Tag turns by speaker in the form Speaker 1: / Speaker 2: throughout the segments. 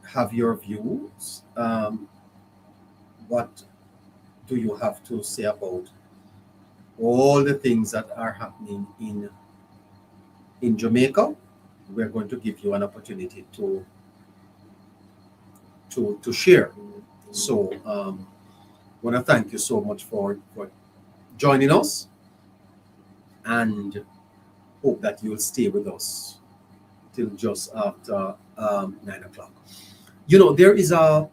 Speaker 1: have your views. What do you have to say about all the things that are happening in Jamaica? We're going to give you an opportunity to share. So I want to thank you so much for joining us, and hope that you'll stay with us till just after 9 o'clock. You know, there is a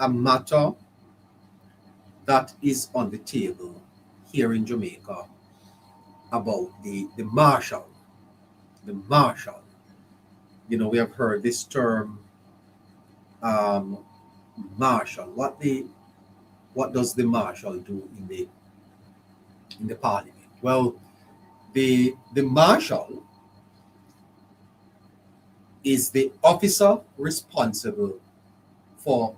Speaker 1: matter that is on the table here in Jamaica about the marshal. The marshal. You know, we have heard this term, marshal. What does the marshal do in the parliament? Well, the marshal is the officer responsible for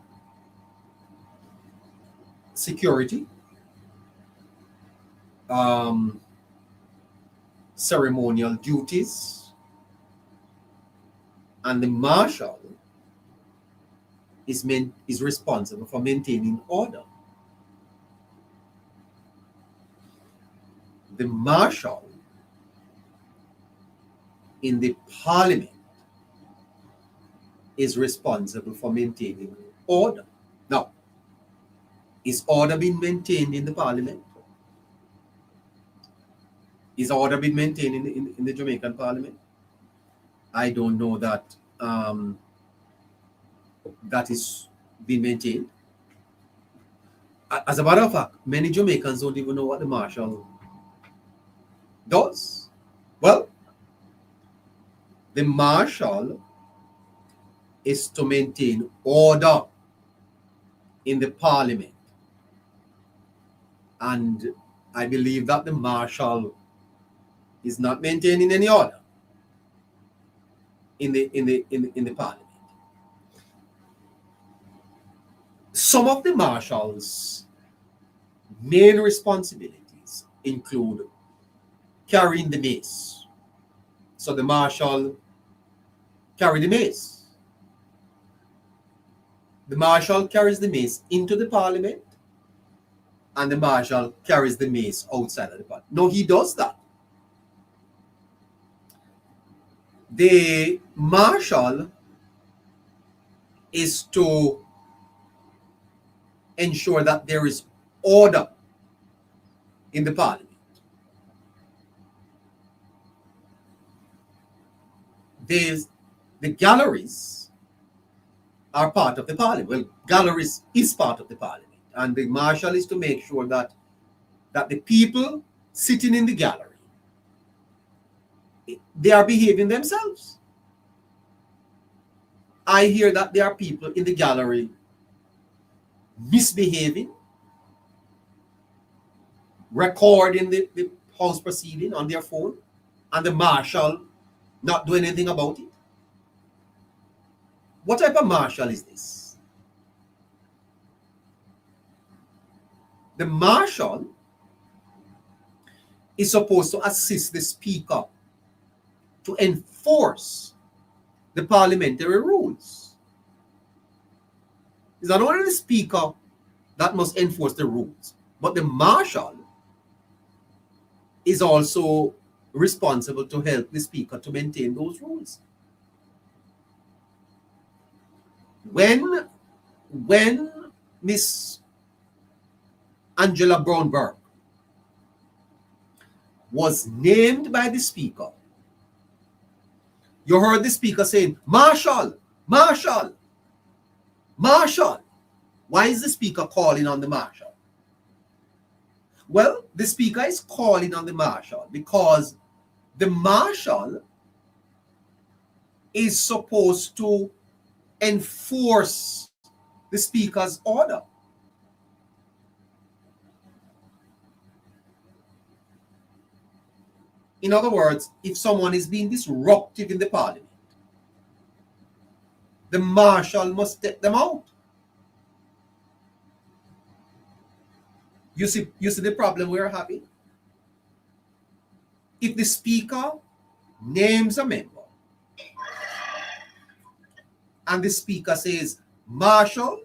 Speaker 1: security, ceremonial duties, and the marshal is responsible for maintaining order. The marshal in the parliament is responsible for maintaining order. Now, is order being maintained in the parliament? Is order being maintained in the Jamaican parliament? I don't know that that is being maintained. As a matter of fact, many Jamaicans don't even know what the marshal does. Well, the marshal is to maintain order in the parliament, and I believe that the marshal is not maintaining any order in the parliament. Some of the marshal's main responsibilities include carrying the mace. So the marshal carry the mace. The marshal carries the mace into the parliament, and the marshal carries the mace outside of the parliament. No, he does that. The marshal is to ensure that there is order in the parliament. The galleries are part of the parliament. Well, galleries is part of the parliament, and the marshal is to make sure that the people sitting in the gallery, they are behaving themselves. I hear that there are people in the gallery misbehaving, recording the house proceeding on their phone, and the marshal not doing anything about it. What type of marshal is this? The marshal is supposed to assist the speaker to enforce the parliamentary rules. It's not only the speaker that must enforce the rules, but the marshal is also responsible to help the speaker to maintain those rules. When Miss Angela Brown-Burke was named by the speaker, you heard the speaker saying, "Marshal, Marshal, Marshal." Why is the speaker calling on the marshal? Well, the speaker is calling on the marshal because the marshal is supposed to enforce the speaker's order. In other words, if someone is being disruptive in the parliament, the marshal must take them out. You see the problem we're having? If the speaker names a member and the speaker says, Marshal,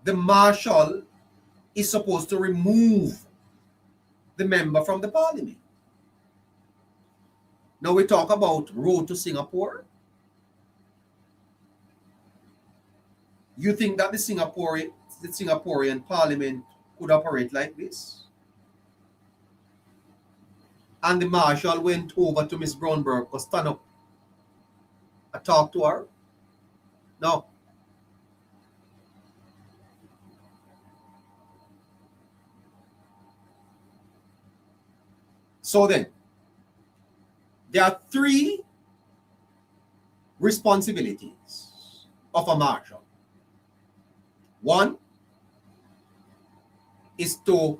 Speaker 1: the marshal is supposed to remove the member from the parliament. Now we talk about road to Singapore. You think that the Singaporean parliament could operate like this? And the marshal went over to Miss Brownberg to stand up and talk to her? No. So then, there are three responsibilities of a marshal. One is to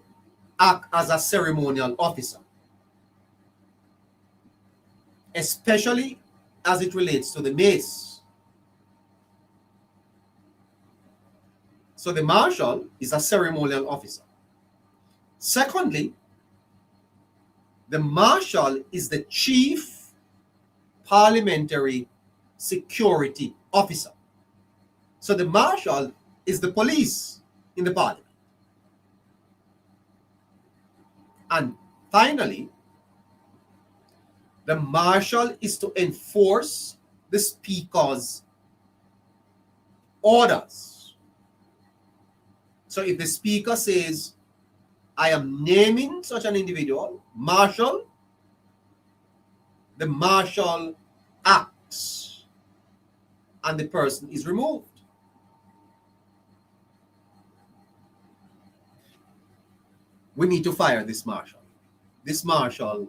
Speaker 1: act as a ceremonial officer, especially as it relates to the mace. So the marshal is a ceremonial officer. Secondly, the marshal is the chief parliamentary security officer. So the marshal is the police in the parliament. And finally, the marshal is to enforce the speaker's orders. So if the speaker says, I am naming such an individual, marshal, the marshal acts and the person is removed. We need to fire this marshal. This marshal's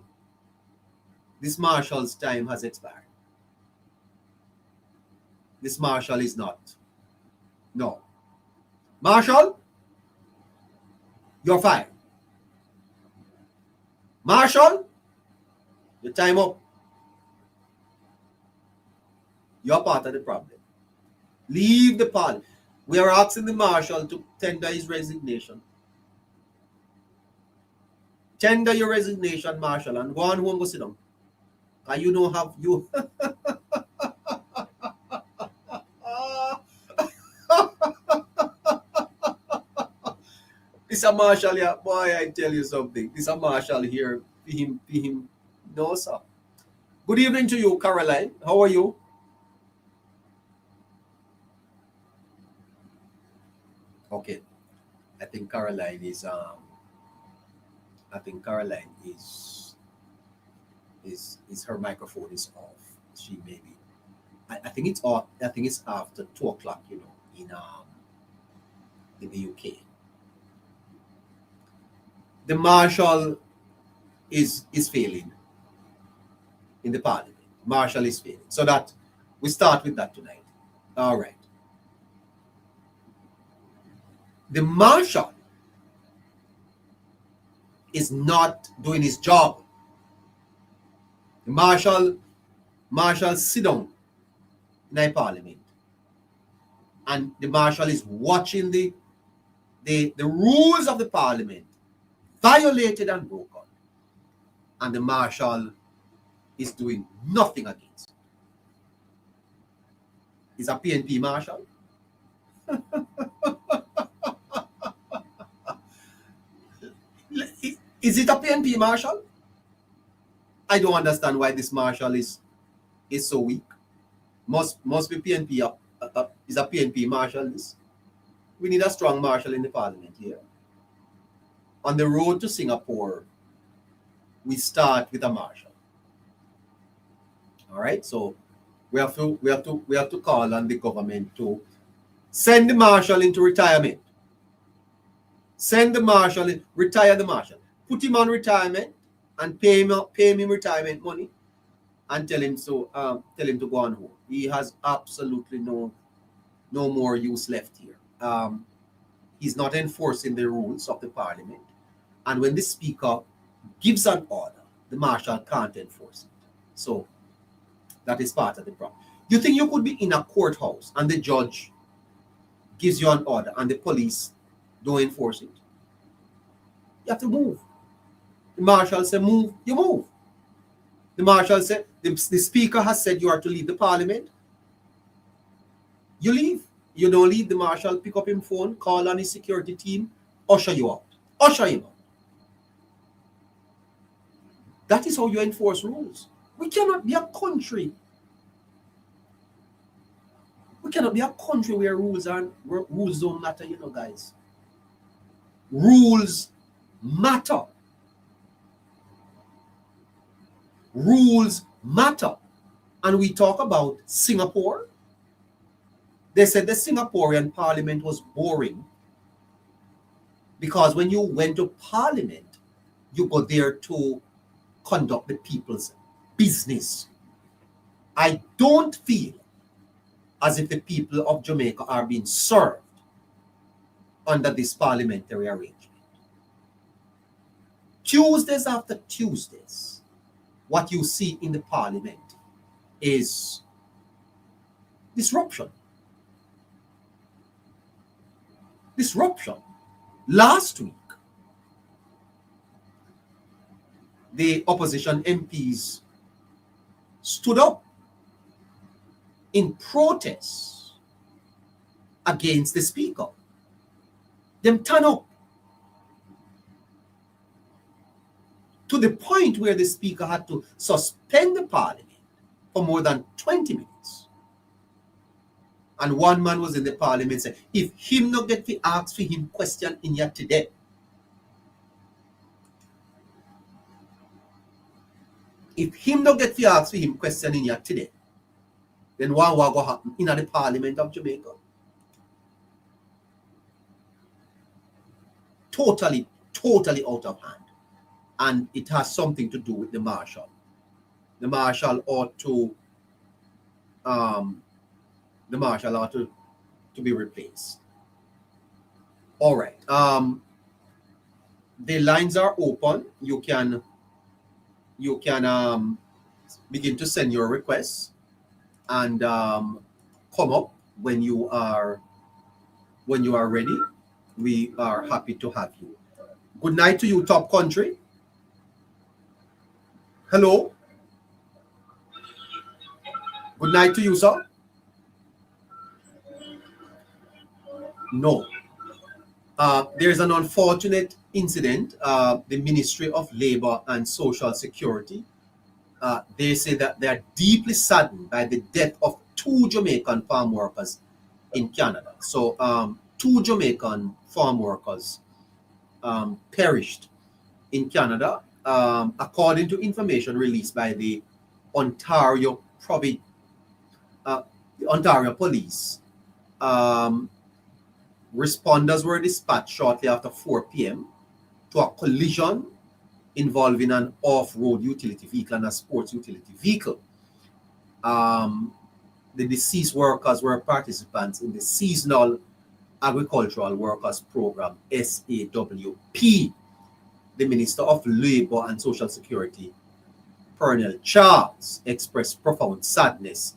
Speaker 1: time has expired. This marshal is not. No. Marshal, you're fired. Marshal, your time up. You're part of the problem. Leave the parliament. We are asking the marshal to tender his resignation. Tender your resignation, marshal, and go on home, go sit down. And you don't have you. This a marshal here, boy, I tell you something. This a marshal here, him. No, sir. Good evening to you, Caroline. How are you? Okay. I think Caroline is her microphone is off. She may be. I think it's off. I think it's after 2 o'clock, in the UK. The marshal is failing in the parliament. Marshal is failing. So that we start with that tonight. All right. The marshal is not doing his job. The marshal sit down in a parliament, and the marshal is watching the rules of the parliament violated and broken, and the marshal is doing nothing against it. Is a PNP marshal? Is it a PNP marshal? I don't understand why this marshal is so weak. Must be PNP is a PNP marshal. We need a strong marshal in the parliament here. On the road to Singapore, we start with a marshal. All right, so we have to call on the government to send the marshal into retirement. Send the marshal in, retire the marshal. Put him on retirement and pay him retirement money, and tell him to go on home. He has absolutely no more use left here. He's not enforcing the rules of the parliament, and when the speaker gives an order, the marshal can't enforce it. So that is part of the problem. You think you could be in a courthouse and the judge gives you an order and the police don't enforce it? You have to move. The marshal says move, you move. The Marshal said, the Speaker has said you are to leave the Parliament. You leave. You don't leave. The Marshal pick up his phone, call on his security team, usher you out. Usher him out. That is how you enforce rules. We cannot be a country. We cannot be a country where rules don't matter, guys. Rules matter. Rules matter. And we talk about Singapore. They said the Singaporean parliament was boring because when you went to parliament, you go there to conduct the people's business. I don't feel as if the people of Jamaica are being served under this parliamentary arrangement. Tuesdays after Tuesdays, what you see in the parliament is disruption. Disruption. Last week, the opposition MPs stood up in protest against the Speaker. Them turn up to the point where the Speaker had to suspend the Parliament for more than 20 minutes. And one man was in the Parliament saying, if him not get to ask for him question in here today, if him not get to ask for him question in here today, then what will go happen in the Parliament of Jamaica? Totally out of hand. And it has something to do with the Marshal. The Marshal ought to be replaced. All right. The lines are open. You can begin to send your requests and come up when you are ready. We are happy to have you. Good night to you, Top Country. Hello. Good night to you, sir. No. There's an unfortunate incident. The Ministry of Labour and Social Security, they say that they are deeply saddened by the death of 2 Jamaican farm workers in Canada. So 2 Jamaican farm workers perished in Canada, according to information released by the Ontario Police. Responders were dispatched shortly after 4 p.m. to a collision involving an off-road utility vehicle and a sports utility vehicle. The deceased workers were participants in the Seasonal Agricultural Workers Program, SAWP. The Minister of Labour and Social Security, Colonel Charles, expressed profound sadness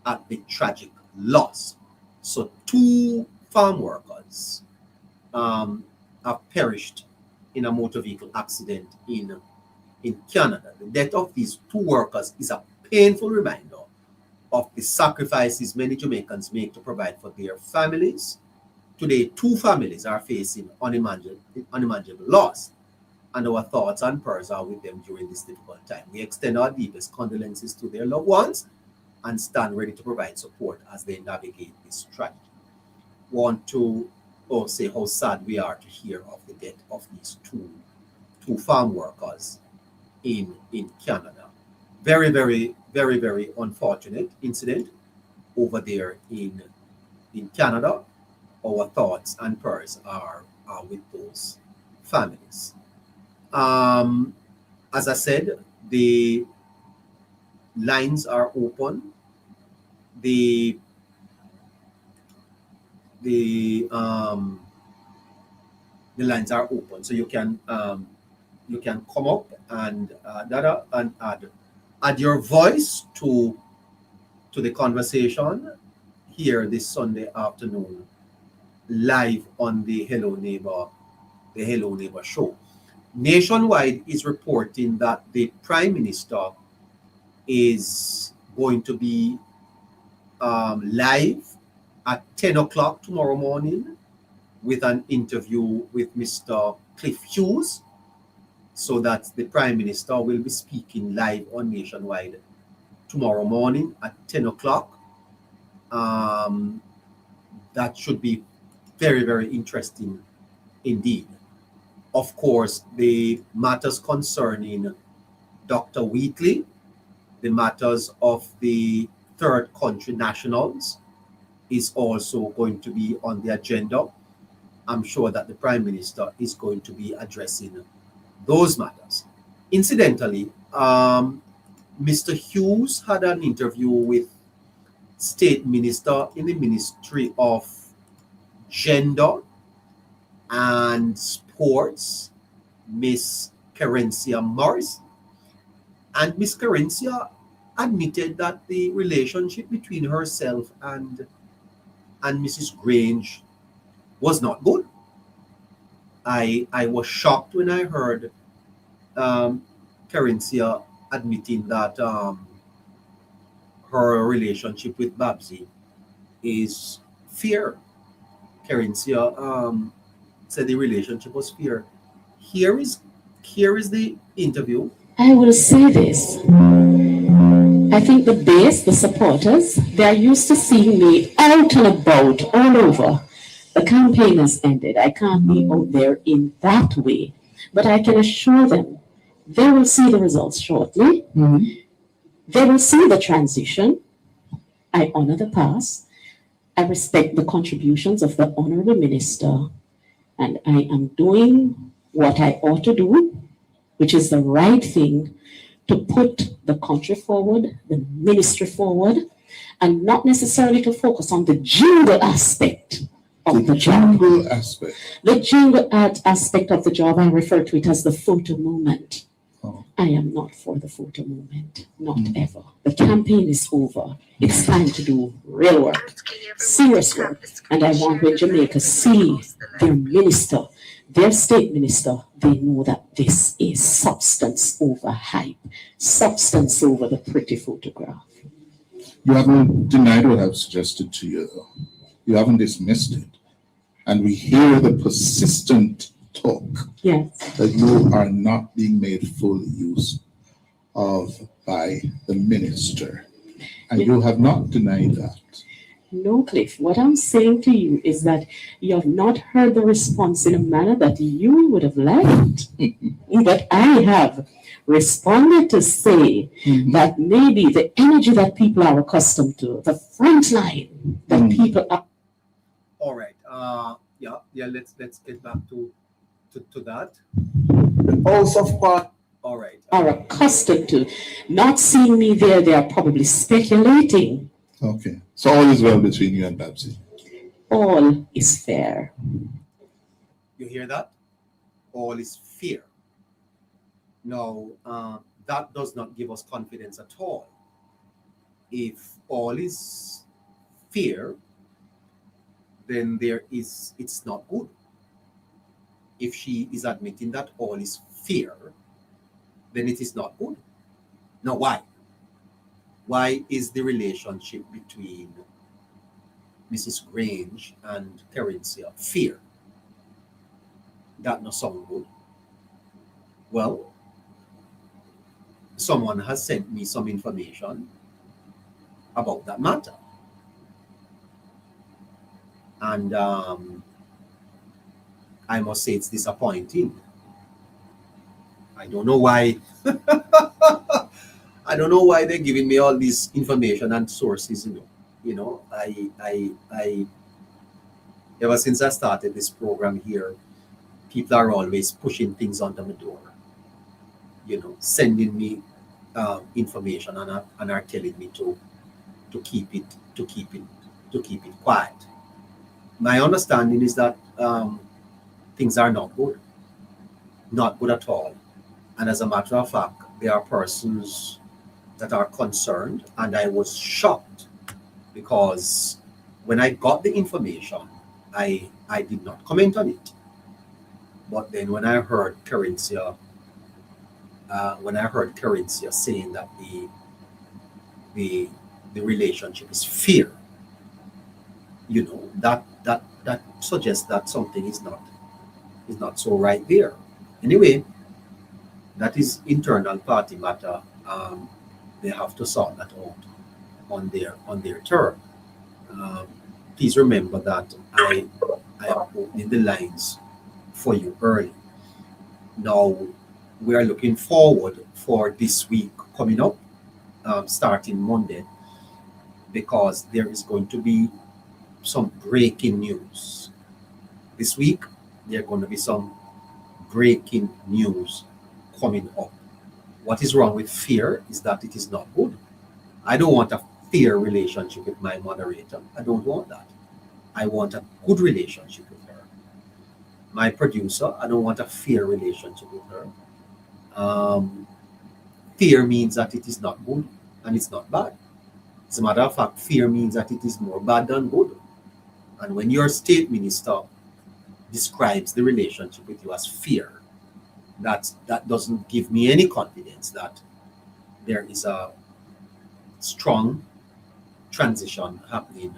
Speaker 1: at the tragic loss. So 2 farm workers have perished in a motor vehicle accident in Canada. The death of these 2 workers is a painful reminder of the sacrifices many Jamaicans make to provide for their families. Today, 2 families are facing unimaginable loss, and our thoughts and prayers are with them during this difficult time. We extend our deepest condolences to their loved ones and stand ready to provide support as they navigate this tragedy. Want to say how sad we are to hear of the death of these two farm workers in Canada. Very, very, very, very unfortunate incident over there in Canada. Our thoughts and prayers are with those families. As I said, the lines are open. The lines are open, so you can come up and add your voice to the conversation here this Sunday afternoon, live on the Hello Neighbour show. Nationwide is reporting that the Prime Minister is going to be live at 10 o'clock tomorrow morning with an interview with Mr. Cliff Hughes, so that the Prime Minister will be speaking live on Nationwide tomorrow morning at 10 o'clock. That should be very, very interesting indeed. Of course, the matters concerning Dr. Wheatley, the matters of the third country nationals is also going to be on the agenda. I'm sure that the Prime Minister is going to be addressing those matters. Incidentally, Mr. Hughes had an interview with State Minister in the Ministry of Gender and Sports, Miss Kerencia Morris. And Miss Kerencia admitted that the relationship between herself and Mrs. Grange was not good. I was shocked when I heard Kerencia admitting that her relationship with Babsy is fair. Kerencia said the relationship was fair. Here is the interview.
Speaker 2: I will say this. I think the base, the supporters, they are used to seeing me out and about all over. The campaign has ended. I can't be out there in that way. But I can assure them they will see the results shortly. Mm-hmm. They will see the transition. I honor the past. I respect the contributions of the Honorable Minister. And I am doing what I ought to do, which is the right thing, to put the country forward, the ministry forward, and not necessarily to focus on the jingle aspect of the job. The jingle aspect of the job, I refer to it as the photo movement. Oh. I am not for the photo movement, not ever. The campaign is over. It's time to do real work, serious work. And I want when Jamaica see their minister, their state minister, they know that this is substance over hype, substance over the pretty photograph.
Speaker 3: You haven't denied what I've suggested to you, though. You haven't dismissed it. And we hear the persistent talk that you are not being made full use of by the minister. And you have not denied that.
Speaker 2: No, Cliff. What I'm saying to you is that you have not heard the response in a manner that you would have liked. But I have responded to say that maybe the energy that people are accustomed to, the front line that people are.
Speaker 1: All right. Let's get back to that.
Speaker 3: The House of Part.
Speaker 1: All right.
Speaker 2: Are accustomed to not seeing me there. They are probably speculating.
Speaker 3: Okay. So all is well between you and Babsy?
Speaker 2: All is fair.
Speaker 1: You hear that? All is fair. Now, that does not give us confidence at all. If all is fair, then it's not good. If she is admitting that all is fair, then it is not good. Now, why? Why is the relationship between Mrs. Grange and Kerencia fair? That not sound good. Well, someone has sent me some information about that matter. And I must say it's disappointing. I don't know why. I don't know why they're giving me all this information and sources. I ever since I started this program here, people are always pushing things under my door. Sending me information and are telling me to keep it quiet. My understanding is that things are not good at all. And as a matter of fact, there are persons that are concerned, and I was shocked because when I got the information, I did not comment on it. But then when I heard Kerencia saying that the relationship is fear, that suggests that something is not so right there. Anyway, that is internal party matter. They have to sort that out on their term. Um, Please remember that I am opening the lines for you early. Now we are looking forward for this week coming up, starting Monday, because there is going to be some breaking news. This week, there are going to be some breaking news coming up. What is wrong with fear is that it is not good. I don't want a fear relationship with my moderator. I don't want that. I want a good relationship with her. My producer, I don't want a fear relationship with her. Fear means that it is not good and it's not bad. As a matter of fact, fear means that it is more bad than good. And when your state minister describes the relationship with you as fear, that doesn't give me any confidence that there is a strong transition happening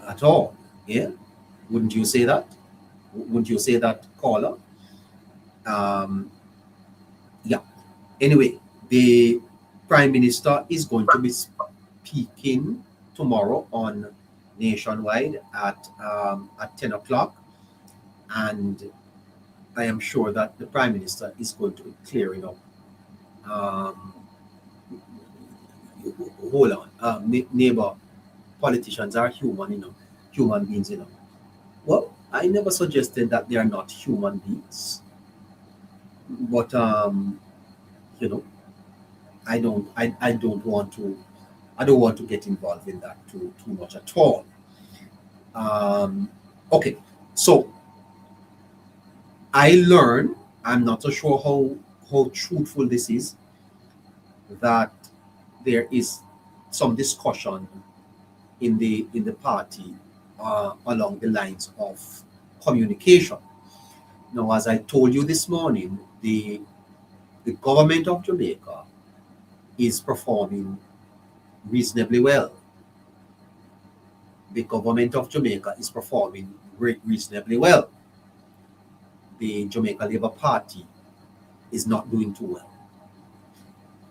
Speaker 1: at all. Yeah, wouldn't you say that? Wouldn't you say that, caller? Yeah. Anyway, the Prime Minister is going to be speaking tomorrow on Nationwide at 10 o'clock, and I am sure that the Prime Minister is going to be clearing up. Hold on, neighbor, politicians are human, human beings, Well, I never suggested that they are not human beings, but I don't want to get involved in that too much at all. Okay, so I learned, I'm not so sure how truthful this is, that there is some discussion in the party along the lines of communication. Now, as I told you this morning, the government of Jamaica is performing reasonably well. The government of Jamaica is performing reasonably well. The Jamaica Labour Party is not doing too well.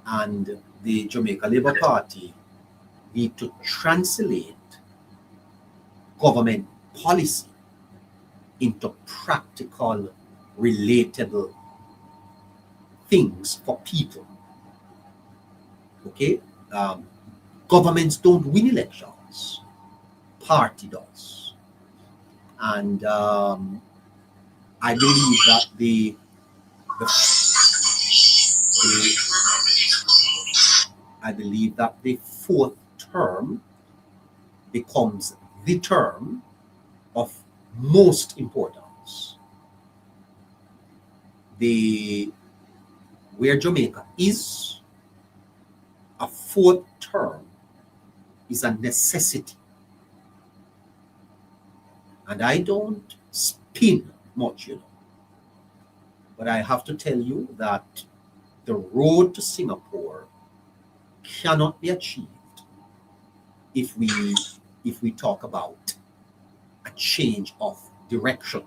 Speaker 1: And the Jamaica Labour Party need to translate government policy into practical, relatable things for people. Okay? Governments don't win elections. Party does. And I believe that the fourth term becomes the term of most importance. Where Jamaica is, a fourth term is a necessity. And I don't spin much, but I have to tell you that the road to Singapore cannot be achieved if we talk about a change of direction.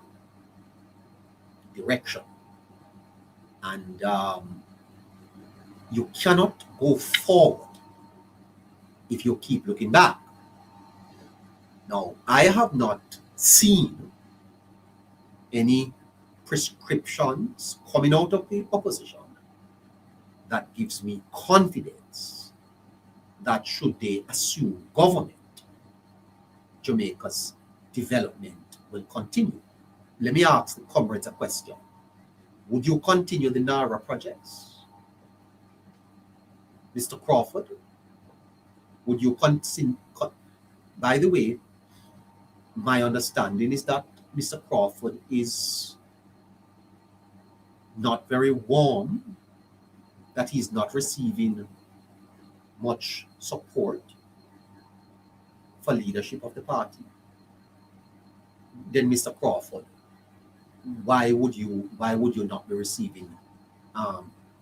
Speaker 1: And you cannot go forward if you keep looking back. Now, I have not seen any prescriptions coming out of the opposition that gives me confidence that should they assume government, Jamaica's development will continue. Let me ask the comrades a question. Would you continue the NARA projects? Mr. Crawford, would you continue? By the way, my understanding is that Mr. Crawford is not very warm, that he's not receiving much support for leadership of the party. Then, Mr. Crawford, why would you not be receiving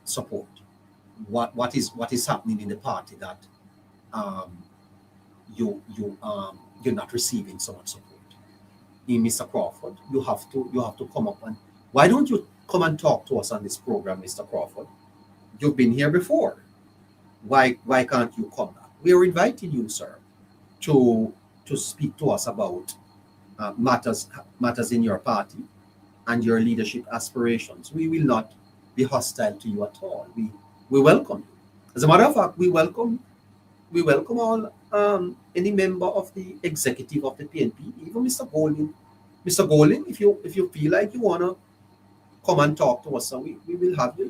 Speaker 1: support? What is happening in the party that you're not receiving so much support. In Mr. Crawford, you have to come up, and why don't you come and talk to us on this program, Mr. Crawford? You've been here before. Why can't you come back? We are inviting you, sir, to speak to us about matters in your party and your leadership aspirations. We will not be hostile to you at all. We welcome you. As a matter of fact, we welcome all any member of the executive of the PNP, even Mr. Golding. Mr. Golding, if you feel like you wanna come and talk to us, so we will have you.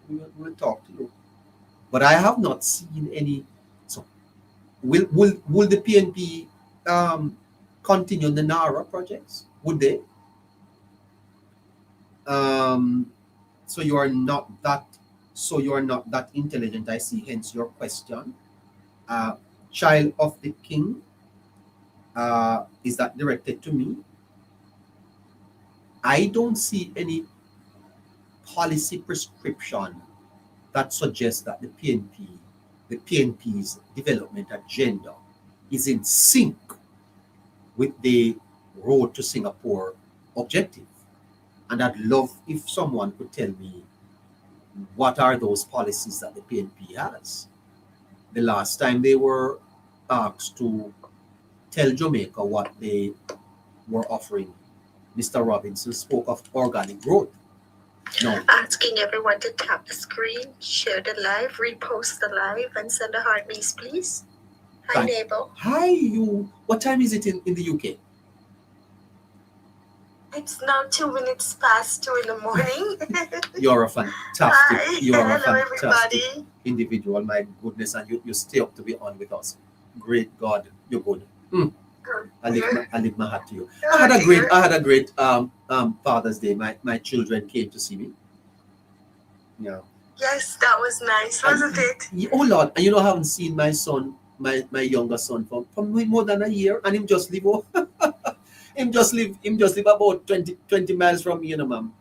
Speaker 1: We will talk to you. But I have not seen any. So, will the PNP continue the NARA projects? Would they? So you are not that intelligent, I see, hence your question. Child of the King, is that directed to me? I don't see any policy prescription that suggests that the PNP's development agenda is in sync with the road to Singapore objective. And I'd love if someone could tell me what are those policies that the PNP has. The last time they were asked to tell Jamaica what they were offering, Mr. Robinson spoke of organic growth. No.
Speaker 4: Asking everyone to tap the screen, share the live, repost the live, and send a heart, please. Hi, Neighbour.
Speaker 1: Hi, you. What time is it in the UK?
Speaker 4: It's now 2 minutes past 2 in the morning.
Speaker 1: You're a fantastic.
Speaker 4: Hi.
Speaker 1: You're a
Speaker 4: Hello,
Speaker 1: fantastic
Speaker 4: everybody.
Speaker 1: individual. My goodness, and you stay up to be on with us. Great God, you're good.
Speaker 4: Good.
Speaker 1: I lift my hat to you.
Speaker 4: Oh,
Speaker 1: I
Speaker 4: dear.
Speaker 1: had a great Father's Day. My children came to see me. Yeah.
Speaker 4: Yes, that was nice, wasn't it?
Speaker 1: Oh Lord, and I haven't seen my son, my younger son, for more than a year, and him just live him just live about 20 miles from me, ma'am.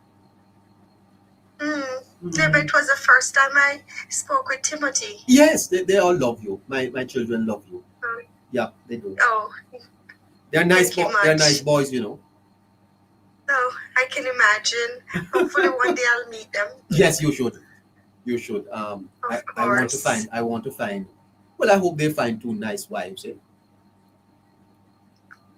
Speaker 4: Maybe it was the first time I spoke with Timothy.
Speaker 1: Yes, they all love you. My children love you. Yeah, they do.
Speaker 4: Oh,
Speaker 1: They're nice.
Speaker 4: Thank you
Speaker 1: They're
Speaker 4: much.
Speaker 1: nice boys,
Speaker 4: oh, I can imagine. Hopefully one day I'll meet them.
Speaker 1: Yes, you should. You should.
Speaker 4: Of
Speaker 1: I want to
Speaker 4: course.
Speaker 1: find. Well, I hope they find two nice wives.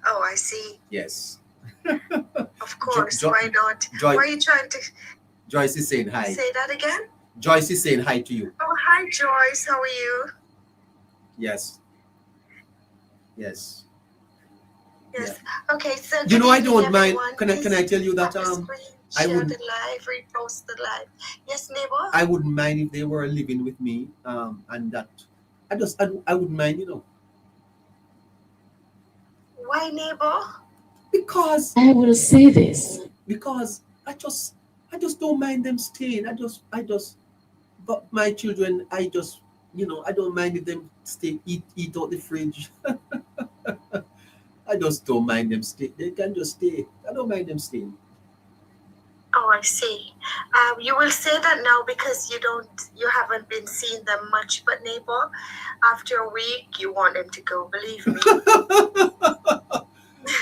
Speaker 4: Oh, I see.
Speaker 1: Yes.
Speaker 4: Of course.
Speaker 1: Jo-
Speaker 4: Why not?
Speaker 1: Joy-
Speaker 4: Why are you trying to
Speaker 1: Joyce is saying hi.
Speaker 4: say that again?
Speaker 1: Joyce is saying hi to you.
Speaker 4: Oh, hi, Joyce. How are you?
Speaker 1: Yes. Yes.
Speaker 4: Yes. Okay, so
Speaker 1: I
Speaker 4: good
Speaker 1: don't
Speaker 4: evening,
Speaker 1: mind.
Speaker 4: everyone.
Speaker 1: Can I tell you that
Speaker 4: Tap the screen,
Speaker 1: I
Speaker 4: share
Speaker 1: would-
Speaker 4: the live, repost the live. Yes, Neighbour?
Speaker 1: I wouldn't mind if they were living with me. And that I wouldn't mind.
Speaker 4: Why, Neighbour?
Speaker 1: Because
Speaker 2: I will say this.
Speaker 1: I just don't mind them staying. But my children, I don't mind if them stay, eat out the fridge. I just don't mind them stay. They can just stay. I don't mind them staying.
Speaker 4: Oh, I see. You will say that now because you haven't been seeing them much, but Neighbour, after a week, you want them to go, believe me.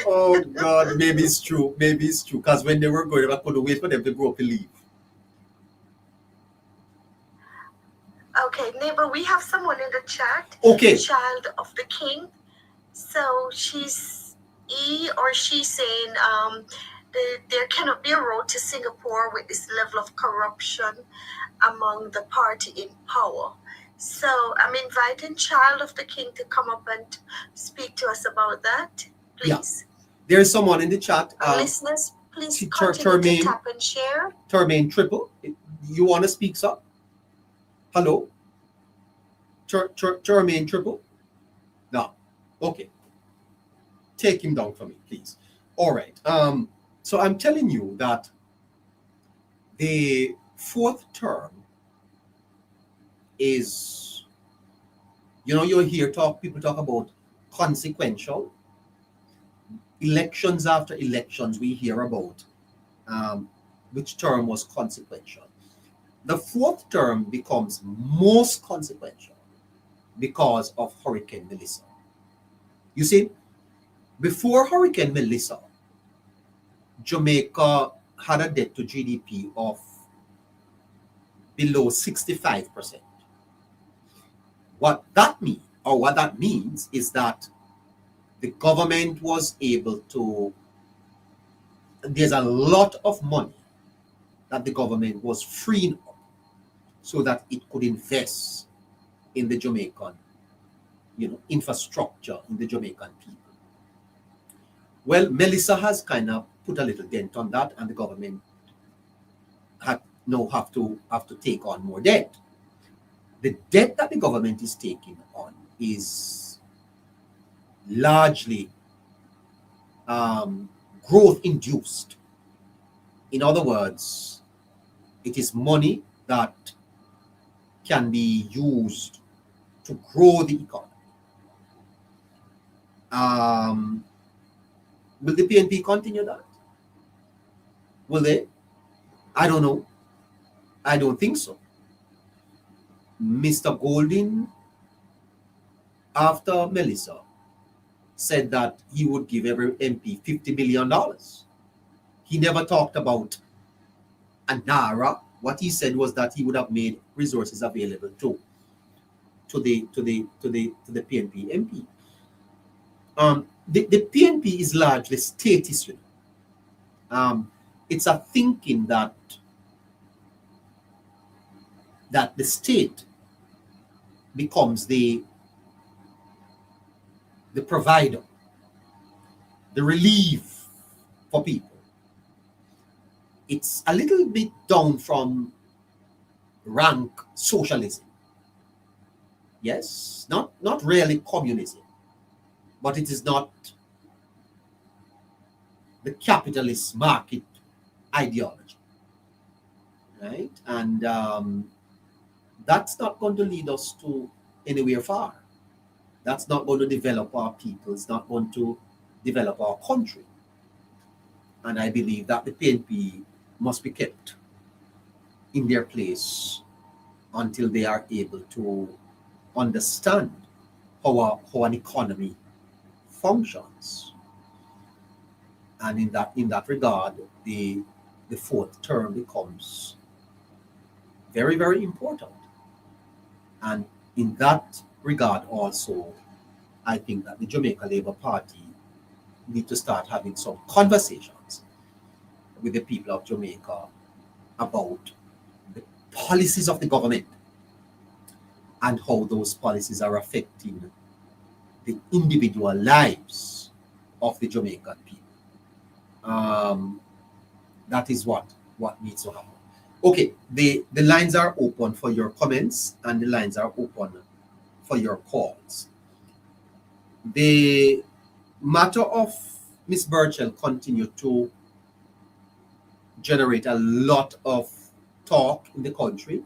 Speaker 1: Oh God, maybe it's true. Because when they were going, I couldn't wait for them to grow up and leave.
Speaker 4: Okay, Neighbour, we have someone in the chat.
Speaker 1: Okay.
Speaker 4: Child of the King. So she's saying there cannot be a road to Singapore with this level of corruption among the party in power. So I'm inviting Child of the King to come up and speak to us about that, please.
Speaker 1: There's someone in the chat.
Speaker 4: Listeners, please continue to tap and share.
Speaker 1: Termaine Triple, you want to speak, sir? Hello? Termaine Triple? No. Okay. Take him down for me, please. All right. So I'm telling you that the fourth term is, you'll hear people talk about consequential. Elections after elections, we hear about which term was consequential. The fourth term becomes most consequential because of Hurricane Melissa. You see, before Hurricane Melissa, Jamaica had a debt to GDP of below 65%. What that means is that the government was able to, there's a lot of money that the government was freeing up so that it could invest in the Jamaican, infrastructure, in the Jamaican people. Well, Melissa has kind of put a little dent on that, and the government have to take on more debt. The debt that the government is taking on is largely growth induced. In other words, it is money that can be used to grow the economy. Will the PNP continue that? Will they? I don't know. I don't think so. Mr. Golding, after Melissa, said that he would give every MP $50 million. He never talked about a naira. What he said was that he would have made resources available to the PNP MP. The PNP is largely statist. It's a thinking that the state becomes the provider, the relief for people. It's a little bit down from rank socialism. Yes, not really communism, but it is not the capitalist market ideology, right? And that's not going to lead us to anywhere far. That's not going to develop our people. It's not going to develop our country. And I believe that the PNP must be kept in their place until they are able to understand how an economy functions. And in that regard, the fourth term becomes very, very important. And in that regard also, I think that the Jamaica Labour Party need to start having some conversations with the people of Jamaica about the policies of the government and how those policies are affecting the individual lives of the Jamaican people. That is what needs to happen. Okay, the lines are open for your comments and the lines are open for your calls. The matter of Miss Burchel continued to generate a lot of talk in the country.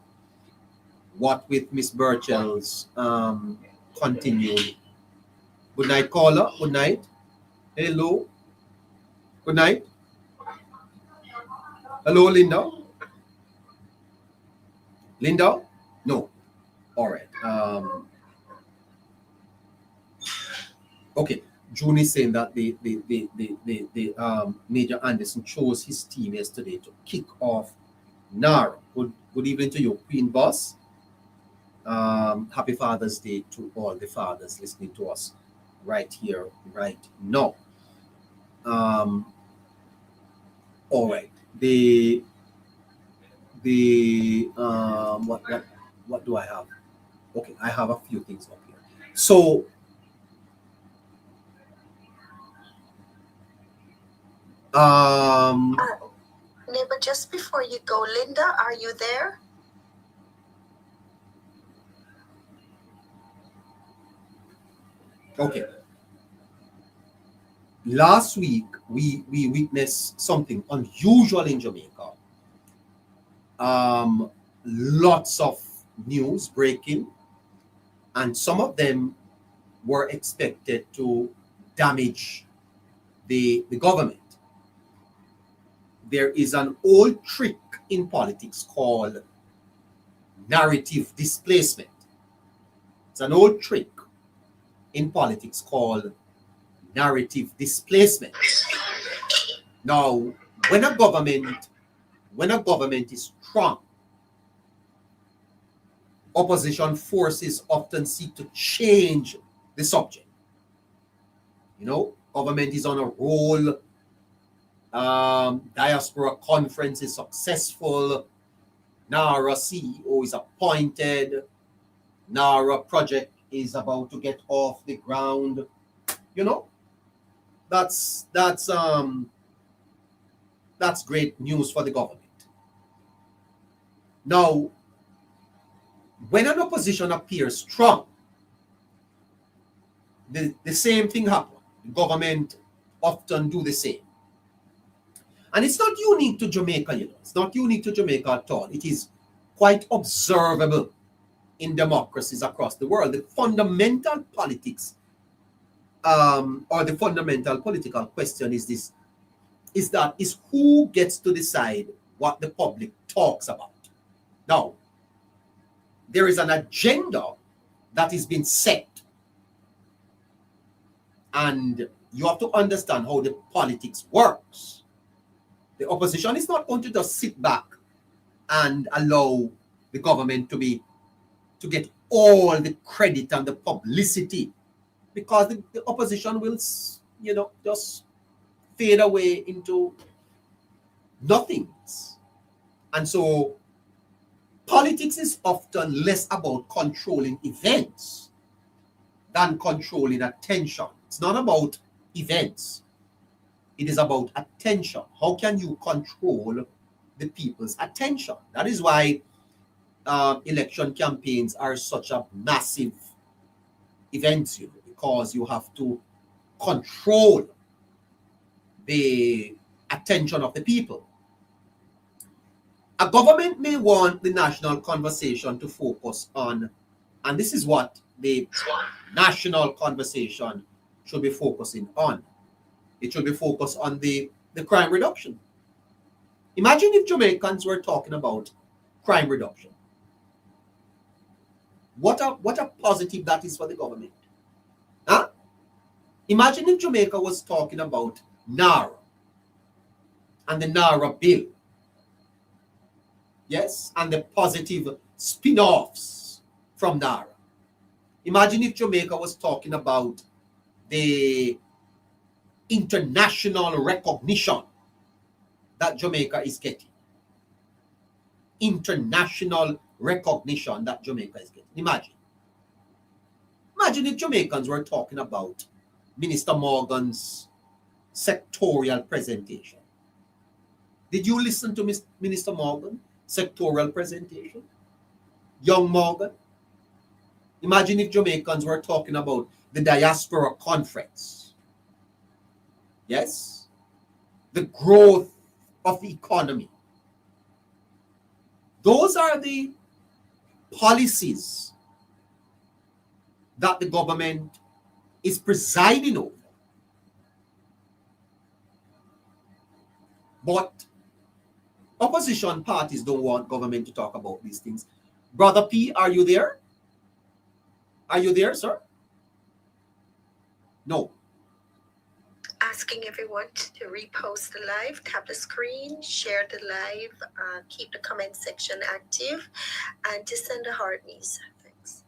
Speaker 1: What with Miss Burchel's continued. Good night, caller. Good night. Hello. Good night. Hello, Linda. Linda? No. All right. Okay. June is saying that the Major Anderson chose his team yesterday to kick off NAR. Good evening to you, Queen Boss. Happy Father's Day to all the fathers listening to us right here, right now. All right. What do I have? Okay, I have a few things up here. So
Speaker 4: Neighbor, just before you go, Linda, are you there?
Speaker 1: Okay. Last week, we witnessed something unusual in Jamaica. Lots of news breaking, and some of them were expected to damage the government. There is an old trick in politics called narrative displacement. It's an old trick in politics called narrative displacement. Now, when a government is strong, opposition forces often seek to change the subject. You know, government is on a roll. Diaspora conference is successful. NARA CEO is appointed. NARA project is about to get off the ground. You know, that's great news for the government. Now, when an opposition appears strong, the same thing happens. The government often do the same. And it's not unique to Jamaica, you know. It's not unique to Jamaica at all. It is quite observable in democracies across the world. The fundamental politics or the fundamental political question is this, is who gets to decide what the public talks about. Now, there is an agenda that is being set, and you have to understand how the politics works. The opposition is not going to just sit back and allow the government to get all the credit and the publicity, because the opposition will, you know, just fade away into nothings. And so politics is often less about controlling events than controlling attention. It's not about events. It is about attention. How can you control the people's attention? That is why election campaigns are such a massive event, you know, because you have to control the attention of the people. A government may want the national conversation to focus on, and this is what the national conversation should be focusing on. It should be focused on the crime reduction. Imagine if Jamaicans were talking about crime reduction. What a positive that is for the government. Huh? Imagine if Jamaica was talking about NARA and the NARA bill. Yes, and the positive spin-offs from NARA. Imagine if Jamaica was talking about the international recognition that Jamaica is getting. International recognition that Jamaica is getting. Imagine. Imagine if Jamaicans were talking about Minister Morgan's sectorial presentation. Did you listen to Minister Morgan's sectorial presentation? Young Morgan. Imagine if Jamaicans were talking about the diaspora conference. Yes? The growth of the economy. Those are the policies that the government is presiding over. But opposition parties don't want government to talk about these things. Brother P, are you there? Are you there, sir? No.
Speaker 4: Asking everyone to repost the live, tap the screen, share the live, keep the comment section active, and to send a heart, please. Thanks.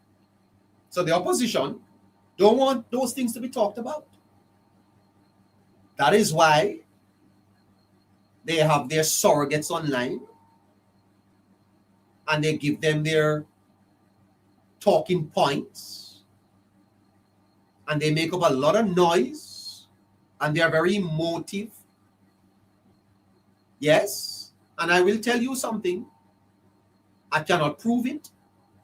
Speaker 1: So the opposition don't want those things to be talked about. That is why they have their surrogates online and they give them their talking points and they make up a lot of noise and they are very emotive. Yes, and I will tell you something. I cannot prove it,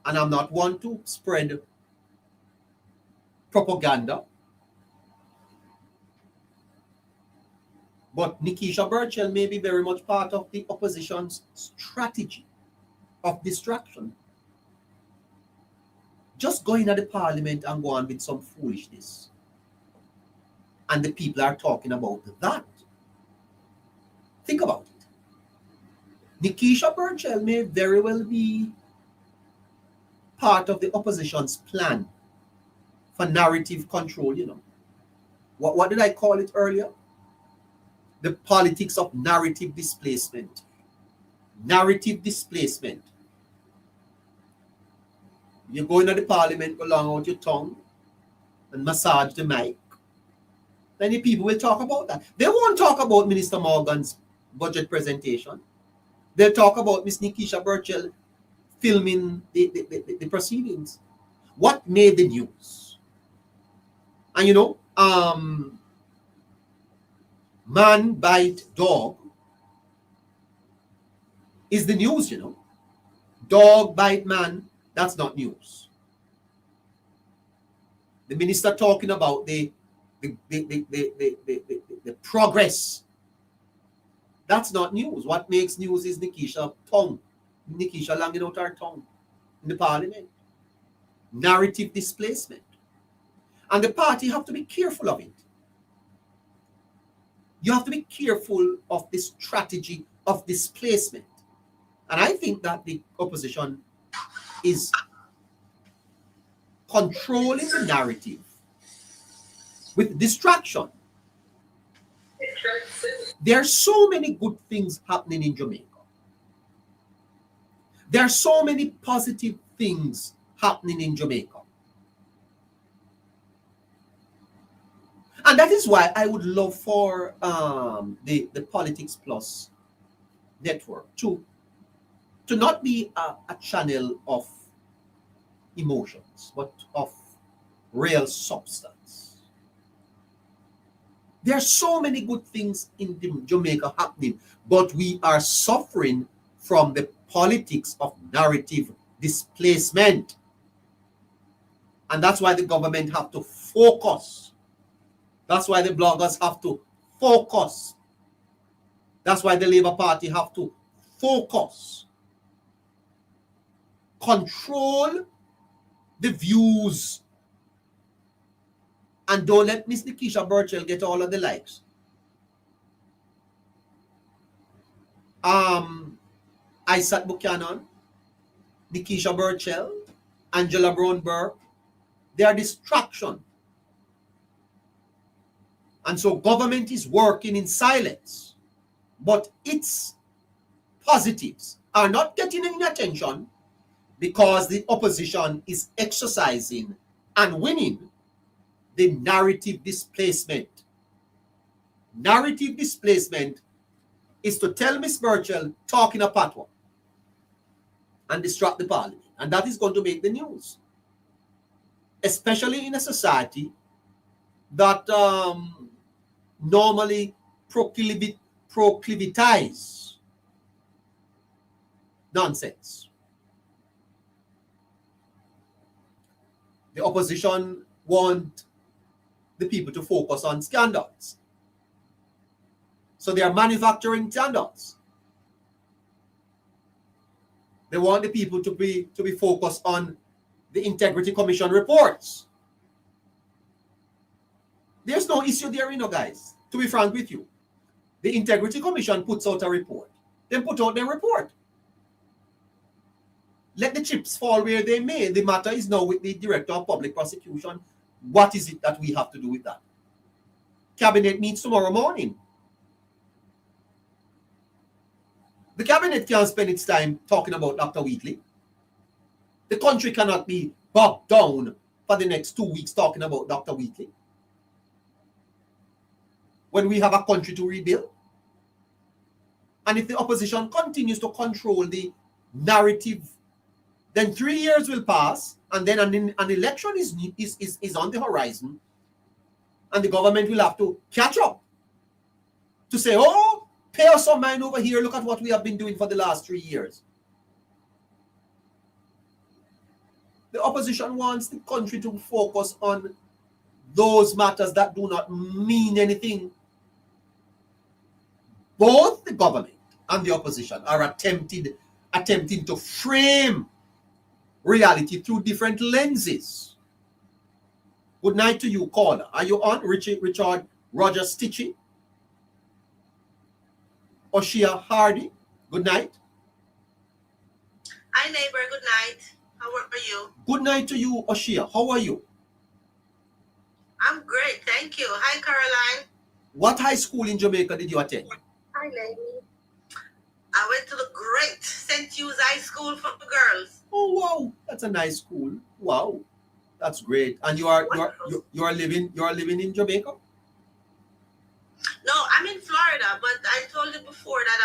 Speaker 1: and I'm not one to spread propaganda. But Nikisha Burchel may be very much part of the opposition's strategy of distraction. Just go in at the parliament and go on with some foolishness. And the people are talking about that. Think about it. Nikisha Burchel may very well be part of the opposition's plan for narrative control, you know. What did I call it earlier? The politics of narrative displacement. Narrative displacement. You go into the parliament, go along with your tongue and massage the mic. Then the people will talk about that. They won't talk about Minister Morgan's budget presentation. They'll talk about Miss Nikisha Burchel filming the proceedings. What made the news? And you know, man bite dog is the news, you know. Dog bite man, that's not news. The minister talking about the progress, that's not news. What makes news is Nikisha tongue. Nikisha langing out her tongue in the parliament. Narrative displacement. And the party have to be careful of it. You have to be careful of the strategy of displacement. And I think that the opposition is controlling the narrative with distraction. There are so many good things happening in Jamaica. There are so many positive things happening in Jamaica. And that is why I would love for the Politics Plus network to not be a channel of emotions, but of real substance. There are so many good things in Jamaica happening, but we are suffering from the politics of narrative displacement. And that's why the government have to focus. That's why the bloggers have to focus. That's why the Labour Party have to focus. Control the views. And don't let Miss Nikisha Burchel get all of the likes. Isaac Buchanan, Nikisha Burchel, Angela Brown-Burke, they are distraction. And so government is working in silence, but its positives are not getting any attention because the opposition is exercising and winning the narrative displacement. Narrative displacement is to tell Miss Burchel talking a patois and distract the parliament. And that is going to make the news. Especially in a society that normally proclivitize nonsense. The opposition want the people to focus on scandals. So they are manufacturing scandals. They want the people to be focused on the Integrity Commission reports. There's no issue there, you know, guys. To be frank with you, the Integrity Commission puts out a report. Then put out their report. Let the chips fall where they may. The matter is now with the Director of Public Prosecution. What is it that we have to do with that? Cabinet meets tomorrow morning. The cabinet can't spend its time talking about Dr. Wheatley. The country cannot be bogged down for the next 2 weeks talking about Dr. Wheatley. When we have a country to rebuild. And if the opposition continues to control the narrative, then 3 years will pass, and then an election is on the horizon, and the government will have to catch up to say, oh, pay us some mind over here, look at what we have been doing for the last 3 years. The opposition wants the country to focus on those matters that do not mean anything. Both the government and the opposition are attempting to frame reality through different lenses. Good night to you, caller. Are you on? Richard Roger Stitchy? Oshia Hardy, good night.
Speaker 4: Hi, neighbor, good night. How are you?
Speaker 1: Good night to you, Oshia. How are you?
Speaker 4: great. Thank you. Hi, Caroline.
Speaker 1: What high school in Jamaica did you attend?
Speaker 4: Hi, lady. I went to the great St. Hugh's High School for girls.
Speaker 1: Oh wow, that's a nice school. Wow, that's great. And you are living in Jamaica?
Speaker 4: No, I'm in Florida, but I told you before that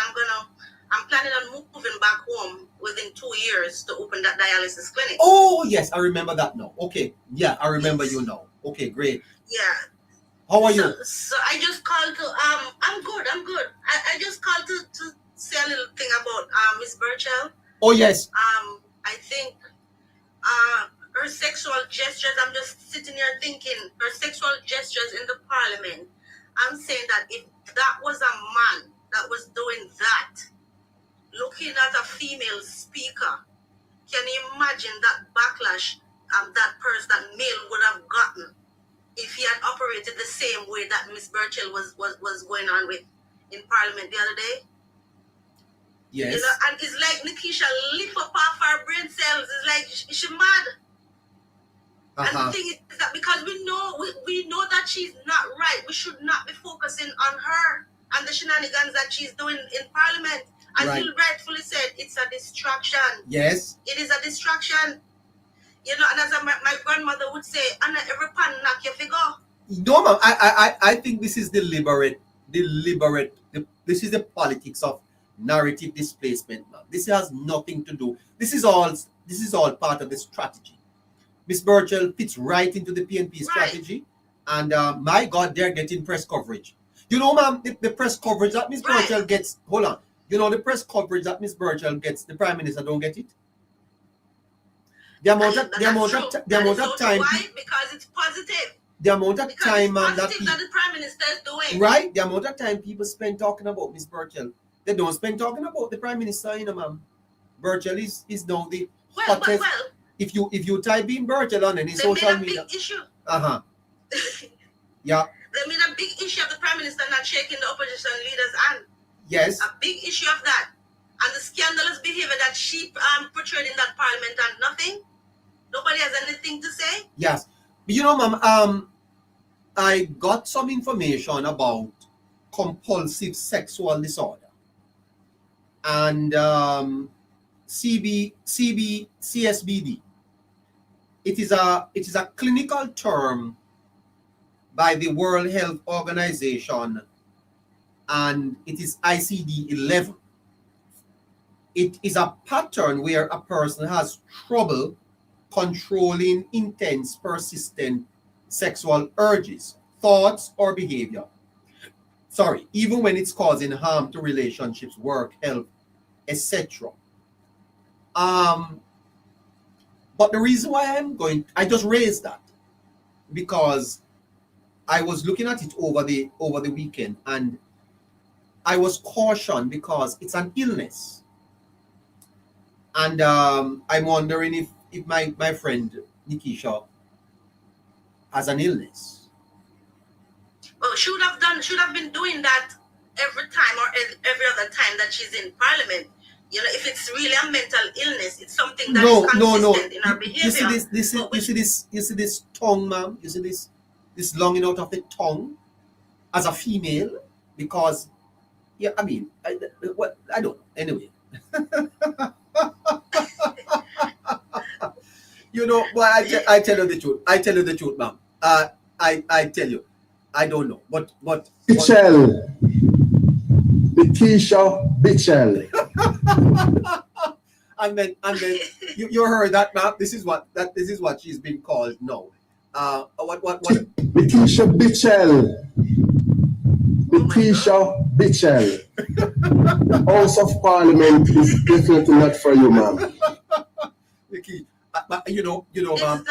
Speaker 4: I'm planning on moving back home within 2 years to open that dialysis clinic.
Speaker 1: Oh yes, I remember that now. Okay, yeah, I remember you now. Okay, great.
Speaker 4: Yeah.
Speaker 1: How are you?
Speaker 4: So I just called to I'm good. I just called to say a little thing about Miss Burchel.
Speaker 1: Oh yes.
Speaker 4: I think her sexual gestures, I'm just sitting here thinking her sexual gestures in the parliament. I'm saying that if that was a man that was doing that, looking at a female speaker, can you imagine that backlash that male would have gotten if he had operated the same way that Miss Burchel was going on with in Parliament the other day?
Speaker 1: Yes.
Speaker 4: You know, and it's like Nikisha lift up half her brain cells. It's like she mad. And the thing is that because we know that she's not right, we should not be focusing on her and the shenanigans that she's doing in Parliament. And you rightfully said it's a distraction.
Speaker 1: Yes.
Speaker 4: It is a distraction. You know, and as my grandmother would say, "Anna, every pan knock your figure."
Speaker 1: No, ma'am. I think this is deliberate. This is the politics of narrative displacement, ma'am. This has nothing to do. This is all part of the strategy. Miss Burchel fits right into the PNP strategy, and my God, they're getting press coverage. You know, ma'am, the press coverage that Miss Burchel gets. Hold on. You know the press coverage that Miss Burchel gets, the Prime Minister don't get it. The amount of time.
Speaker 4: Why? Because it's positive.
Speaker 1: The amount of time
Speaker 4: that the Prime Minister is doing.
Speaker 1: Right? The amount of time people spend talking about Miss Burchel, they don't spend talking about the Prime Minister, you know, ma'am. Burchel is now the hottest. If you type in Burchel on any social media.
Speaker 4: Big issue.
Speaker 1: Yeah.
Speaker 4: They made a big issue of the Prime Minister not shaking the opposition leader's hand.
Speaker 1: Yes.
Speaker 4: A big issue of that. And the scandalous behavior that she portrayed in that Parliament and nothing. Nobody has anything to say?
Speaker 1: Yes. You know, ma'am, I got some information about compulsive sexual disorder. And CSBD. It is a clinical term by the World Health Organization, and it is ICD-11. It is a pattern where a person has trouble controlling intense, persistent sexual urges, thoughts, or behavior. Even when it's causing harm to relationships, work, health, etc. But the reason why I just raised that because I was looking at it over the weekend, and I was cautioned because it's an illness. And I'm wondering if my friend Nikisha has an illness.
Speaker 4: Well, should have been doing that every time or every other time that she's in Parliament. You know, if it's really a mental illness, it's something that is consistent in her behavior.
Speaker 1: You see this tongue, ma'am? You see this longing out of the tongue as a female? Because, yeah, I mean, I don't know. Anyway. You know, well, I tell you the truth. I tell you the truth, ma'am. I tell you, I don't know. But
Speaker 5: Burchel. Nikisha Burchel.
Speaker 1: and then you heard that, ma'am. This is what she's been called now. What?
Speaker 5: Nikisha Burchel. Nikisha Burchel. The House of Parliament is definitely not for you, ma'am.
Speaker 1: Nikki, you know, ma'am.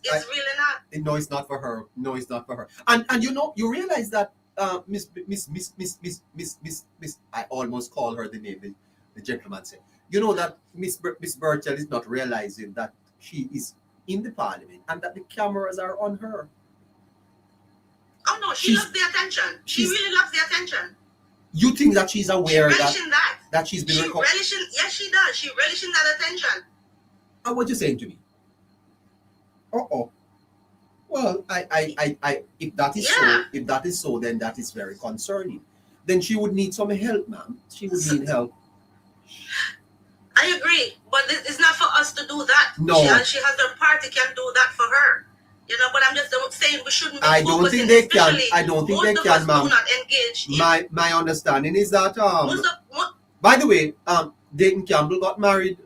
Speaker 4: It's really not.
Speaker 1: No, it's not for her. No, it's not for her. And you know, you realize that Miss. I almost call her the name the gentleman said. You know that Miss Burchel is not realizing that she is in the Parliament and that the cameras are on her.
Speaker 4: Oh no, she loves the attention. She really loves the attention.
Speaker 1: You think that she's aware that she's been
Speaker 4: recorded? Yes, she does. She relishing that attention.
Speaker 1: And what you saying to me? Well, if that is so, then that is very concerning. Then she would need some help, ma'am. She would need help.
Speaker 4: I agree, but it's not for us to do that.
Speaker 1: No.
Speaker 4: She has her party can do that for her. You know, but I'm just saying we shouldn't be
Speaker 1: I don't think they can. I don't think they can, ma'am.
Speaker 4: Do not engage.
Speaker 1: My understanding is that by the way, Dayton Campbell got married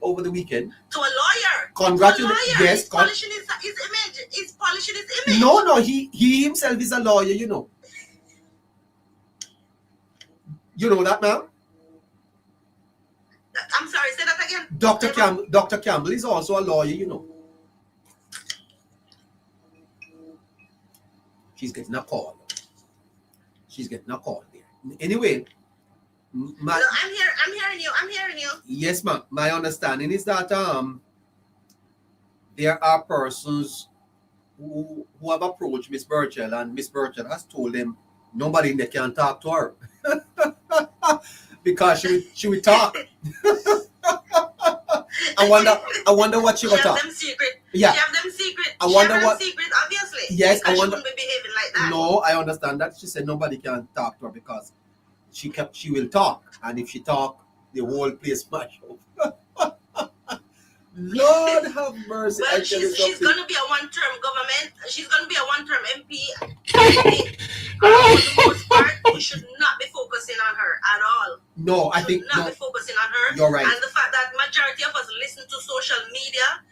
Speaker 1: over the weekend
Speaker 4: to a lawyer.
Speaker 1: Congratulations! Yes,
Speaker 4: he's polishing his image. He's polishing his image.
Speaker 1: No, he himself is a lawyer. You know. You know that, ma'am?
Speaker 4: I'm sorry. Say that again.
Speaker 1: Dr. Campbell is also a lawyer. You know. She's getting a call. There. Anyway.
Speaker 4: No, I'm hearing you.
Speaker 1: Yes, ma'am. My understanding is that there are persons who have approached Miss Burchel, and Miss Burchel has told them nobody in there can talk to her because she will talk. I wonder what she will talk.
Speaker 4: Them secret.
Speaker 1: Yeah.
Speaker 4: She have them secret.
Speaker 1: I wonder what.
Speaker 4: Secret, obviously.
Speaker 1: Yes,
Speaker 4: I wonder. She wouldn't be behaving like that.
Speaker 1: No, I understand that. She said nobody can talk to her because she will talk, and if she talk, the whole place smash up. Lord have mercy.
Speaker 4: Well, she's going to be a one-term government. She's going to be a one-term MP. For the most part, we should not be focusing on her at all.
Speaker 1: No, I think
Speaker 4: not be focusing on her.
Speaker 1: You're right.
Speaker 4: And the fact that majority of us listen to social media,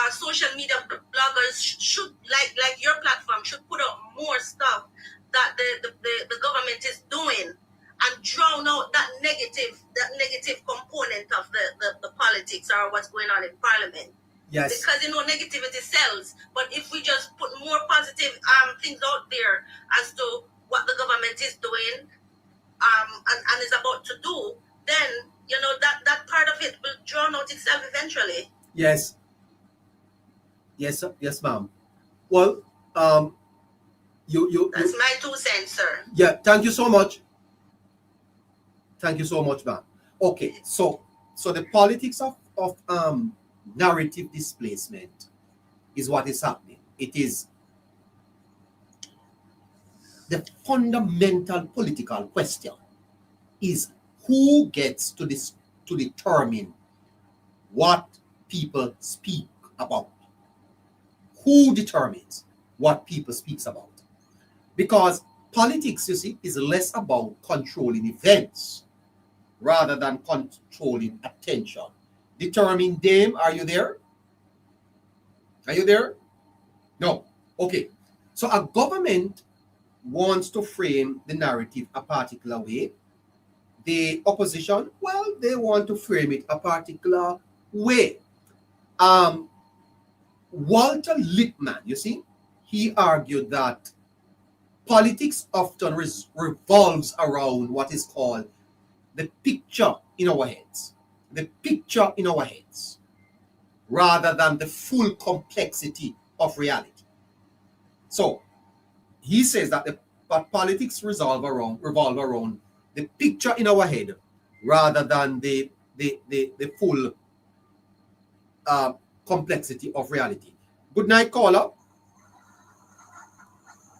Speaker 4: our social media bloggers should, like your platform, should put out more stuff that the government is doing, and drown out that negative component of the politics or what's going on in Parliament.
Speaker 1: Yes.
Speaker 4: Because negativity sells. But if we just put more positive things out there as to what the government is doing and is about to do, then that part of it will drown out itself eventually.
Speaker 1: Yes. Yes, sir. Yes, ma'am. Well,
Speaker 4: that's my 2 cents, sir.
Speaker 1: Yeah, thank you so much. Thank you so much, ma'am. Okay, so the politics of narrative displacement is what is happening. It is the fundamental political question is who gets to determine what people speak about. Who determines what people speaks about? Because politics, you see, is less about controlling events rather than controlling attention. Determine them. Are you there? Are you there? No. Okay. So a government wants to frame the narrative a particular way. The opposition, well, they want to frame it a particular way. Walter Lippmann, you see, he argued that politics often revolves around what is called the picture in our heads. The picture in our heads, rather than the full complexity of reality. So he says that politics revolve around the picture in our head, rather than the full complexity of reality. Good night, caller.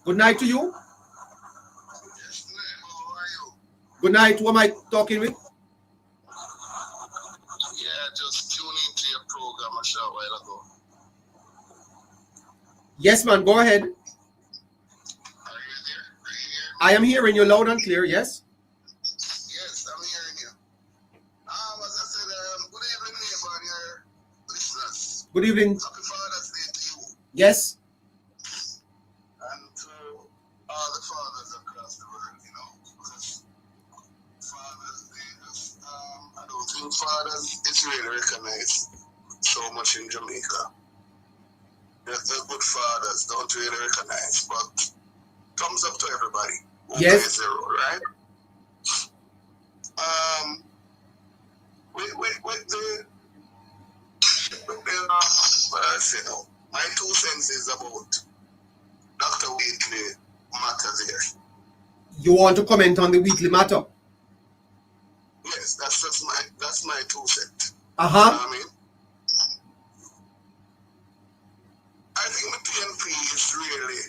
Speaker 1: Good night to you. Good night. Who am I talking with?
Speaker 6: Yeah, just tune into your program a short while ago.
Speaker 1: Yes, man. Go ahead.
Speaker 6: Are you there?
Speaker 1: I am hearing you loud and clear. Yes.
Speaker 6: Yes, I'm hearing you. As I said, good evening, Neighbour, and your listeners.
Speaker 1: Good evening.
Speaker 6: Happy Father's Day to you.
Speaker 1: Yes.
Speaker 6: And to all the fathers across the world, because Father's Day, I don't think fathers is really recognized so much in Jamaica. The good fathers don't really recognize, but thumbs up to everybody who plays their role, right? My 2 cents is about Dr. Wheatley matters here.
Speaker 1: You want to comment on the Wheatley matter?
Speaker 6: Yes, that's my 2 cents.
Speaker 1: I
Speaker 6: think the PNP is really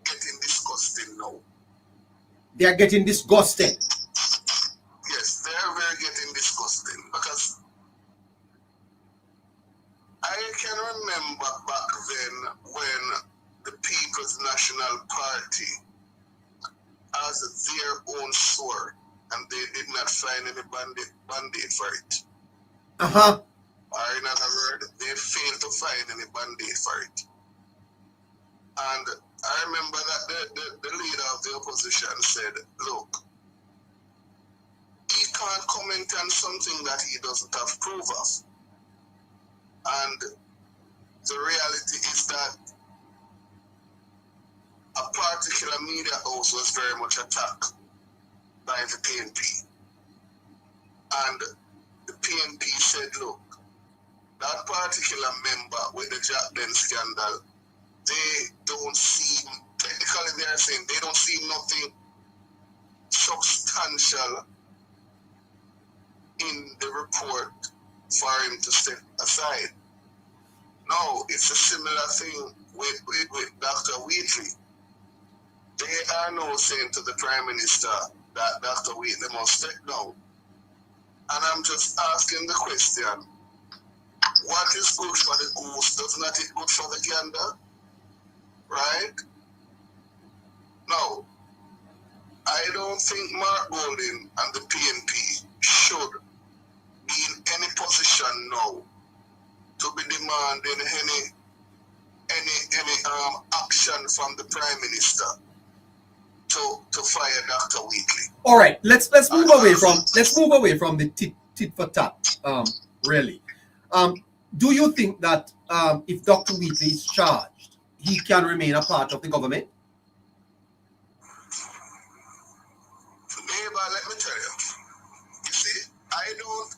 Speaker 6: getting disgusting now.
Speaker 1: They are getting disgusted.
Speaker 6: Yes, they are very getting disgusting because I can remember back then when the People's National Party has their own sword and they did not find any band-aid for it.
Speaker 1: Uh-huh.
Speaker 6: Or in other words, they failed to find any band-aid for it. And I remember that the leader of the opposition said, look, he can't comment on something that he doesn't have proof of. And the reality is that a particular media house was very much attacked by the PNP. And the PNP said, look, that particular member with the Jackden scandal, they don't see, technically they're saying they don't see nothing substantial in the report for him to step aside. No, it's a similar thing with Dr. Wheatley. They are now saying to the Prime Minister that Dr. Wheatley must step down. And I'm just asking the question, what is good for the goose does not it good for the gander? Right? No. I don't think Mark Golding and the PNP should be in any position now to be demanding any action from the Prime Minister to fire Dr. Wheatley.
Speaker 1: All right, let's move away from the tit for tat. Really, do you think that if Dr. Wheatley is charged, he can remain a part of the government?
Speaker 6: Neighbor, let me tell you. You see, I don't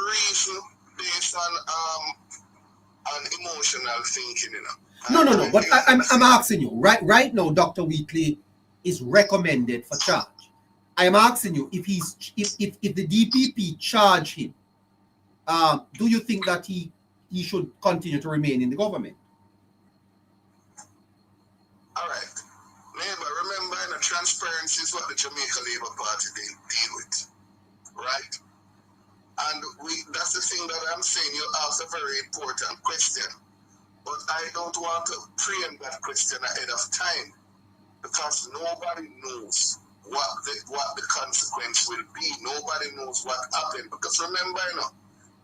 Speaker 6: reason based on emotional thinking, you know.
Speaker 1: No. But I'm asking you right now. Dr. Wheatley is recommended for charge. I am asking you if the DPP charge him, do you think that he should continue to remain in the government?
Speaker 6: All right. Neighbor, remember, transparency is what the Jamaica Labour Party deal with, right? And that's the thing that I'm saying. You asked a very important question, but I don't want to preempt that question ahead of time because nobody knows what the consequence will be. Nobody knows what happened because remember,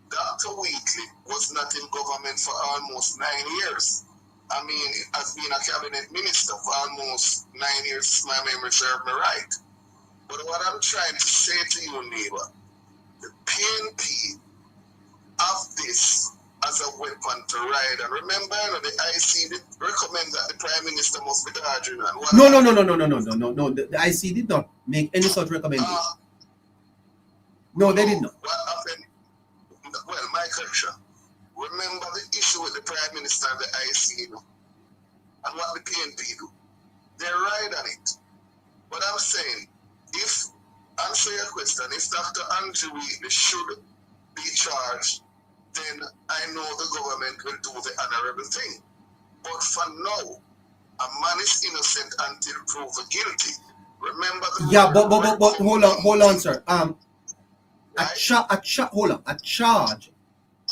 Speaker 6: Dr. Wheatley was not in government for almost 9 years. I mean, has been a cabinet minister for almost 9 years, if my memory serves me right. But what I'm trying to say to you, neighbor, the PNP have this as a weapon to ride. And remember, the IC did recommend that the Prime Minister must be charging.
Speaker 1: No. The IC did not make any such recommendation. No, they did not.
Speaker 6: What happened? Well, my correction. Remember the issue with the Prime Minister and the IC, and what the PNP do. They ride on it. But I'm saying, answer your question, if Dr. Andrew Wheatley should be charged, then I know the government will do the honorable thing. But for now, a man is innocent until proven guilty. Remember the
Speaker 1: but hold on, sir. A charge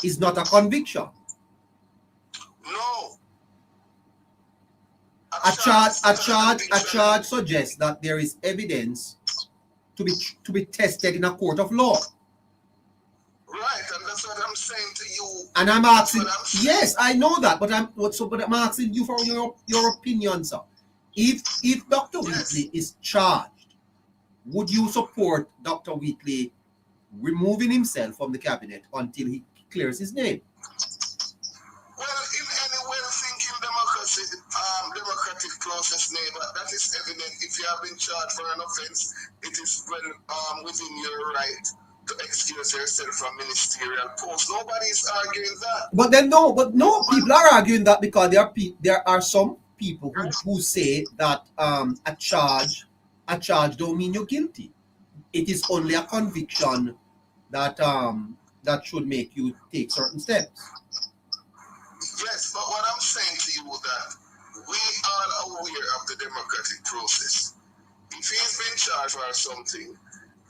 Speaker 1: is not a conviction.
Speaker 6: No.
Speaker 1: A charge suggests that there is evidence to be tested in a court of law.
Speaker 6: Right, and that's what I'm saying to you.
Speaker 1: And I'm asking, yes, I know that, but I'm asking you for your opinion, sir. If Dr. Wheatley is charged, would you support Dr. Wheatley removing himself from the cabinet until he clears his name?
Speaker 6: Well, in any well-thinking democratic process, neighbor, that is evident. If you have been charged for an offense, it is well within your right to excuse yourself from ministerial post. Nobody is arguing that.
Speaker 1: But people are arguing that because there are some people who say that a charge don't mean you're guilty. It is only a conviction that should make you take certain steps.
Speaker 6: Yes, that we are aware of the democratic process. If he's been charged for something,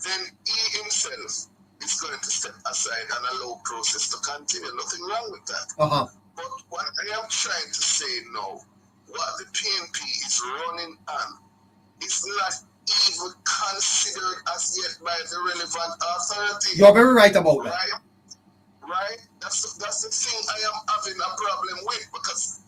Speaker 6: then he himself is going to step aside and allow process to continue. Nothing wrong with that. But what I am trying to say now, what the PNP is running on is not even considered as yet by the relevant authority.
Speaker 1: You're very right about that.
Speaker 6: Right? That's the thing I am having a problem with, because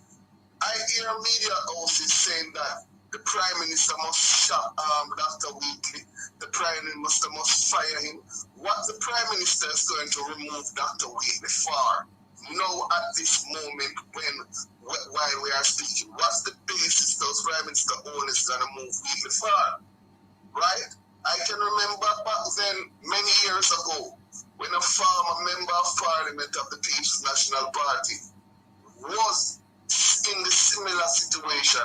Speaker 6: I hear media houses saying that the Prime Minister must shut Dr. Wheatley, the Prime Minister must fire him. What the Prime Minister is going to remove Dr. Wheatley for now at this moment while we are speaking? What's the basis those Prime Minister owners going to move Wheatley for? Right? I can remember back then, many years ago, when a former member of Parliament of the People's National Party was in the similar situation.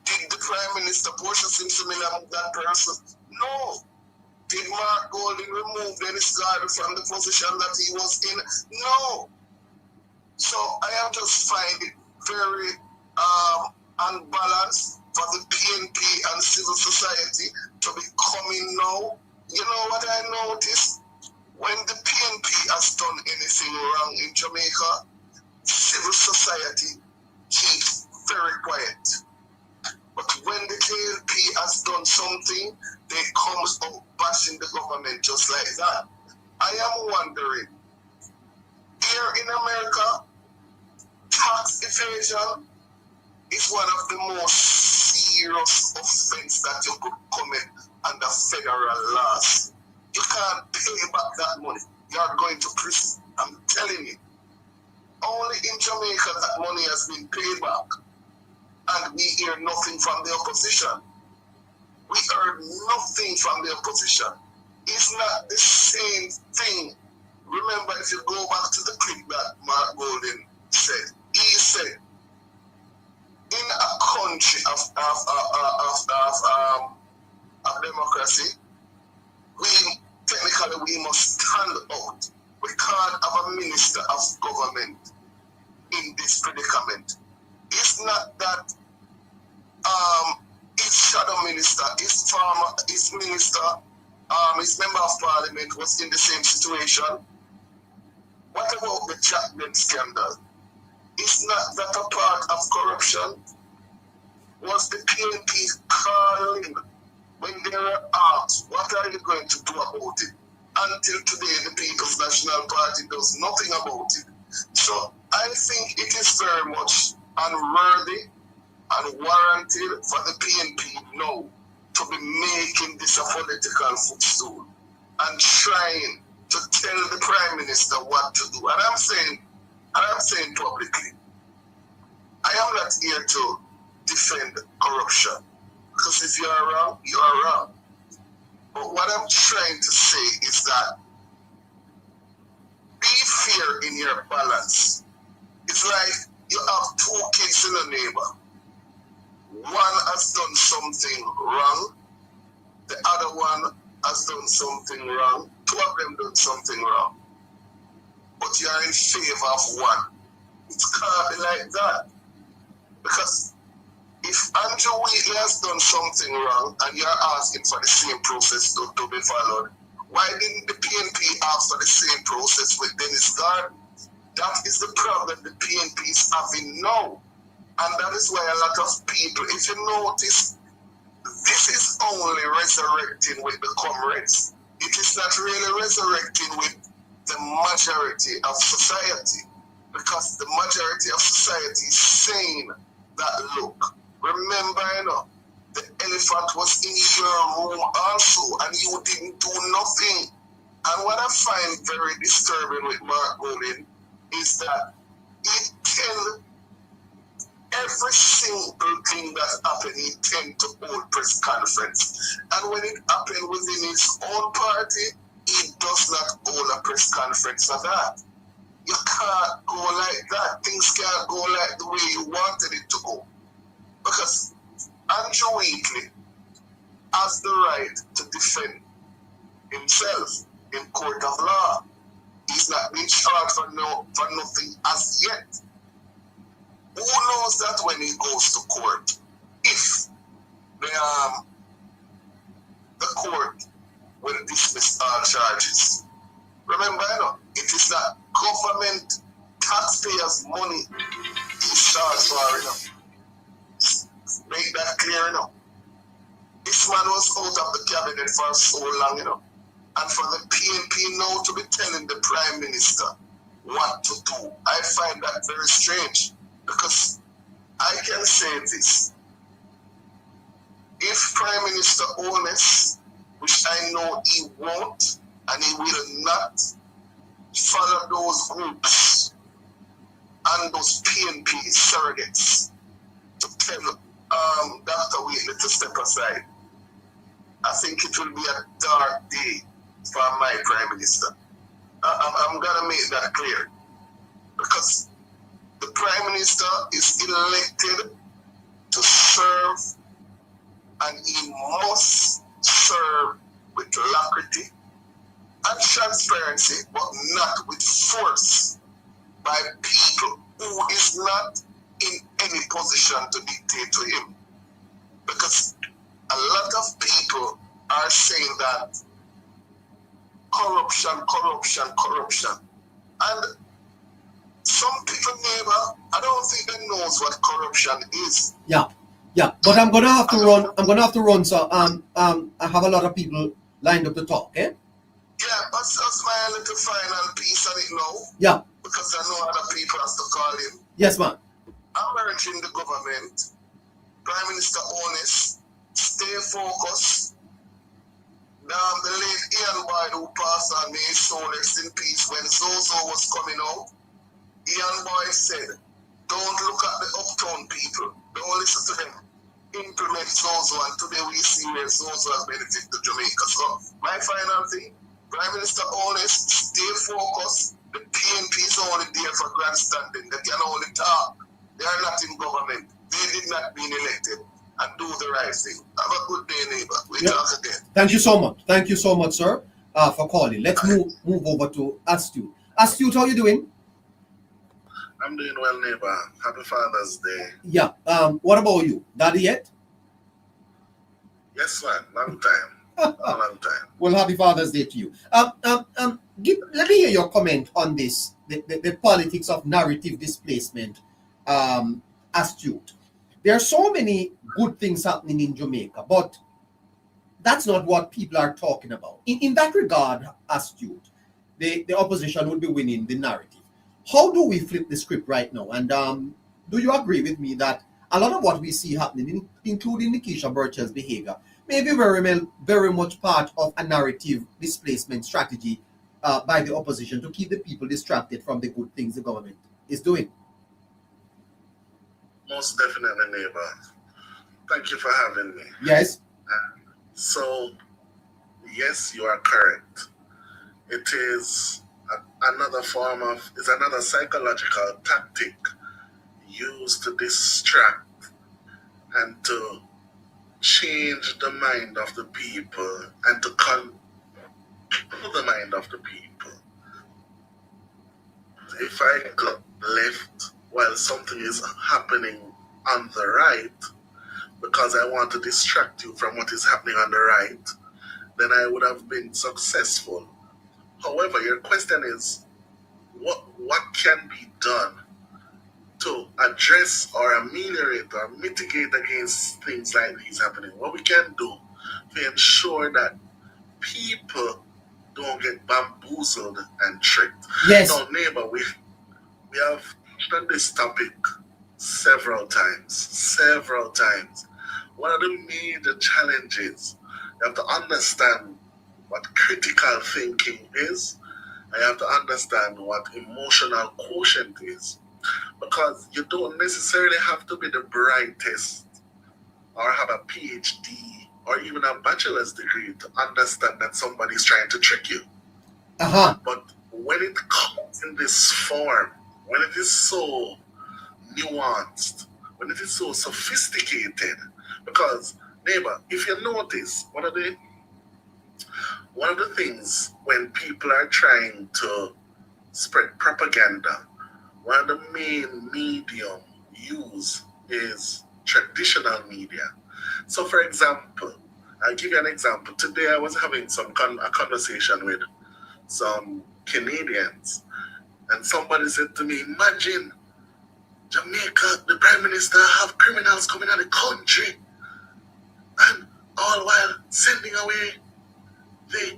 Speaker 6: Did the Prime Minister portion him similar with that person? No. Did Mark Golding remove Dennis Gardner from the position that he was in? No. So I am just finding it very unbalanced for the PNP and civil society to be coming now. You know what I noticed? When the PNP has done anything wrong in Jamaica, civil society keeps very quiet. But when the KLP has done something, they comes up bashing the government just like that. I am wondering, here in America, tax evasion is one of the most serious offenses that you could commit under federal laws. You can't pay back that money. You are going to prison. I'm telling you. Only in Jamaica that money has been paid back. And we hear nothing from the opposition. We heard nothing from the opposition. It's not the same thing. Remember, if you go back to the clip that Mark Golding said, he said, in a country of democracy, we must stand out. We can't have a minister of government in this predicament. It's not that his shadow minister, his minister, his member of parliament was in the same situation. What about the Chapman scandal? Is not that a part of corruption? Was the PNP calling when they were asked, what are you going to do about it? Until today, the People's National Party does nothing about it. So I think it is very much unworthy and warranted for the PNP now to be making this a political footstool and trying to tell the Prime Minister what to do. And I'm saying publicly, I am not here to defend corruption, because if you are wrong, you are wrong. But what I'm trying to say is that be fair in your balance. It's like you have two kids in a neighbor. One has done something wrong. The other one has done something wrong. Two of them done something wrong. But you are in favor of one. It can't be like that. Because if Andrew Wheatley has done something wrong and you're asking for the same process to be followed, why didn't the PNP ask for the same process with Dennis Gardner? That is the problem the PNP is having now. And that is why a lot of people, if you notice, this is only resurrecting with the comrades. It is not really resurrecting with the majority of society. Because the majority of society is saying that, look, remember, the elephant was in your room also, and you didn't do nothing. And what I find very disturbing with Mark Golding is that he tell every single thing that happened, he tend to hold press conference. And when it happened within his own party, he does not hold a press conference for that. You can't go like that. Things can't go like the way you wanted it to go. Because Andrew Wheatley has the right to defend himself in court of law. He's not being charged for nothing as yet. Who knows that when he goes to court, if the court will dismiss all charges. Remember, it is not government taxpayers' money is charged for, Make that clear, This man was out of the cabinet for so long, And for the PNP now to be telling the Prime Minister what to do, I find that very strange. Because I can say this. If Prime Minister Holness, which I know he won't, and he will not follow those groups and those PNP surrogates to tell Dr. Wheatley to step aside, I think it will be a dark day for my Prime Minister. I'm going to make that clear. Because the Prime Minister is elected to serve, and he must serve with alacrity and transparency, but not with force by people who is not in any position to dictate to him. Because a lot of people are saying that corruption. And some people, Neighbour, I don't think they knows what corruption is.
Speaker 1: Yeah, but I'm gonna have to run. So I have a lot of people lined up to talk, eh?
Speaker 6: Yeah, but that's my little final piece on it now.
Speaker 1: Yeah.
Speaker 6: Because I know other people have to call in.
Speaker 1: Yes, man.
Speaker 6: I'm urging the government, Prime Minister Holness, stay focused. The late Ian Boyd, who passed on, may his soul rest in peace, when Zozo was coming out, Ian Boyd said, don't look at the uptown people. Don't listen to them. Implement Zozo, and today we see where Zozo has benefited Jamaica. So, my final thing, Prime Minister Holness, stay focused. The PNP is only there for grandstanding. They can only talk. They are not in government. They did not be elected. And do the right thing. Have a good day, neighbor. We talk again.
Speaker 1: Thank you so much. Thank you so much, sir, for calling. Let's move over to Astute. Astute, how are you doing?
Speaker 7: I'm doing well, neighbor. Happy Father's Day.
Speaker 1: Yeah. What about you? Daddy yet?
Speaker 7: Yes, man. Long time. Long time.
Speaker 1: Well, happy Father's Day to you. Let me hear your comment on this, the politics of narrative displacement, Astute. There are so many good things happening in Jamaica, but that's not what people are talking about. In that regard, Astute, the opposition would be winning the narrative. How do we flip the script right now? And do you agree with me that a lot of what we see happening, including Nikisha Burchel's behavior, may be very much part of a narrative displacement strategy by the opposition to keep the people distracted from the good things the government is doing?
Speaker 7: Most definitely, neighbor. Thank you for having me.
Speaker 1: Yes.
Speaker 7: So, yes, you are correct. It is another psychological tactic used to distract and to change the mind of the people and to control the mind of the people. If I go left while something is happening on the right, because I want to distract you from what is happening on the right, then I would have been successful. However, your question is, what can be done to address or ameliorate or mitigate against things like these happening? What we can do to ensure that people don't get bamboozled and tricked.
Speaker 1: Yes.
Speaker 7: Now, neighbor, we have done this topic several times. One of the major challenges, you have to understand what critical thinking is, and you have to understand what emotional quotient is. Because you don't necessarily have to be the brightest or have a PhD or even a bachelor's degree to understand that somebody's trying to trick you. But when it comes in this form, when it is so nuanced, when it is so sophisticated, because, neighbor, if you notice, one of the things when people are trying to spread propaganda, one of the main medium use is traditional media. So, for example, I'll give you an example. Today I was having a conversation with some Canadians, and somebody said to me, imagine Jamaica, the Prime Minister have criminals coming out of the country and all while sending away the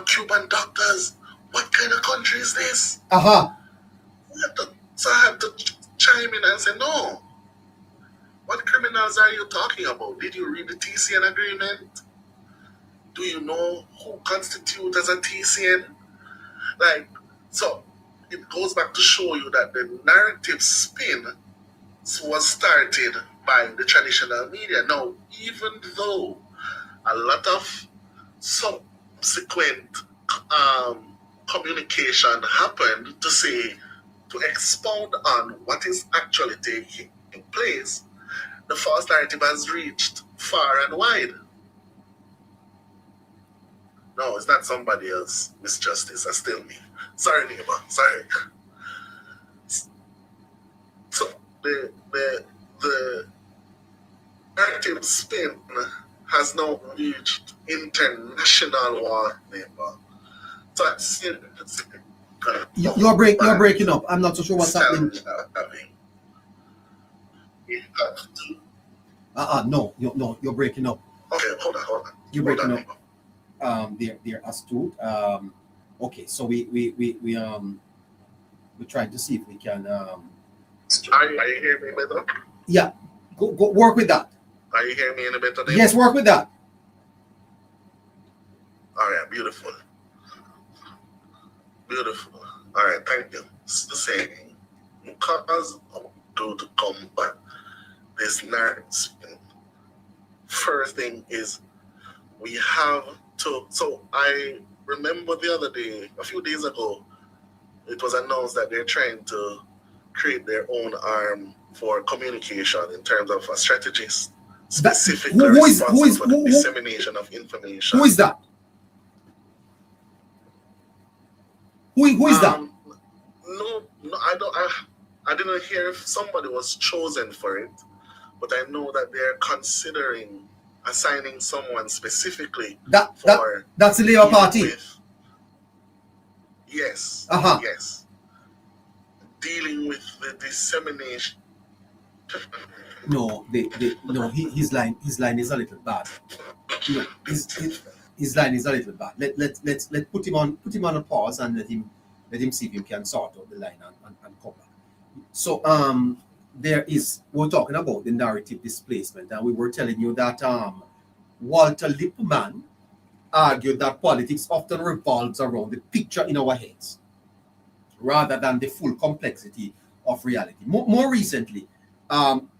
Speaker 7: Cuban doctors. What kind of country is this? So I had to chime in and say, no. What criminals are you talking about? Did you read the TCN agreement? Do you know who constitutes as a TCN? Like, so it goes back to show you that the narrative spin was started by the traditional media. Now, even though a lot of subsequent communication happened to expound on what is actually taking place, the false narrative has reached far and wide. No, it's not somebody else, Miss Justice. That's still me. Sorry, neighbor. Sorry. So the narrative spin has now reached international war, neighbor. So it's
Speaker 1: you're breaking up. I'm not so sure what's happening. No, you're breaking up.
Speaker 7: Okay, hold on.
Speaker 1: You're breaking up. They're astute. Okay, so we're trying to see if we can.
Speaker 7: Are you hearing me better?
Speaker 1: Yeah, go work with that.
Speaker 7: Are you hearing me any better?
Speaker 1: Yes, work with that.
Speaker 7: All right, beautiful. All right, thank you. It's the same. Because to combat this narrative, first thing is we have to. So I remember the other day, a few days ago, it was announced that they're trying to create their own arm for communication in terms of a strategist, specifically responsible for the dissemination of information.
Speaker 1: Who is that? Who is that?
Speaker 7: No, I didn't hear if somebody was chosen for it, but I know that they're considering assigning someone specifically
Speaker 1: that's the Labour Party.
Speaker 7: Yes. Yes. Dealing with the dissemination.
Speaker 1: No, his line is a little bad. No, his line is a little bad. Let's put him on a pause and let him see if he can sort out the line and come back. So we're talking about the narrative displacement, and we were telling you that Walter Lippmann argued that politics often revolves around the picture in our heads rather than the full complexity of reality. More recently,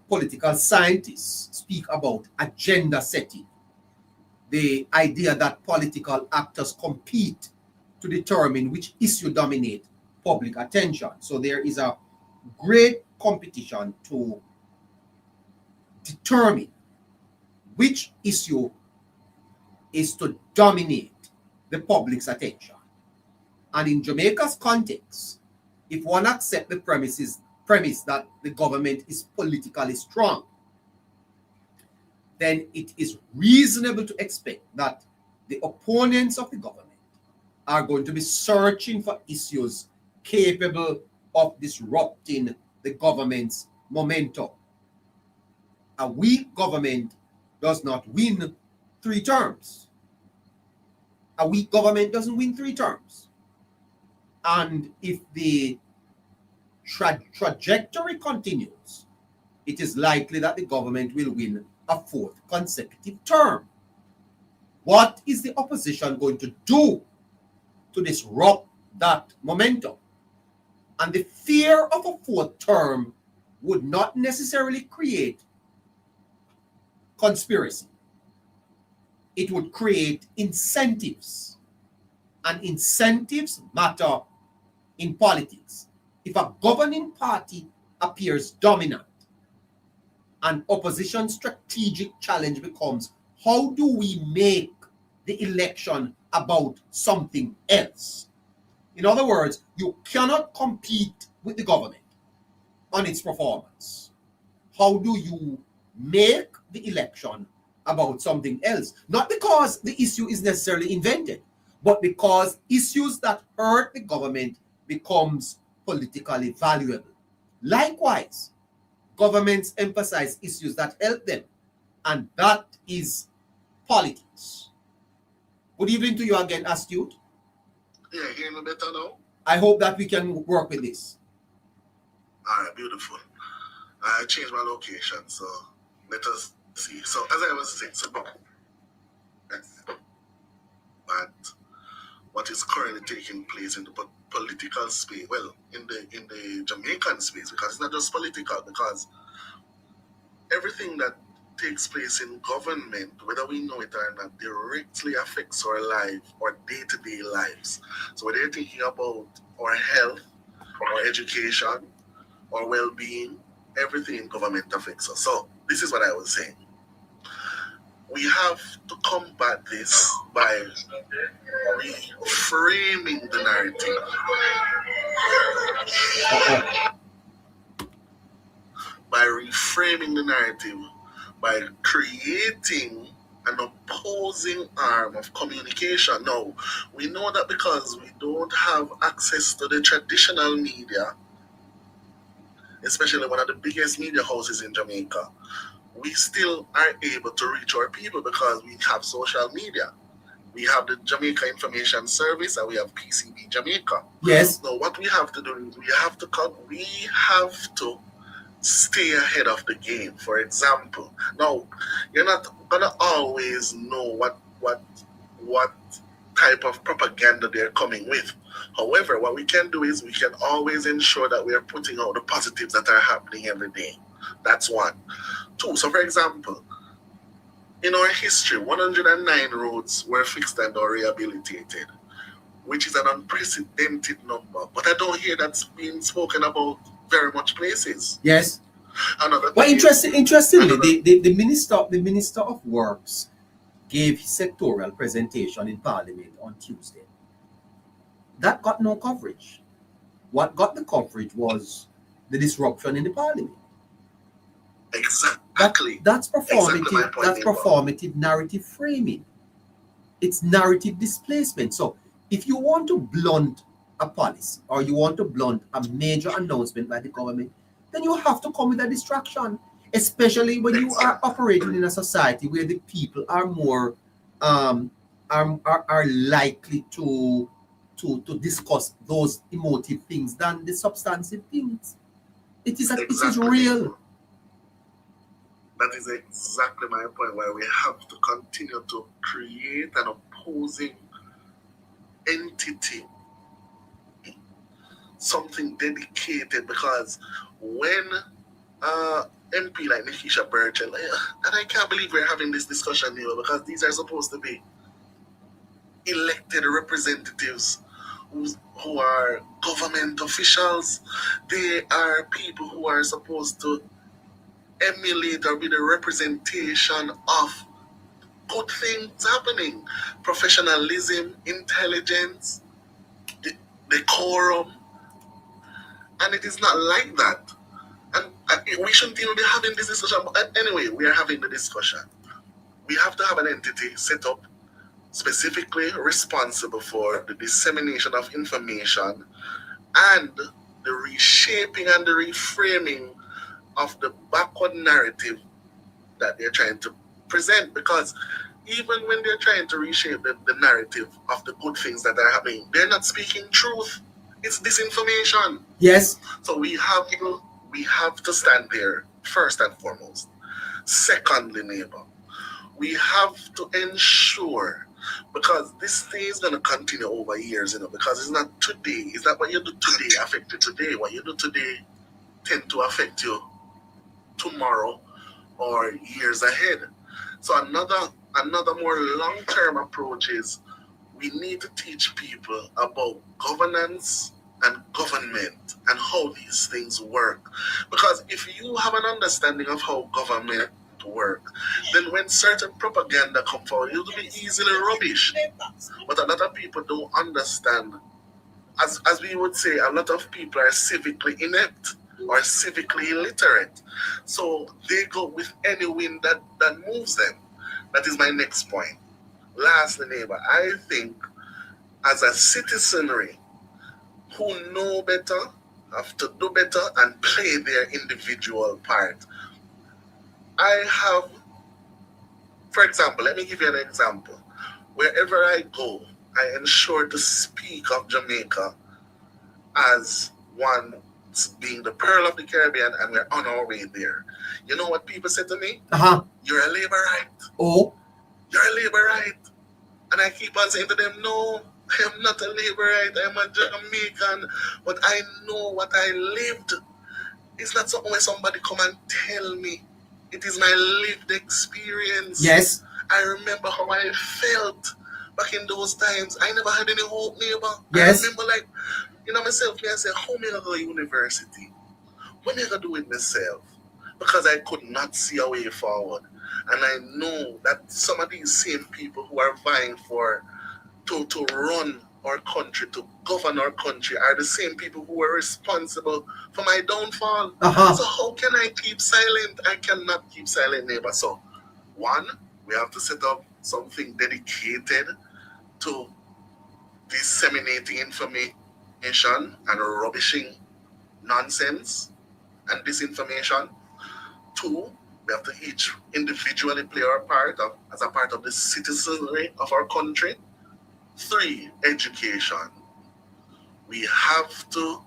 Speaker 1: political scientists speak about agenda setting, the idea that political actors compete to determine which issue dominate public attention. So there is a great competition to determine which issue is to dominate the public's attention. And in Jamaica's context, if one accepts the premise that the government is politically strong, then it is reasonable to expect that the opponents of the government are going to be searching for issues capable of disrupting the government's momentum. A weak government does not win 3 terms. A weak government doesn't win 3 terms. And if the trajectory continues, it is likely that the government will win a 4th consecutive term. What is the opposition going to do to disrupt that momentum? And the fear of a 4th term would not necessarily create conspiracy. It would create incentives. And incentives matter in politics. If a governing party appears dominant, an opposition strategic challenge becomes, how do we make the election about something else? In other words, you cannot compete with the government on its performance. how do you make the election about something else? Not because the issue is necessarily invented, but because issues that hurt the government becomes politically valuable. Likewise, governments emphasize issues that help them, and that is politics. Good evening to you again, Astute.
Speaker 7: Yeah, hear me better now?
Speaker 1: I hope that we can work with this.
Speaker 7: All right, beautiful. I changed my location, so let us see. So, as I was saying, but what is currently taking place in the political space, well, in the Jamaican space, because it's not just political, because everything that takes place in government, whether we know it or not, directly affects our life, our day-to-day lives. So whether you're thinking about our health, our education, our well-being, everything in government affects us. So this is what I was saying. We have to combat this by reframing the narrative. By reframing the narrative, by creating an opposing arm of communication. Now, we know that because we don't have access to the traditional media, especially one of the biggest media houses in Jamaica, we still are able to reach our people because we have social media. We have the Jamaica Information Service and we have PCB Jamaica.
Speaker 1: Yes.
Speaker 7: Now, what we have to do is we have to stay ahead of the game. For example, now you're not gonna always know what type of propaganda they're coming with. However, what we can do is we can always ensure that we are putting out the positives that are happening every day. That's one. Two, so for example, in our history, 109 roads were fixed and or rehabilitated, which is an unprecedented number. But I don't hear that's being spoken about very much places.
Speaker 1: Yes.
Speaker 7: Well,
Speaker 1: interestingly, the minister of Works gave his sectoral presentation in Parliament on Tuesday. That got no coverage. What got the coverage was the disruption in the Parliament.
Speaker 7: Exactly.
Speaker 1: That's performative.
Speaker 7: Exactly
Speaker 1: that's performative narrative framing. It's narrative displacement. So if you want to blunt a policy or you want to blunt a major announcement by the government, then you have to come with a distraction, especially when you are operating in a society where the people are more are likely to discuss those emotive things than the substantive things. It is real.
Speaker 7: That is exactly my point, where we have to continue to create an opposing entity, something dedicated, because when MP like Nikisha Burchel, and I can't believe we're having this discussion here, because these are supposed to be elected representatives who are government officials. They are people who are supposed to emulate or be the representation of good things happening, professionalism, intelligence, decorum, and it is not like that. And we shouldn't even be having this discussion, but anyway, we are having the discussion. We have to have an entity set up specifically responsible for the dissemination of information and the reshaping and the reframing of the backward narrative that they're trying to present, because even when they're trying to reshape the narrative of the good things that are happening, they're not speaking truth. It's disinformation.
Speaker 1: Yes.
Speaker 7: So we have to stand there first and foremost. Secondly, neighbor, we have to ensure, because this thing is going to continue over years, because it's not today. It's not what you do today affect you today. What you do today tend to affect you tomorrow or years ahead. So another more long-term approach is we need to teach people about governance and government and how these things work. Because if you have an understanding of how government work, then when certain propaganda come forward, it'll be easily rubbish. But a lot of people don't understand. As we would say, a lot of people are civically inept. or civically illiterate. So they go with any wind that moves them. That is my next point. Lastly, neighbor, I think as a citizenry who know better have to do better and play their individual part. I have, for example, let me give you an example. Wherever I go, I ensure to speak of Jamaica as one being the pearl of the Caribbean, and we're on our way there. You know what people say to me? You're a Labourite.
Speaker 1: Oh.
Speaker 7: You're a Labourite. And I keep on saying to them, no, I am not a Labourite. I am a Jamaican. But I know what I lived. It's not something where somebody come and tell me. It is my lived experience.
Speaker 1: Yes.
Speaker 7: I remember how I felt back in those times. I never had any hope, neighbor.
Speaker 1: Yes.
Speaker 7: I remember, like, you know, myself, I say, how am I going to go to university? What am I going to do with myself? Because I could not see a way forward. And I know that some of these same people who are vying for to run our country, to govern our country, are the same people who are responsible for my downfall. So how can I keep silent? I cannot keep silent, neighbor. So, one, we have to set up something dedicated to disseminating information and rubbishing nonsense and disinformation. Two, we have to each individually play our part as a part of the citizenry of our country. Three, education. We have to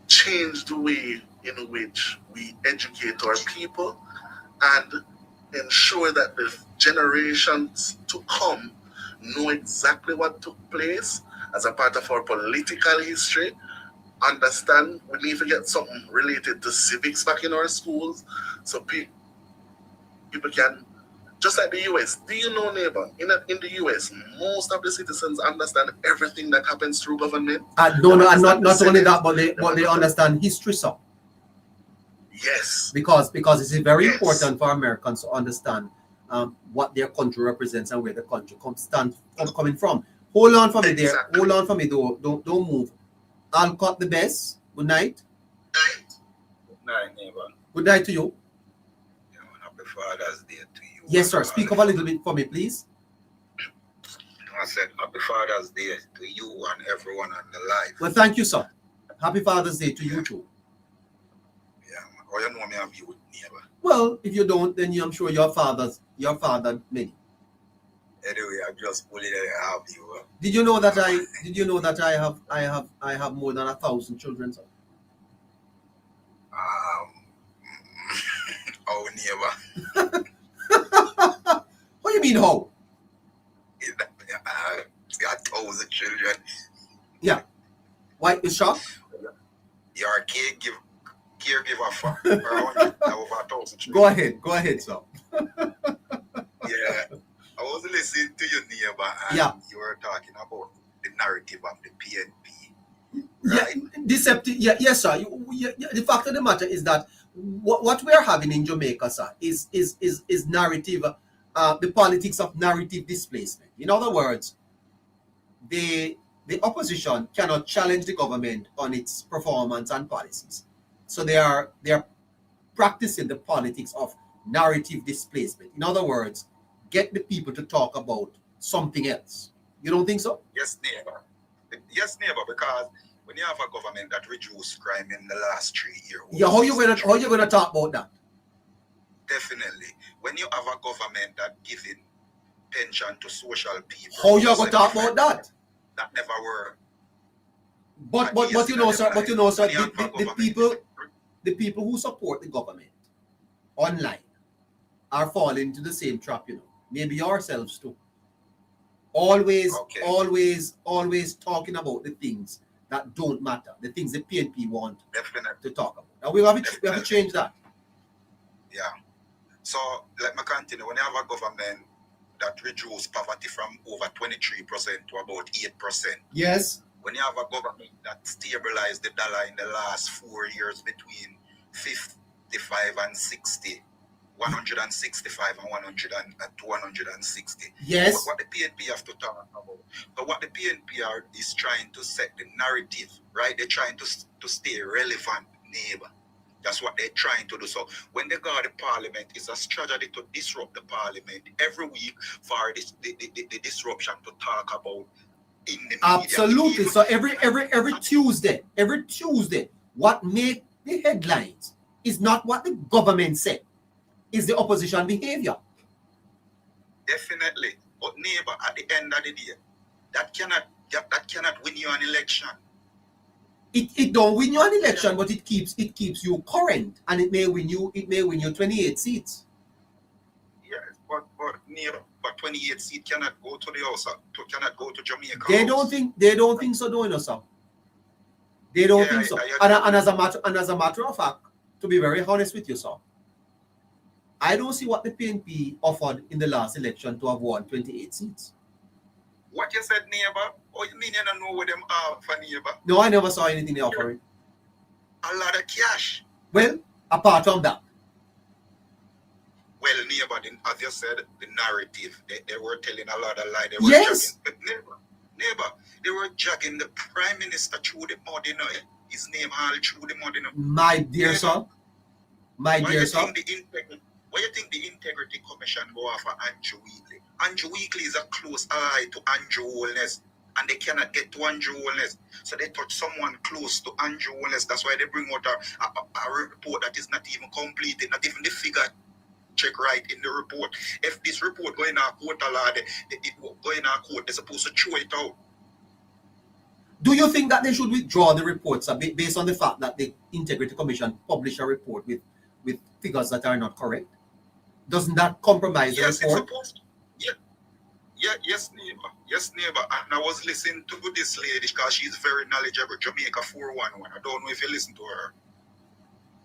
Speaker 7: change the way in which we educate our people and ensure that the generations to come know exactly what took place as a part of our political history. Understand we need to get something related to civics back in our schools so people can, just like the US. Do you know, neighbor, in the US, most of the citizens understand everything that happens through government?
Speaker 1: No, not only that, but they understand history, so.
Speaker 7: Yes.
Speaker 1: Because it's very important for Americans to understand what their country represents and where the country coming from. Hold on for me there. Hold on for me, though. Don't move. I'll cut the best. Good night.
Speaker 8: Good night, neighbor.
Speaker 1: Good night to you.
Speaker 8: Happy Father's Day to you.
Speaker 1: Yes, sir. Speak up a little bit for me, please.
Speaker 8: I said Happy Father's Day to you and everyone on the live.
Speaker 1: Well, thank you, sir. Happy Father's Day to you too.
Speaker 8: Yeah, or you know me have you, neighbor.
Speaker 1: Well, if you don't, then I'm sure your father many.
Speaker 8: Anyway, I just put it I have you.
Speaker 1: Did you know that I have more than 1,000 children, sir?
Speaker 8: Oh, neighbor.
Speaker 1: What do you mean, how?
Speaker 8: Got 1,000 children.
Speaker 1: Yeah. Why you shocked?
Speaker 8: You're a caregiver for over 1,000 children.
Speaker 1: Go ahead, sir.
Speaker 8: Yeah. I was listening to you, neighbor, and you were talking about the narrative of the PNP. Right?
Speaker 1: Yeah, deceptive. Yeah, yes, sir. The fact of the matter is that what we are having in Jamaica, sir, is narrative, the politics of narrative displacement. In other words, the opposition cannot challenge the government on its performance and policies. So they are practicing the politics of narrative displacement. In other words, get the people to talk about something else. You don't think so?
Speaker 8: Yes, neighbor. Yes, neighbor, because when you have a government that reduced crime in the last 3 years.
Speaker 1: Yeah, how you gonna talk about that?
Speaker 8: Definitely. When you have a government that giving pension to social people.
Speaker 1: How you gonna talk about that?
Speaker 8: That never were.
Speaker 1: But you know, sir, the people who support the government online are falling into the same trap, you know. Maybe yourselves too. Always talking about the things that don't matter, the things the PNP want to talk about. Now we have to change that.
Speaker 8: Yeah. So let me continue. When you have a government that reduced poverty from over 23% to about 8%.
Speaker 1: Yes.
Speaker 8: When you have a government that stabilized the dollar in the last 4 years between 55 and 60, 165 and 100 and 160.
Speaker 1: Yes.
Speaker 8: But what the PNP have to talk about, but what the PNP is trying to set the narrative, right? They're trying to stay relevant, neighbor. That's what they're trying to do. So when they go to the parliament, it's a strategy to disrupt the parliament every week for this, the disruption to talk about in the media.
Speaker 1: Absolutely. So every Tuesday, what make the headlines is not what the government said, is the opposition behavior.
Speaker 8: Definitely. But neighbor, at the end of the day, that cannot win you an election.
Speaker 1: It don't win you an election, but it keeps you current, and it may win you 28 seats.
Speaker 8: Yes, but 28 seats cannot go to the house, cannot go to Jamaica.
Speaker 1: They don't think so, don't you, sir? They don't think so. And as a matter of fact, to be very honest with you, sir, I don't see what the PNP offered in the last election to have won 28 seats.
Speaker 8: What you said, neighbor? Oh, you mean you don't know what them are for, neighbor?
Speaker 1: No, I never saw anything they offering.
Speaker 8: A lot of cash.
Speaker 1: Well, apart from that.
Speaker 8: Well, neighbor, as you said, the narrative, they were telling a lot of lies.
Speaker 1: Yes.
Speaker 8: Neighbor, they were dragging the Prime Minister through the mud, you know. His name all through the mud, you know.
Speaker 1: My dear sir.
Speaker 8: What do you think the Integrity Commission go after Andrew Wheatley? Andrew Wheatley is a close ally to Andrew Holness, and they cannot get to Andrew Holness. So they touch someone close to Andrew Holness. That's why they bring out a report that is not even completed, not even the figure check right in the report. If this report go in our court, it will go in our court, they're supposed to throw it out.
Speaker 1: Do you think that they should withdraw the reports based on the fact that the Integrity Commission published a report with figures that are not correct? Doesn't that compromise the report?
Speaker 8: It's supposed to. Yes, neighbor. Yes, neighbor. And I was listening to this lady because she's very knowledgeable. Jamaica 411. I don't know if you listen to her.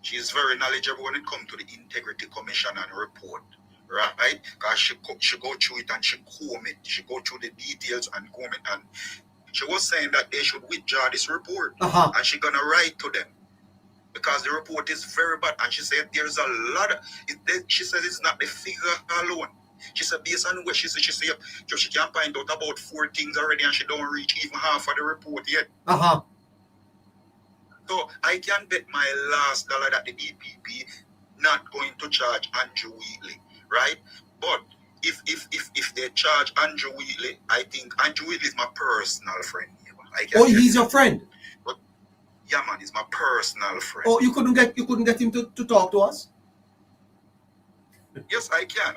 Speaker 8: She's very knowledgeable when it comes to the Integrity Commission and report, right? Because she go through it and she comb it. She go through the details and comb it. And she was saying that they should withdraw this report. And she's going to write to them. Because the report is very bad. And she said there's a lot of... She says it's not the figure alone. She said based on where she said she can find out about 4 things already and she don't reach even half of the report yet. So I can bet my last dollar that the DPP not going to charge Andrew Wheatley, right? But if they charge Andrew Wheatley, I think Andrew Wheatley is my personal friend.
Speaker 1: He's your friend?
Speaker 8: But, yeah, man, he's my personal friend.
Speaker 1: Oh, you couldn't get him to talk to us?
Speaker 8: Yes, I can.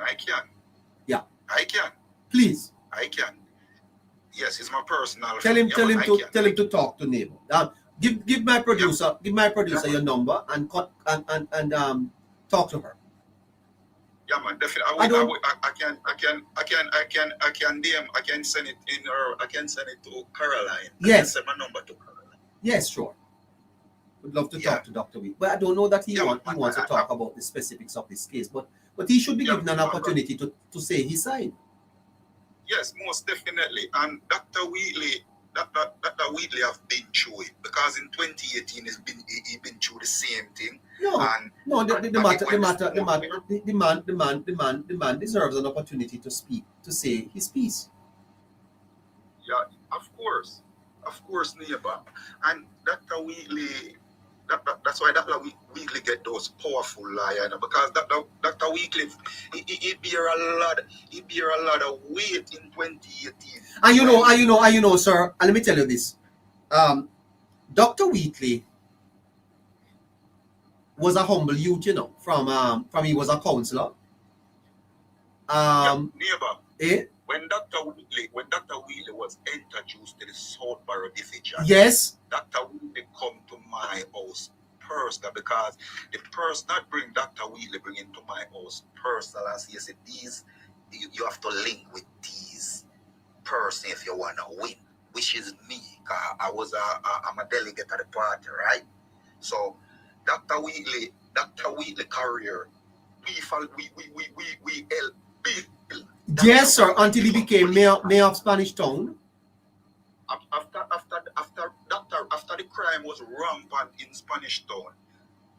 Speaker 1: Yeah.
Speaker 8: I can.
Speaker 1: Please.
Speaker 8: I can. Yes, he's my personal
Speaker 1: friend. Tell him to talk to Neighbour. Give my producer your number and talk to her.
Speaker 8: Yeah, man, definitely. I can send it in her. I can send it to Caroline.
Speaker 1: Yes.
Speaker 8: I can send my number to Caroline.
Speaker 1: Yes, sure. Would love to talk to Dr. Wheatley. But I don't know that he wants to talk about the specifics of this case. But he should be given an opportunity to say his side.
Speaker 8: Yes, most definitely. And Dr. Wheatley have been through it because in 2018 he's been through the the same thing. The man deserves an opportunity to speak, to say his piece. Yeah, of course, neighbor. And Dr. Wheatley, that's why Dr. Wheatley get those powerful liars, because Dr. Wheatley, he bear a lot of weight in 2018.
Speaker 1: And you know, sir, and let me tell you this. Dr. Wheatley was a humble youth, you know, from he was a counselor.
Speaker 8: Neighbor. When Dr. Wheatley was introduced to the Southborough division,
Speaker 1: yes,
Speaker 8: Dr. Wheatley come to my house personal, because the person that bring Dr. Wheatley bring into my house personal, and he said, these you have to link with these person if you wanna win, which is me. I'm a delegate at the party, right? So Dr. Wheatley career, we help build.
Speaker 1: Yes, sir, until he became mayor of Spanish Town.
Speaker 8: After the crime was rampant in Spanish Town,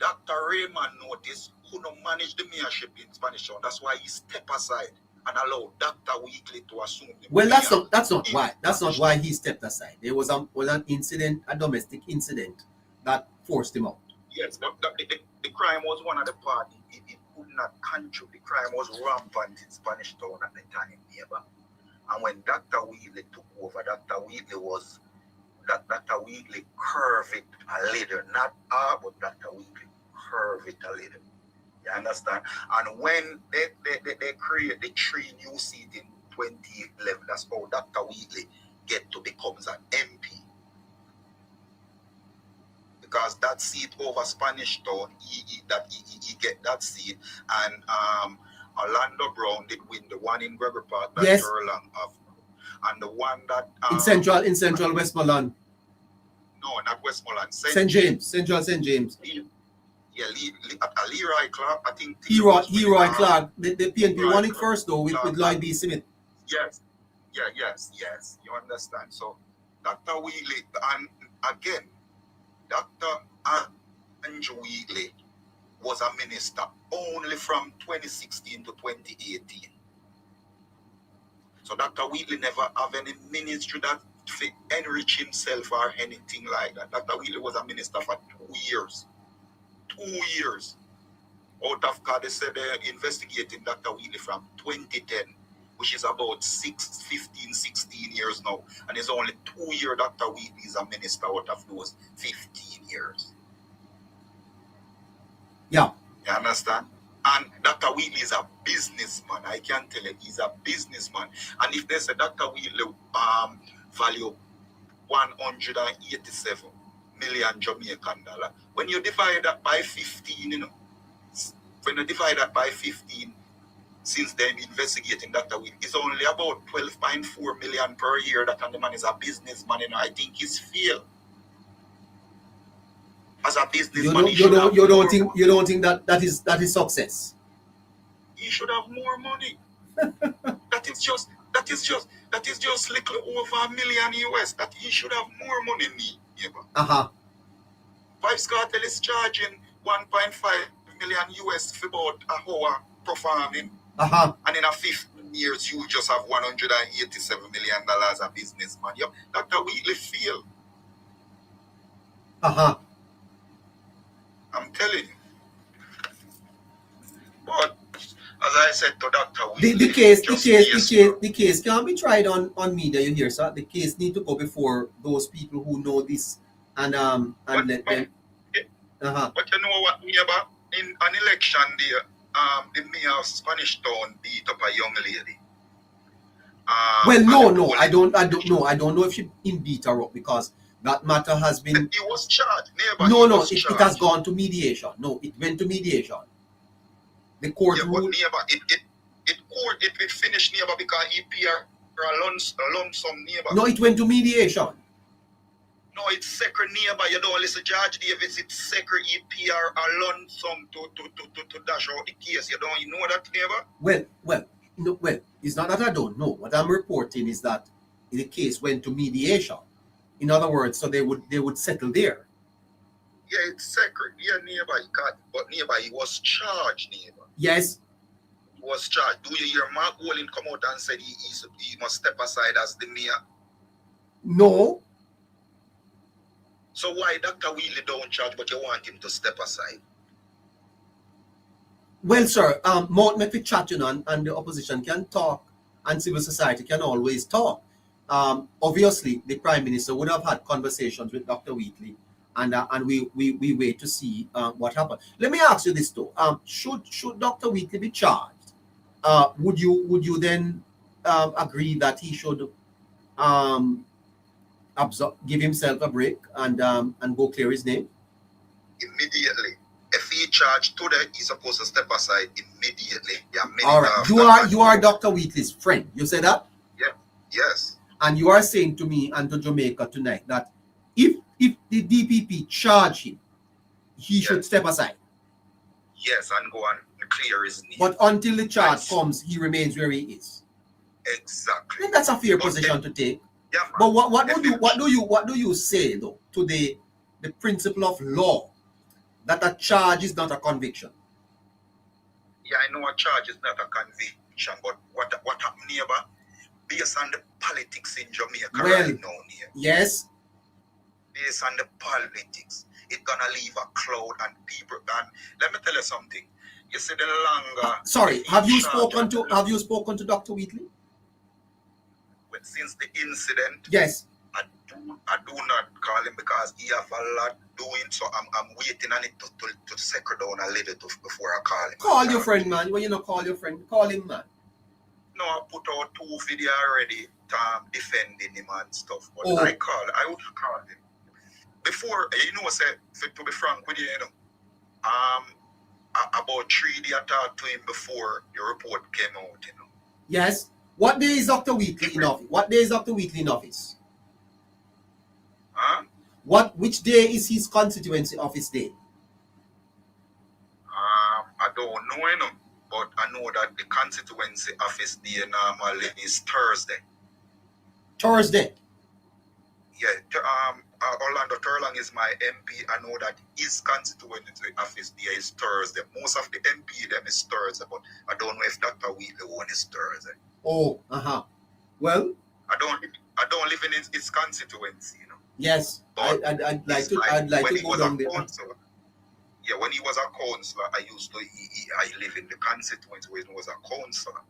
Speaker 8: Dr. Raymond noticed who no manage the mayorship in Spanish Town. That's why he stepped aside and allowed Dr. Wheatley to assume the
Speaker 1: Well, that's
Speaker 8: mayor
Speaker 1: not
Speaker 8: in
Speaker 1: why. That's not
Speaker 8: Spanish
Speaker 1: why
Speaker 8: Town.
Speaker 1: he stepped aside. There was an incident, a domestic incident that forced him out.
Speaker 8: Yes, the crime was one of the party. It could not contribute. The crime was rampant in Spanish Town at the time, Neighbour. And when Dr. Wheatley took over, Dr. Wheatley curved it a little. Not all, but Dr. Wheatley curved it a little. You understand? And when they create the 3 new seats in 2011, that's how Dr. Wheatley get to becomes an MP. Because that seat over Spanish Town, he get that seat, and Orlando Brown did win the one in Gregory Park that
Speaker 1: Yes.
Speaker 8: Long after, and the one that
Speaker 1: In central Westmoreland.
Speaker 8: No, not Westmoreland.
Speaker 1: St. James. Central St. James.
Speaker 8: Yeah, Leroy Clark, I think.
Speaker 1: Leroy Clark. The PNP
Speaker 8: Leroy
Speaker 1: won it
Speaker 8: Clark.
Speaker 1: first though with Lloyd B. Smith.
Speaker 8: Yes. Yes. You understand? So Dr. Wheatley, and again, Dr. Andrew Wheatley was a minister only from 2016 to 2018. So Dr. Wheatley never have any ministry that fit enrich himself or anything like that. Dr. Wheatley was a minister for 2 years. 2 years. Out of God, they said they're investigating Dr. Wheatley from 2010, which is about 16 years now. And it's only 2 years Dr. Wheatley is a minister out of those 15 years. Yeah. You understand? And Dr. Wheatley is a businessman. I can tell you, he's a businessman. And if they say Dr. Wheatley value 187 million Jamaican dollar, when you divide that by 15, when you divide that by 15, since they're investigating Dr. Wheatley, it's only about 12.4 million per year. That and the man is a businessman, I think he's failed. As a businessman, you
Speaker 1: don't think that is success?
Speaker 8: He should have more money. that is just little over $1 million US. That he should have more money than me. Vibes Cartel is charging 1.5 million US for about a hour performing. And in a 15 years, you just have $187 million as a businessman. Yep. Dr. Wheatley failed. I'm telling you. But as I said to Dr. Wheatley,
Speaker 1: the case can't be tried on media, you hear, sir. The case need to go before those people who know this and let them. But
Speaker 8: you know what, Neighbour? In an election there, the mayor of Spanish Town beat up a young lady.
Speaker 1: No, I don't know if he beat her up, because that matter has been.
Speaker 8: He was charged, Neighbour.
Speaker 1: No, it has gone to mediation. No, it went to mediation. The court ruled.
Speaker 8: But Neighbour, it finished, Neighbour, because he paid a lump sum, Neighbour.
Speaker 1: No, it went to mediation.
Speaker 8: No, it's secret, Neighbour. You don't listen, Judge Davis. It's secret. He paid a lump sum to dash out the case. You know that, Neighbour?
Speaker 1: Well, it's not that I don't know. What I'm reporting is that the case went to mediation. In other words, so they would settle there.
Speaker 8: Yeah, it's secret. Yeah, Neighbour. But Neighbour, he was charged, Neighbour.
Speaker 1: Yes.
Speaker 8: He was charged. Do you hear Mark Wolin come out and said he must step aside as the mayor?
Speaker 1: No.
Speaker 8: So why Dr. Wheatley don't charge, but you want him to step aside?
Speaker 1: Well, sir, more make we chat, and the opposition can talk, and civil society can always talk. Obviously, the Prime Minister would have had conversations with Dr. Wheatley, and we wait to see what happened. Let me ask you this though: should Dr. Wheatley be charged? Would you then agree that he should give himself a break and go clear his name?
Speaker 8: Immediately. If he charged today, he's supposed to step aside immediately.
Speaker 1: All right. You are Dr. Wheatley's friend. You say that?
Speaker 8: Yeah. Yes.
Speaker 1: And you are saying to me and to Jamaica tonight that if the DPP charge him, he should step aside.
Speaker 8: Yes, and go and clear his name.
Speaker 1: But until the charge comes, he remains where he is.
Speaker 8: Exactly.
Speaker 1: I think that's a fair position to take.
Speaker 8: Yeah,
Speaker 1: but what do you say though to the principle of law That a charge is not a conviction.
Speaker 8: Yeah, I know a charge is not a conviction, but what happened, neighbor? Based on the politics in Jamaica right now, neighbor.
Speaker 1: Yes.
Speaker 8: Based on the politics, it's gonna leave a cloud and people. And let me tell you something. You see, the longer.
Speaker 1: Sorry, have you spoken to Dr. Wheatley?
Speaker 8: Since the incident?
Speaker 1: Yes.
Speaker 8: I do not call him because he have a lot doing, so I'm waiting on it to settle down a little before I call him.
Speaker 1: Call your friend, man. When you not call your friend, call him, man.
Speaker 8: No, I put out 2 videos already defending him and stuff, but I would call him. Before, you know, say, to be frank with you, you know, about 3 days I talked to him before the report came out, you know.
Speaker 1: Yes. What day is Dr. Wheatley in office? What day is Dr. Wheatley in office?
Speaker 8: Huh?
Speaker 1: Which day is his constituency office day?
Speaker 8: I don't know, you know, but I know that the constituency office day normally is Thursday.
Speaker 1: Thursday?
Speaker 8: Yeah, Orlando Turlang is my MP. I know that his constituency office day is Thursday. Most of the MP them is Thursday, but I don't know if Dr. Wheatley one is Thursday.
Speaker 1: Oh, well,
Speaker 8: I don't live in his constituency, you know.
Speaker 1: Yes,
Speaker 8: but
Speaker 1: I'd like to go down there.
Speaker 8: Yeah, when he was a councillor, I live in the constituency when he was a councillor,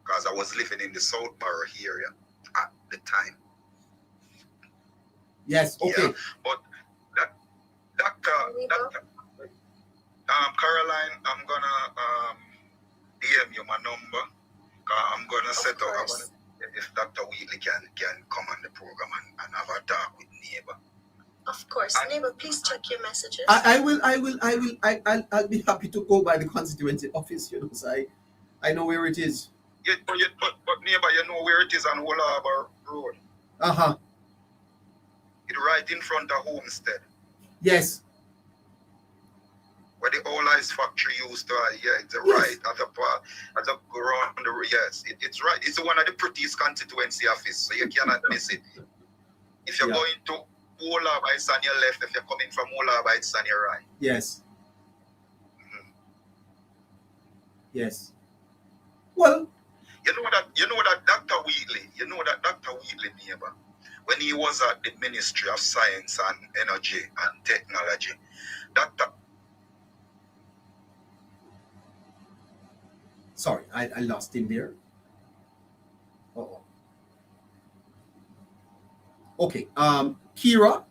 Speaker 8: because I was living in the South Borough area at the time.
Speaker 1: Yes, okay.
Speaker 8: Yeah, but Dr. Caroline, I'm gonna DM you my number. I'm gonna set up if Dr. Wheatley can come on the program and have a talk with Neighbour.
Speaker 4: Of course, Neighbour, please check your messages.
Speaker 1: I'll be happy to go by the constituency office, you know, so I know where it is.
Speaker 8: Yeah, but Neighbour, you know where it is on Whole Harbour Road. It's right in front of Homestead.
Speaker 1: Yes.
Speaker 8: Where the All Eyes factory used to, it's right at the part, at the ground, yes, it's right. It's one of the prettiest constituency office, so you cannot miss it. If you're going to Whole Harbour, it's on your left. If you're coming from Whole Harbour, it's on your right.
Speaker 1: Yes. Yes. Well,
Speaker 8: you know that Dr. Wheatley, Neighbour, when he was at the Ministry of Science and Energy and Technology,
Speaker 1: Sorry, I lost him there. Okay. Kira.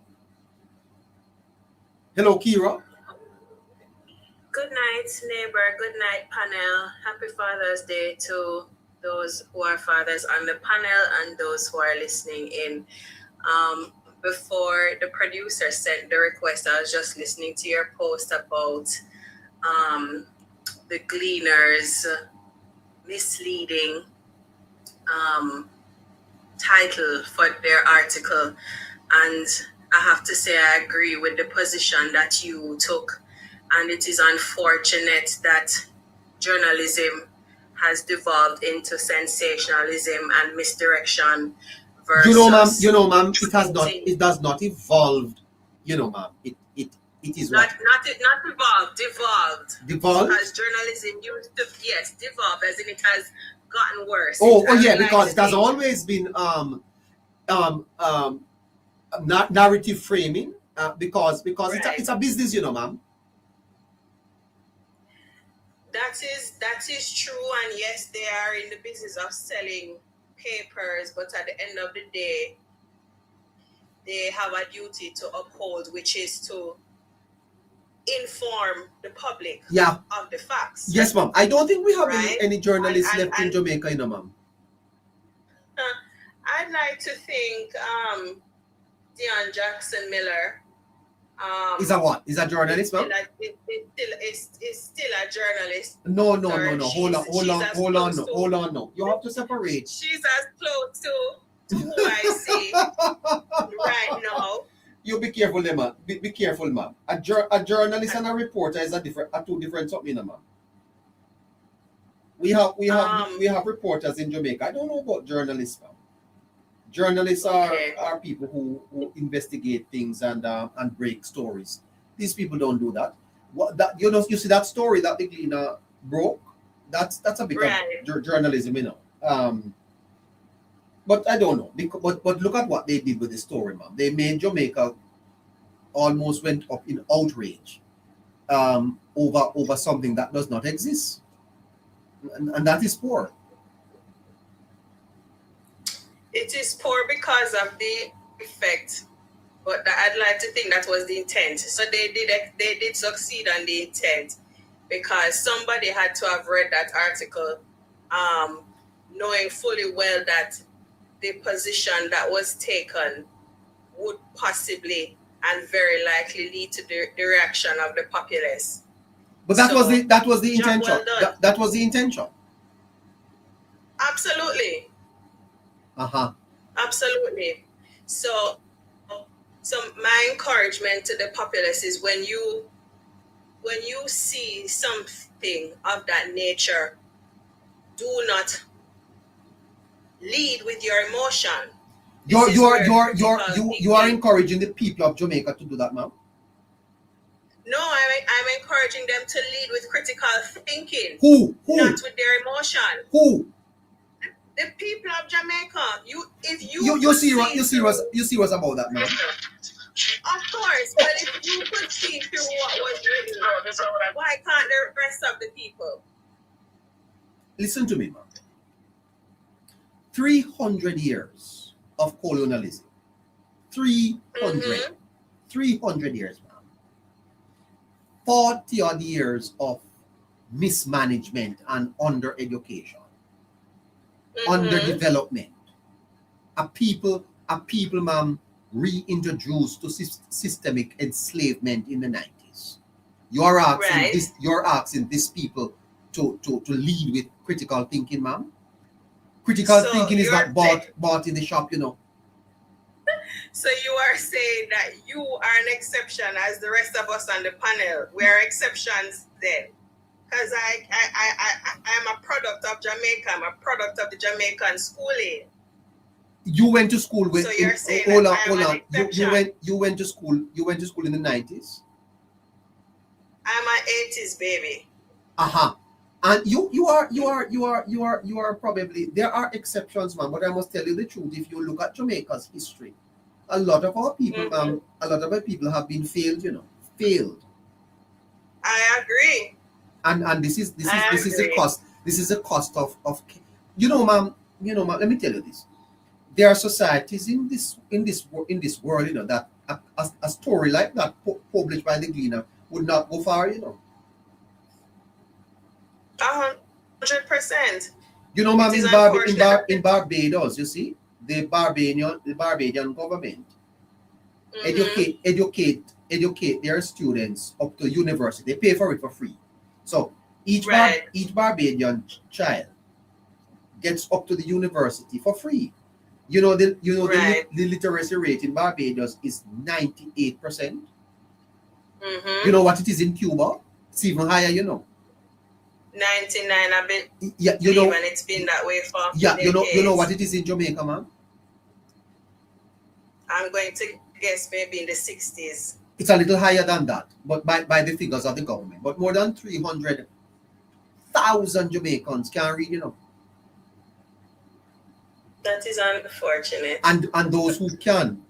Speaker 1: Hello, Kira.
Speaker 9: Good night, Neighbour. Good night, panel. Happy Father's Day to those who are fathers on the panel and those who are listening in. Before the producer sent the request, I was just listening to your post about the Gleaners misleading title for their article, and I have to say I agree with the position that you took, and it is unfortunate that journalism has devolved into sensationalism and misdirection versus...
Speaker 1: You know, ma'am, it does not evolve, you know, ma'am. It is
Speaker 9: not evolved, devolved.
Speaker 1: Devolved?
Speaker 9: Because journalism used to, yes, devolved, as in it has gotten worse.
Speaker 1: Yeah, because it has always been narrative framing, because right. It's a business, you know, ma'am.
Speaker 9: That is true, and yes, they are in the business of selling papers, but at the end of the day, they have a duty to uphold, which is to inform the public of the facts.
Speaker 1: Yes, ma'am. I don't think we have any journalists left in Jamaica, you know, ma'am.
Speaker 9: I'd like to think Dion Jackson Miller
Speaker 1: is a what? Is a journalist, ma'am?
Speaker 9: Is still a journalist.
Speaker 1: No. Hold on. No. You have to separate.
Speaker 9: She's as close to who I see right now.
Speaker 1: You be careful, ma'am. Be careful, ma'am. A journalist and a reporter is two different something, ma'am. We have reporters in Jamaica. I don't know about journalists, ma'am. Journalists are people who investigate things and break stories. These people don't do that. What that you see that story that the Gleaner broke? That's a bit
Speaker 9: Right.
Speaker 1: of journalism, you know. But I don't know. But look at what they did with the story, man. They made Jamaica almost went up in outrage over something that does not exist. And that is poor.
Speaker 9: It is poor because of the effect, but I'd like to think that was the intent. So they did succeed on the intent because somebody had to have read that article, knowing fully well that the position that was taken would possibly and very likely lead to the reaction of the populace.
Speaker 1: But that
Speaker 9: So,
Speaker 1: was the
Speaker 9: job
Speaker 1: intention.
Speaker 9: well done.
Speaker 1: That was the intention.
Speaker 9: Absolutely. Absolutely. So my encouragement to the populace is when you see something of that nature, do not lead with your emotion.
Speaker 1: You
Speaker 9: People
Speaker 1: are encouraging the people of Jamaica to do that now.
Speaker 9: No, I'm encouraging them to lead with critical thinking.
Speaker 1: Who?
Speaker 9: Not with their emotion.
Speaker 1: Who?
Speaker 9: The people of Jamaica.
Speaker 1: You serious about that now?
Speaker 9: Of course, but if you could see through what was written, why can't the rest of the people?
Speaker 1: Listen to me, man. 300 years of colonialism. 300. 300 years, man. 40 odd years of mismanagement and under-education. Underdevelopment. A people, ma'am, reintroduced to systemic enslavement in the 90s. You're asking these people to lead with critical thinking, ma'am. Critical thinking is not bought in the shop, you know.
Speaker 9: So you are saying that you are an exception as the rest of us on the panel. We are exceptions then. Because I'm a product of Jamaica. I'm a product of the Jamaican schooling.
Speaker 1: You went to school with.
Speaker 9: So you're saying
Speaker 1: hold
Speaker 9: that
Speaker 1: on.
Speaker 9: I'm an exception.
Speaker 1: You went to school. You went to school in the 90s.
Speaker 9: I'm an 80s baby.
Speaker 1: And you are probably, there are exceptions, man. But I must tell you the truth. If you look at Jamaica's history, a lot of our people, a lot of our people have been failed. You know, failed.
Speaker 9: I agree.
Speaker 1: And this is a cost. This is a cost of you know, ma'am. Let me tell you this. There are societies in this world, you know, that a story like that published by the Gleaner would not go far, you know.
Speaker 9: 100%.
Speaker 1: You know, ma'am, in Barbados, you see, the Barbadian government educate their students up to university. They pay for it for free. So each Barbadian child gets up to the university for free. You know the literacy rate in Barbados is 98%. You know what it is in Cuba? It's even higher, you know.
Speaker 9: 99 a bit.
Speaker 1: Yeah, you know,
Speaker 9: and it's been that way for
Speaker 1: you know what it is in Jamaica, man?
Speaker 9: I'm going to guess maybe in the 60s.
Speaker 1: It's a little higher than that, but by the figures of the government. But more than 300,000 Jamaicans can read, you know.
Speaker 9: That is unfortunate.
Speaker 1: And those who can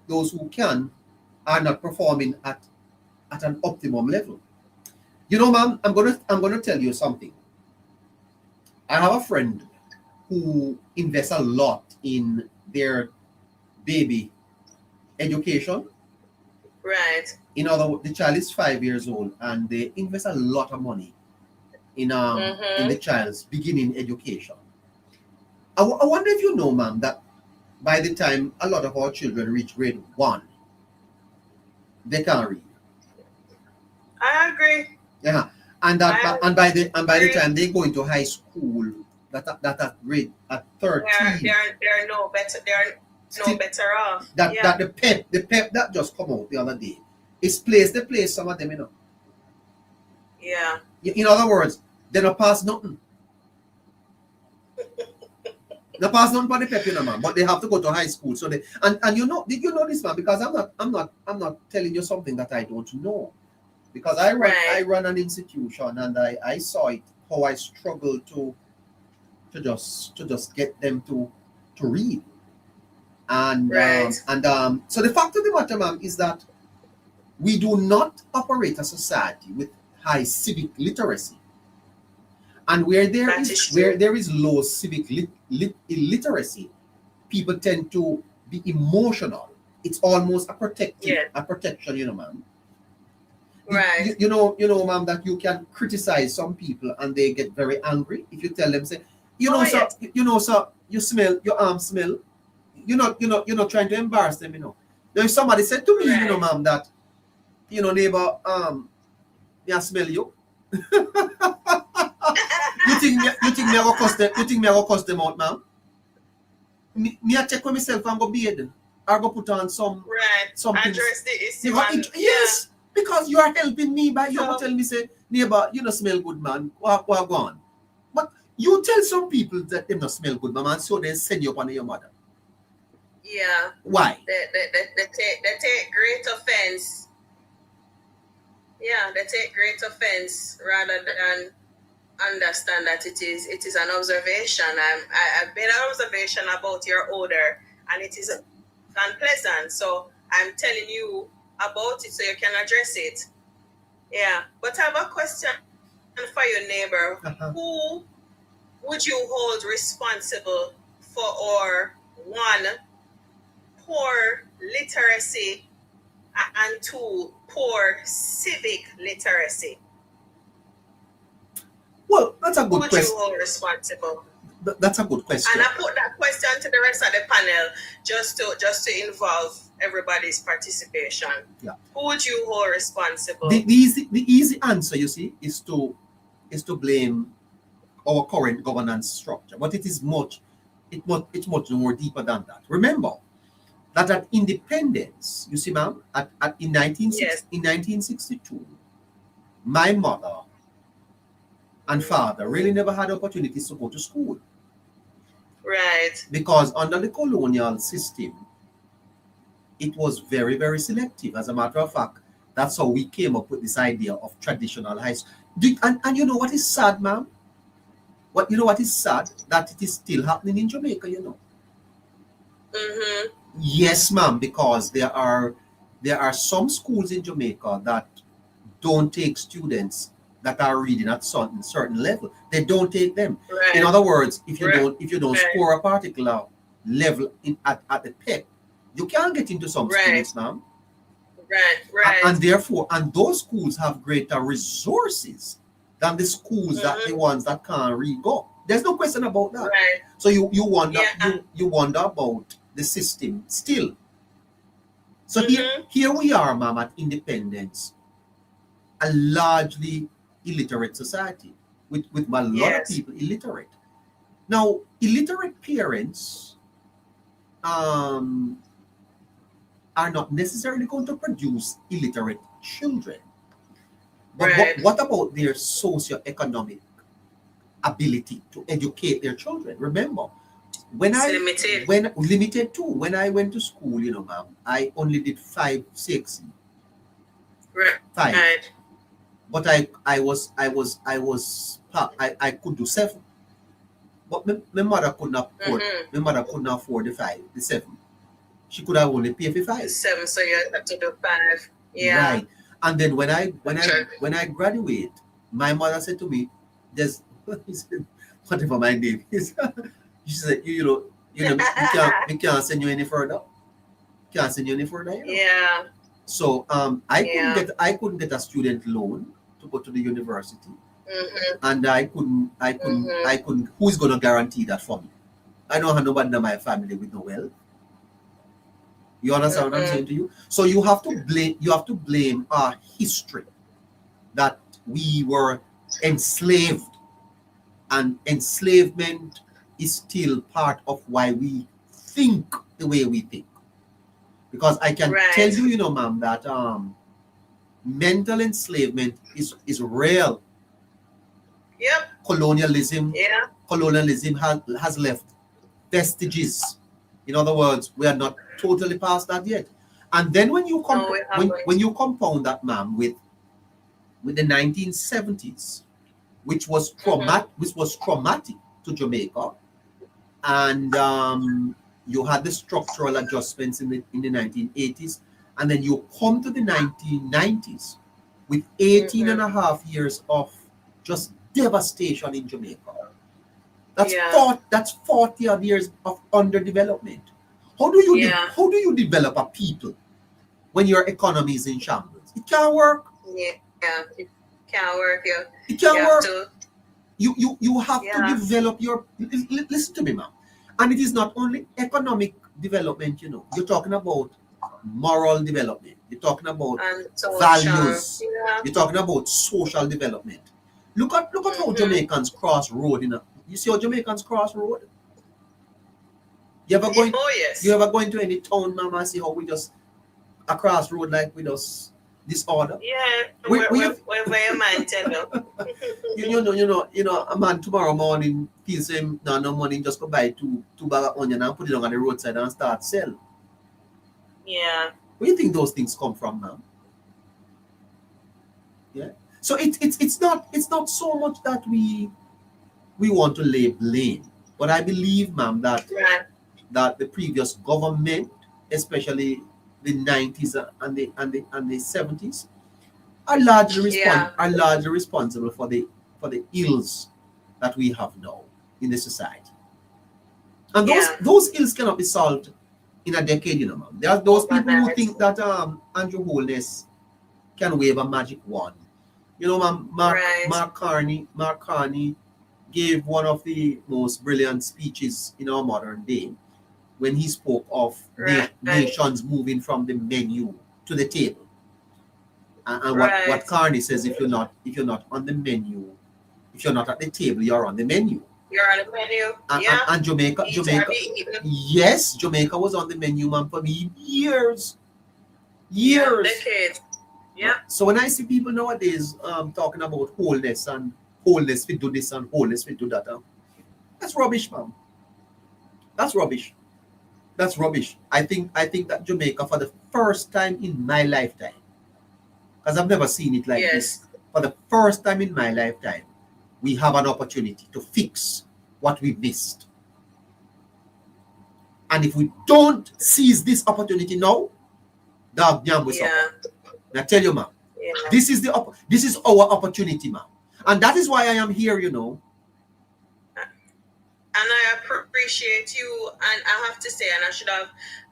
Speaker 1: are not performing at an optimum level. You know, ma'am, I'm gonna tell you something. I have a friend who invests a lot in their baby education.
Speaker 9: Right.
Speaker 1: In other words, the child is 5 years old and they invest a lot of money in the child's beginning education. I wonder if you know, ma'am, that by the time a lot of our children reach grade 1, they can't read.
Speaker 9: I agree.
Speaker 1: Yeah, and by the time they go into high school, that grade at 13,
Speaker 9: they're no better. They're no better off.
Speaker 1: That the pep that just come out the other day, it's place some of them, you know.
Speaker 9: Yeah.
Speaker 1: In other words, they don't pass nothing. They pass nothing for the pep, you know, man. But they have to go to high school. So they and you know, did you know this, man? Because I'm not telling you something that I don't know. because I run an institution, and I saw it, how I struggled to just get them to read. And so the fact of the matter, ma'am, is that we do not operate a society with high civic literacy. And where there is low civic illiteracy, people tend to be emotional. It's almost a protection, you know, ma'am.
Speaker 9: Right.
Speaker 1: You know, ma'am, that you can criticize some people and they get very angry if you tell them, say, sir, you smell, your arm smell. You're not trying to embarrass them, you know. Now, if somebody said to me, you know, ma'am, that, you know, neighbor, I smell you. You think me I go cuss them out, ma'am? Me I check with myself and go bathe. I go put on some something.
Speaker 9: Address the issue.
Speaker 1: Yes, because you are helping me by you telling me, say, neighbor, you don't smell good, man. What go on? But you tell some people that they don't smell good, ma'am, and so they send you upon your mother.
Speaker 9: Yeah.
Speaker 1: Why?
Speaker 9: They take great offense. Yeah, they take great offense rather than understand that it is an observation. I've made an observation about your odor, and it is unpleasant. So I'm telling you about it so you can address it. Yeah, but I have a question for your neighbor. Who would you hold responsible for our one, poor literacy, and two, poor civic literacy?
Speaker 1: Well, that's a good question.
Speaker 9: Who would you hold responsible?
Speaker 1: That's a good question.
Speaker 9: And I put that question to the rest of the panel just to involve everybody's participation.
Speaker 1: Yeah.
Speaker 9: Who would you hold responsible?
Speaker 1: The easy answer, you see, is to blame our current governance structure, but it's much more deeper than that. Remember that at independence, you see, ma'am, in 1962, my mother and father really never had opportunities to go to school.
Speaker 9: Right.
Speaker 1: Because under the colonial system, it was very, very selective. As a matter of fact, that's how we came up with this idea of traditional high school. And you know what is sad, ma'am? You know what is sad? That it is still happening in Jamaica, you know.
Speaker 9: Mm-hmm.
Speaker 1: Yes, ma'am, because there are some schools in Jamaica that don't take students that are reading at certain level. They don't take them.
Speaker 9: Right.
Speaker 1: In other words, if you don't score a particular level at the PEC, you can't get into some schools, ma'am.
Speaker 9: Right.
Speaker 1: And therefore, those schools have greater resources than the schools that the ones that can't read go. There's no question about that.
Speaker 9: Right.
Speaker 1: So you wonder you wonder about the system still. So here we are, ma'am, at independence, a largely illiterate society with a lot of people illiterate. Now, illiterate parents are not necessarily going to produce illiterate children. But what about their socioeconomic ability to educate their children? Remember, when I went to school, you know, ma'am, I only did 5 6.
Speaker 9: Right.
Speaker 1: But I could do 7. But my mother couldn't afford. My mother couldn't afford the 7. She could have only paid for 5.
Speaker 9: 7, so you have to do 5. Yeah.
Speaker 1: Right. And then when I graduate, my mother said to me, "There's whatever my name is." She said, "You we can't send you any further. Can't send you any further." You know?
Speaker 9: Yeah.
Speaker 1: So I couldn't get a student loan to go to the university, and I couldn't. Who's going to guarantee that for me? I don't have nobody in my family with no wealth. You understand what I'm saying to you? So you have to blame our history, that we were enslaved, and enslavement is still part of why we think the way we think. Because I can tell you, you know, ma'am, that mental enslavement is real.
Speaker 9: Yep.
Speaker 1: Colonialism has left vestiges. In other words, we are not totally past that yet. And then when you compound that, ma'am, with with the 1970s, which was traumatic to Jamaica, and you had the structural adjustments in the 1980s, and then you come to the 1990s with 18 and a half years of just devastation in Jamaica. That's 40 odd years of underdevelopment. How do you develop a people when your economy is in shambles? It can't work.
Speaker 9: Yeah, it can't work.
Speaker 1: It can't work. You have to develop your. Listen to me, ma'am. And it is not only economic development. You're talking about moral development. You're talking about values. You're talking about social development. Look at how Jamaicans cross road. You see how Jamaicans cross road? You ever going to any town, ma'am, and see how we just across road like we just disorder?
Speaker 9: Yeah, where your man tell
Speaker 1: you? A man tomorrow morning feels him no money, just go buy two bag of onion and put it on the roadside and start sell.
Speaker 9: Yeah.
Speaker 1: Where do you think those things come from, ma'am? Yeah. So it's not so much that we want to lay blame, but I believe, ma'am, that the previous government, especially the 90s and the 70s, are largely responsible for the ills that we have now in the society. And those ills cannot be solved in a decade, ma'am. There are those people who think that Andrew Holness can wave a magic wand. Ma'am, Mark Carney gave one of the most brilliant speeches in our modern day when he spoke of nations moving from the menu to the table. And what Carney says, if you're not on the menu, if you're not at the table, you're on the menu.
Speaker 9: You're on the menu.
Speaker 1: And Jamaica, yes, Jamaica was on the menu, ma'am, for years.
Speaker 9: Decades. Yeah.
Speaker 1: So when I see people nowadays talking about wholeness and wholeness we do this and wholeness we do that, that's rubbish, ma'am. That's rubbish. I think that Jamaica, for the first time in my lifetime, because I've never seen it like this, for the first time in my lifetime, we have an opportunity to fix what we missed. And if we don't seize this opportunity now, dog jam will suffer. Now tell you, ma'am, this is our opportunity, ma'am. And that is why I am here,
Speaker 9: And I appreciate you, and I have to say, and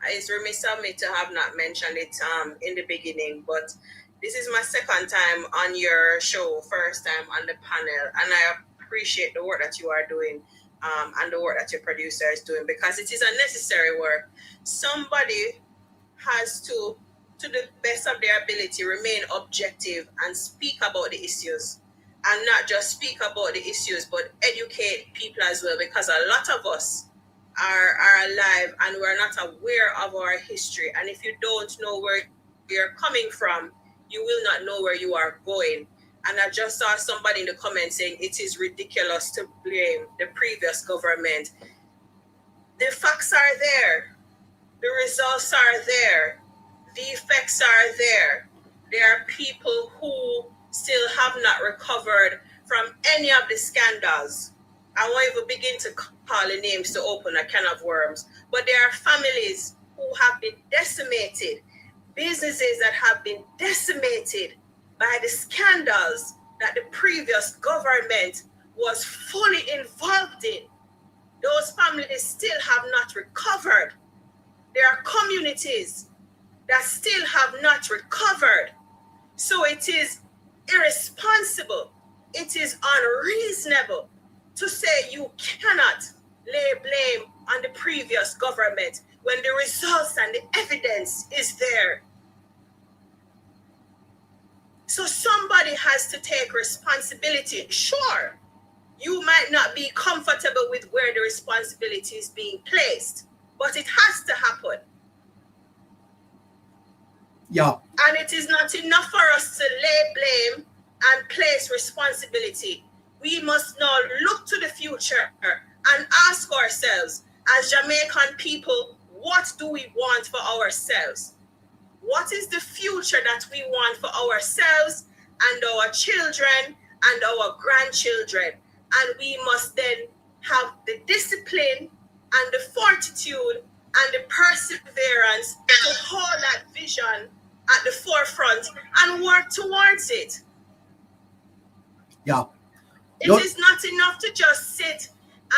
Speaker 9: it's remiss of me to have not mentioned it in the beginning, but this is my second time on your show, first time on the panel, and I appreciate the work that you are doing and the work that your producer is doing, because it is a necessary work. Somebody has to the best of their ability, remain objective and speak about the issues. And not just speak about the issues, but educate people as well, because a lot of us are alive and we're not aware of our history. And if you don't know where you're coming from, you will not know where you are going. And I just saw somebody in the comments saying it is ridiculous to blame the previous government. The facts are there. The results are there. The effects are there. There are people who still have not recovered from any of the scandals. I won't even begin to call the names to open a can of worms. But there are families who have been decimated, businesses that have been decimated by the scandals that the previous government was fully involved in. Those families still have not recovered. There are communities that still have not recovered. So it is irresponsible, it is unreasonable to say you cannot lay blame on the previous government when the results and the evidence is there. So somebody has to take responsibility. Sure, you might not be comfortable with where the responsibility is being placed, but it has to happen.
Speaker 1: Yeah.
Speaker 9: And it is not enough for us to lay blame and place responsibility. We must now look to the future and ask ourselves, as Jamaican people, what do we want for ourselves? What is the future that we want for ourselves and our children and our grandchildren. And we must then have the discipline and the fortitude and the perseverance to hold that vision at the forefront and work towards it.
Speaker 1: Yeah.
Speaker 9: It is not enough to just sit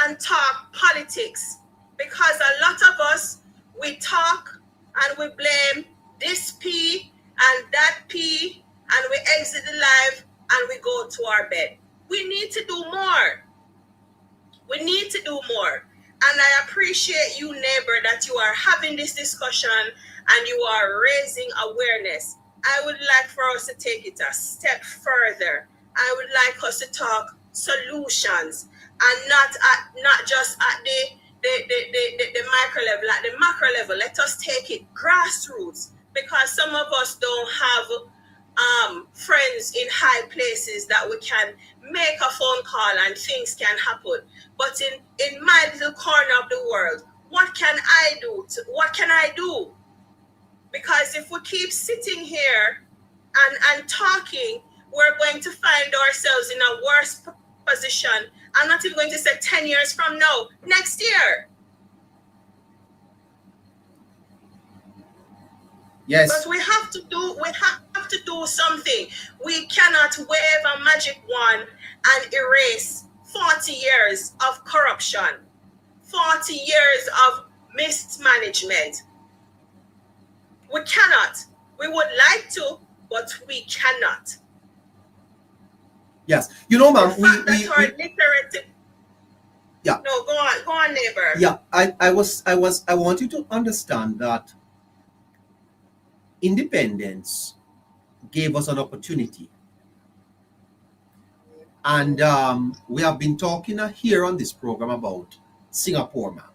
Speaker 9: and talk politics, because a lot of us, we talk and we blame this P and that P, and we exit the live and we go to our bed. We need to do more. We need to do more. And I appreciate you, Neighbour, that you are having this discussion and you are raising awareness. I would like for us to take it a step further. I would like us to talk solutions, and not just at the micro level, at the macro level. Let us take it grassroots, because some of us don't have friends in high places that we can make a phone call and things can happen. But in my little corner of the world, what can I do? What can I do? Because if we keep sitting here and talking, we're going to find ourselves in a worse position. I'm not even going to say 10 years from now, next year.
Speaker 1: Yes.
Speaker 9: But we have to do something. We cannot wave a magic wand and erase 40 years of corruption, 40 years of mismanagement. We cannot. We would like to, but we cannot.
Speaker 1: Yes. You know, ma'am,
Speaker 9: yeah. No, go on, Neighbour.
Speaker 1: Yeah, I want you to understand that independence gave us an opportunity. And we have been talking here on this program about Singapore, ma'am.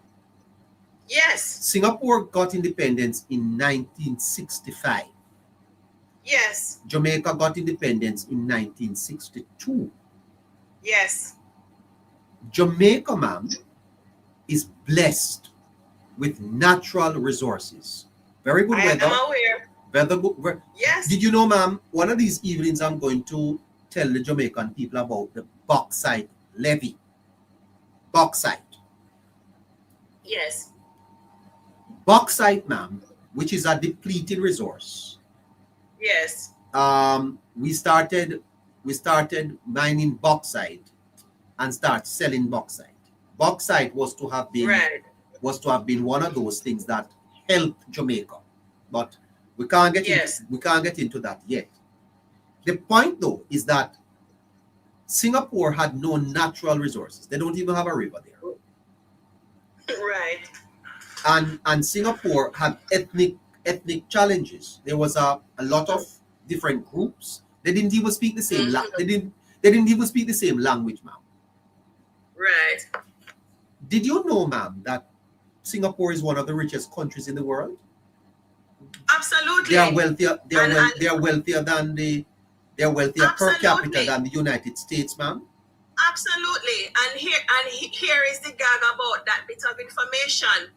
Speaker 9: Yes.
Speaker 1: Singapore got independence in 1965.
Speaker 9: Yes.
Speaker 1: Jamaica got independence in 1962.
Speaker 9: Yes.
Speaker 1: Jamaica, ma'am, is blessed with natural resources. Very good weather.
Speaker 9: I am aware.
Speaker 1: Weather.
Speaker 9: Yes.
Speaker 1: Did you know, ma'am, one of these evenings I'm going to tell the Jamaican people about the bauxite levy. Bauxite.
Speaker 9: Yes.
Speaker 1: Bauxite, ma'am, which is a depleted resource.
Speaker 9: Yes.
Speaker 1: We started mining bauxite and start selling bauxite. Bauxite was to have been one of those things that helped Jamaica, but we can't get into that yet. The point though is that Singapore had no natural resources. They don't even have a river there.
Speaker 9: Right.
Speaker 1: And Singapore had ethnic challenges. There was a lot of different groups. They didn't even speak the same they didn't even speak the same language, ma'am.
Speaker 9: Right.
Speaker 1: Did you know, ma'am, that Singapore is one of the richest countries in the world?
Speaker 9: Absolutely.
Speaker 1: They are wealthier. They are wealthier per capita than the United States, ma'am.
Speaker 9: Absolutely. And here is the gag about that bit of information.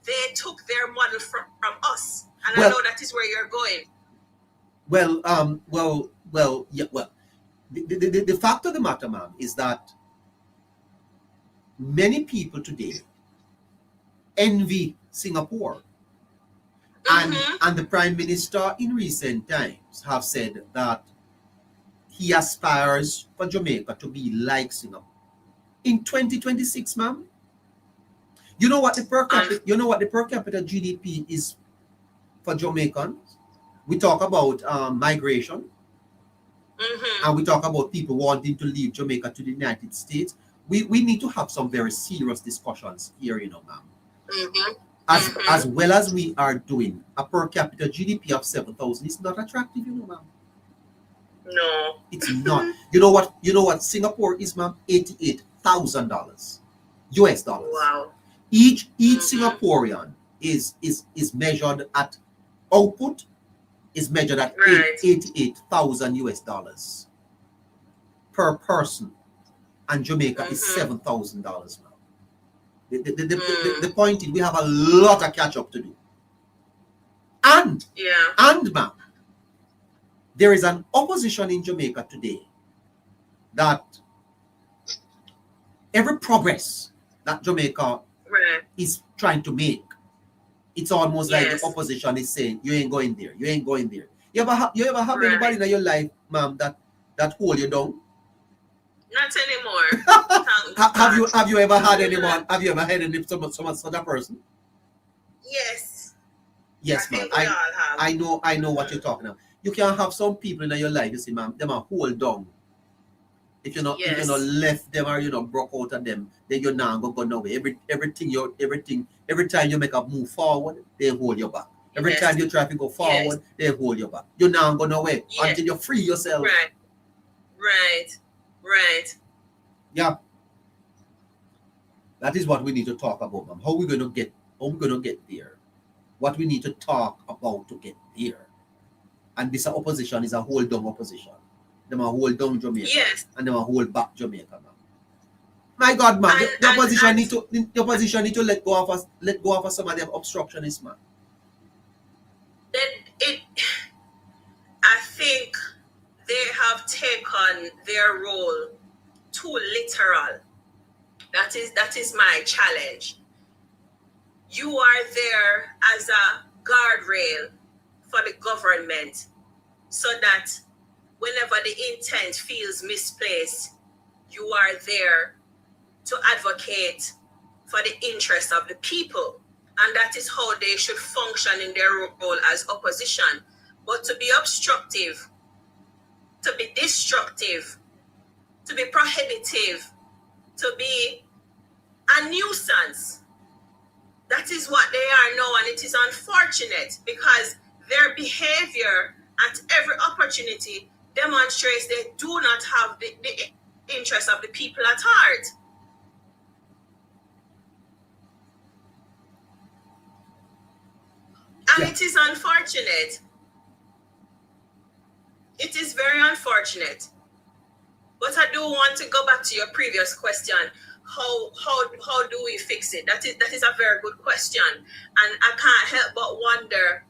Speaker 9: They took their model from us, and I know that is where you're going.
Speaker 1: The fact of the matter, ma'am, is that many people today envy Singapore. And the Prime Minister in recent times have said that he aspires for Jamaica to be like Singapore. In 2026, ma'am, you know what the per capita GDP is for Jamaicans? We talk about migration, and we talk about people wanting to leave Jamaica to the United States. We need to have some very serious discussions here, you know, ma'am. As well as we are doing, a per capita GDP of 7,000 is not attractive, you know, ma'am.
Speaker 9: No,
Speaker 1: it's not. You know what Singapore is, ma'am? $88,000 US dollars.
Speaker 9: Wow.
Speaker 1: Each Singaporean is measured at output is measured at $88,000 US dollars per person, and Jamaica is $7,000 now. The point is, we have a lot of catch up to do. And ma'am, there is an opposition in Jamaica today that every progress that Jamaica is trying to make, it's almost like the opposition is saying, you ain't going there, you ain't going there. You ever have anybody in your life, ma'am, that hold you down?
Speaker 9: Not anymore.
Speaker 1: have you ever had anyone? Have you ever had any such a person?
Speaker 9: Yes.
Speaker 1: Yes, ma'am. I know what you're talking about. You can have some people in your life, you see, ma'am, them are hold down. If you're not left them or you know broke out of them, then you're not gonna go nowhere. Every time you make a move forward, they hold you back. Every time you try to go forward, they hold you back. You're not going nowhere until you free yourself.
Speaker 9: Right.
Speaker 1: Yeah. That is what we need to talk about, ma'am. How we gonna get there? What we need to talk about to get there. And this opposition is a hold down opposition. Them a hold down Jamaica.
Speaker 9: Yes.
Speaker 1: And them a hold back Jamaica, ma'am. My God, man, the opposition need to let go of some of them obstructionists, man.
Speaker 9: I think they have taken their role too literal. That is my challenge. You are there as a guardrail for the government so that whenever the intent feels misplaced, you are there to advocate for the interests of the people. And that is how they should function in their role as opposition. But to be obstructive, to be destructive, to be prohibitive, to be a nuisance, that is what they are now. And it is unfortunate because their behavior at every opportunity demonstrates they do not have the interests of the people at heart. And it is unfortunate. It is very unfortunate. But I do want to go back to your previous question. How do we fix it? That is a very good question. And I can't help but wonder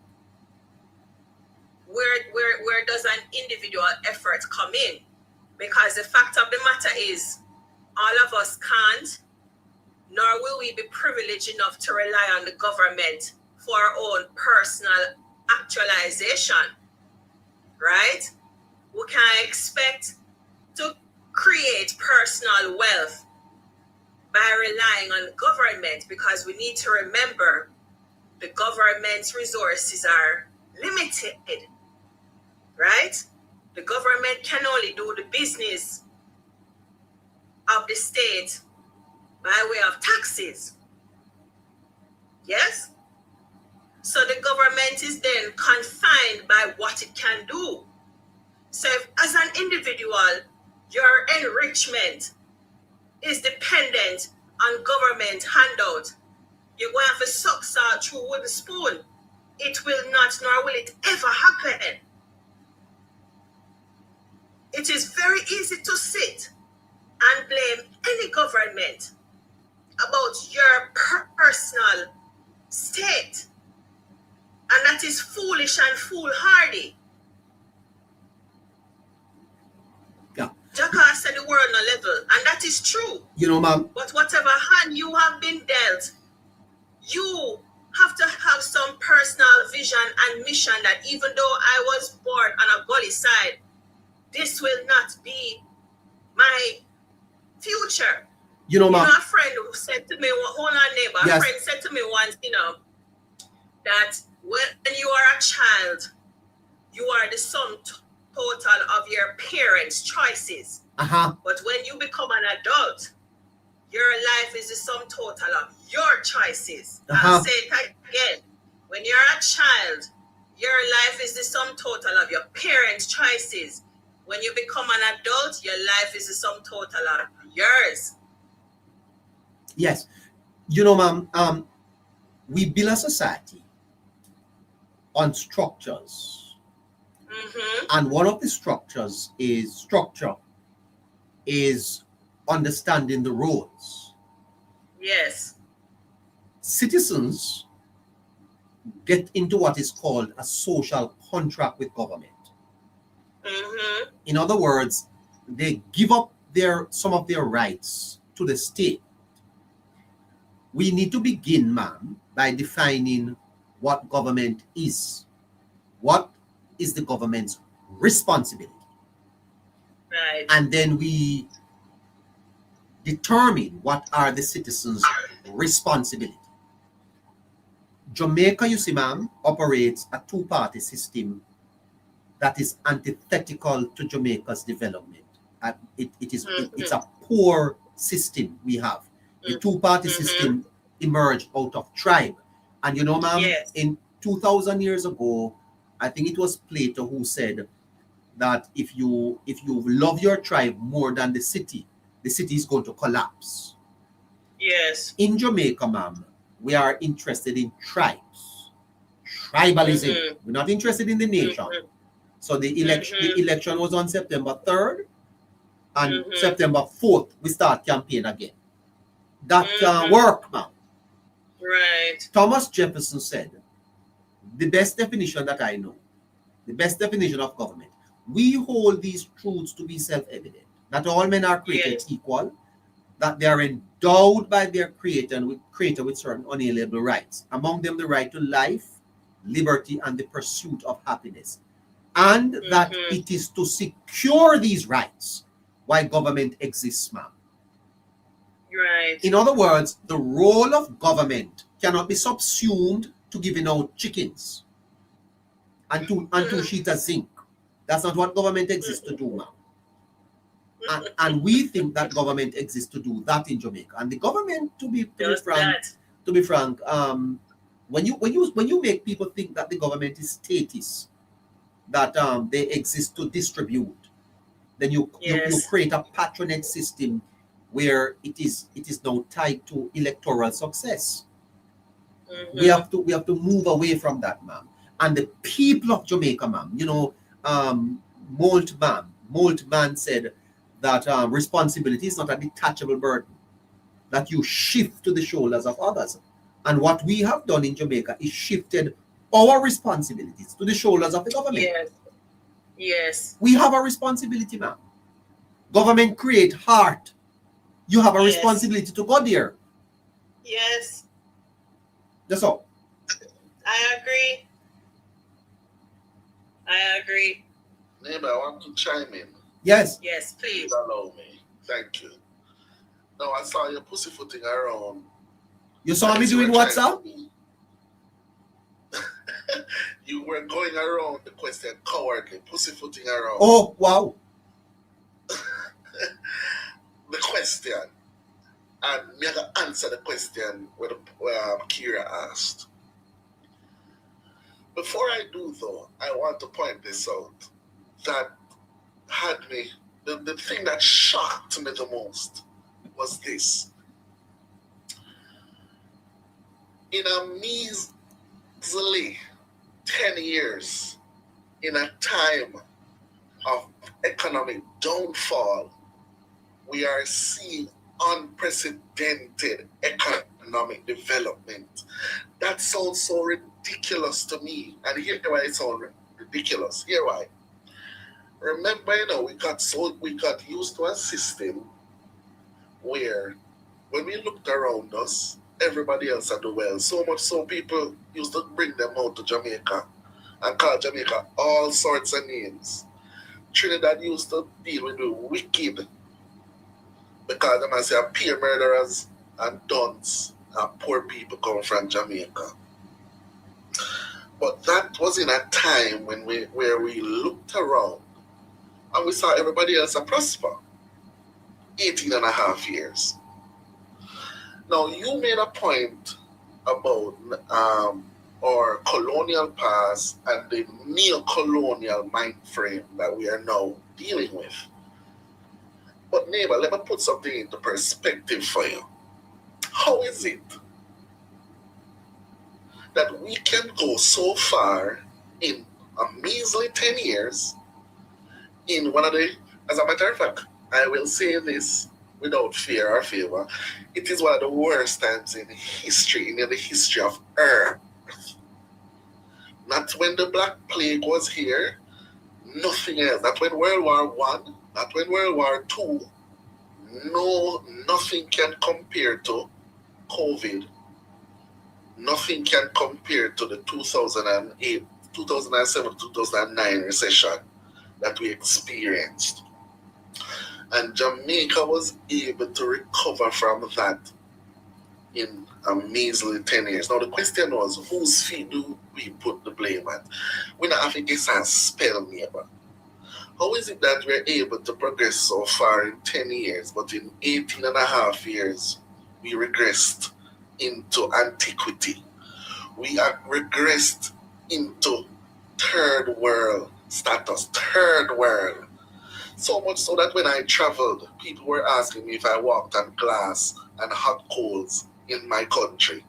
Speaker 9: where does an individual effort come in? Because the fact of the matter is all of us can't, nor will we be privileged enough to rely on the government for our own personal actualization, right? We can't expect to create personal wealth by relying on the government because we need to remember the government's resources are limited, right? The government can only do the business of the state by way of taxes. Yes? So the government is then confined by what it can do. So if, as an individual, your enrichment is dependent on government handout, you're going to have to suck salt through with a spoon. It will not, nor will it ever happen. It is very easy to sit and blame any government about your personal state. And that is foolish and foolhardy.
Speaker 1: Yeah.
Speaker 9: Jacka said the world on a level, and that is true.
Speaker 1: You know, ma'am.
Speaker 9: But whatever hand you have been dealt, you have to have some personal vision and mission that even though I was born on a gully side, this will not be my future.
Speaker 1: You know, ma'am.
Speaker 9: A friend who said to me, hold on, neighbor, a friend said to me once, that when you are a child, you are the sum total of your parents' choices. But when you become an adult, your life is the sum total of your choices. I'll say it again. When you're a child, your life is the sum total of your parents' choices. When you become an adult, your life is the sum total of yours.
Speaker 1: Yes. You know, ma'am, we build a society on structures. And one of the structures is understanding the roles.
Speaker 9: Yes.
Speaker 1: Citizens get into what is called a social contract with government. In other words, they give up some of their rights to the state. We need to begin, ma'am, by defining what government is. What is the government's responsibility?
Speaker 9: Right.
Speaker 1: And then we determine what are the citizens' responsibility. Jamaica, you see, ma'am, operates a two-party system that is antithetical to Jamaica's development. It's a poor system we have. The two-party system emerged out of tribe. And you know, ma'am, in 2,000 years ago, I think it was Plato who said that if you love your tribe more than the city is going to collapse.
Speaker 9: Yes.
Speaker 1: In Jamaica, ma'am, we are interested in tribes. Tribalism. We're not interested in the nation. So the election was on September 3rd, and September 4th, we start campaign again. That can't work, ma'am.
Speaker 9: Right.
Speaker 1: Thomas Jefferson said, the best definition that I know, the best definition of government, we hold these truths to be self-evident, that all men are created equal, that they are endowed by their creator with certain unalienable rights, among them the right to life, liberty, and the pursuit of happiness, and that it is to secure these rights why government exists, ma'am.
Speaker 9: Right.
Speaker 1: In other words, the role of government cannot be subsumed to giving out chickens and two sheets of zinc. That's not what government exists to do, ma'am. And we think that government exists to do that in Jamaica. And the government, to be frank, when you make people think that the government is statist, that they exist to distribute, then you create a patronage system where it is now tied to electoral success. We have to move away from that, ma'am. And the people of Jamaica, ma'am, you know, Moltmann said that responsibility is not a detachable burden that you shift to the shoulders of others. And what we have done in Jamaica is shifted our responsibilities to the shoulders of the government.
Speaker 9: Yes. Yes.
Speaker 1: We have a responsibility, ma'am. Government create heart. You have a responsibility to go there.
Speaker 9: Yes.
Speaker 1: That's all.
Speaker 9: I agree.
Speaker 6: Neighbor, I want to chime in.
Speaker 1: Yes.
Speaker 9: Yes, please.
Speaker 6: Please allow me. Thank you. Now, I saw you pussyfooting around.
Speaker 1: You saw me doing what, sir?
Speaker 6: You were going around the question cowardly, pussyfooting around.
Speaker 1: Oh, wow.
Speaker 6: The question. And me have to answer the question where Kira asked. Before I do, though, I want to point this out. That had me, the thing that shocked me the most was this. In a measly 10 years, in a time of economic downfall, we are seeing unprecedented economic development. That sounds so ridiculous to me. And here's why it sounds ridiculous. Here why. Remember, you know, we got used to a system where when we looked around us, everybody else had the well. So much so people used to bring them out to Jamaica and call Jamaica all sorts of names. Trinidad used to deal with the wicked because them as peer murderers and duns and poor people come from Jamaica. But that was in a time where we looked around and we saw everybody else prosper. 18 and a half years. Now, you made a point about our colonial past and the neo-colonial mind frame that we are now dealing with. But neighbor, let me put something into perspective for you. How is it that we can go so far in a measly 10 years in one of the, as a matter of fact, I will say this without fear or favor, it is one of the worst times in history, in the history of Earth. Not when the Black Plague was here,
Speaker 7: nothing else. That when World War One, that when World War Two, nothing can compare to COVID. Nothing can compare to the 2008, 2007, 2009 recession that we experienced. And Jamaica was able to recover from that in a measly 10 years. Now the question was, whose feet do we put the blame at? We not have to guess and spell, neighbor. How is it that we're able to progress so far in 10 years, but in 18 and a half years, we regressed into antiquity? We are regressed into third world status, third world. So much so that when I traveled, people were asking me if I walked on glass and hot coals in my country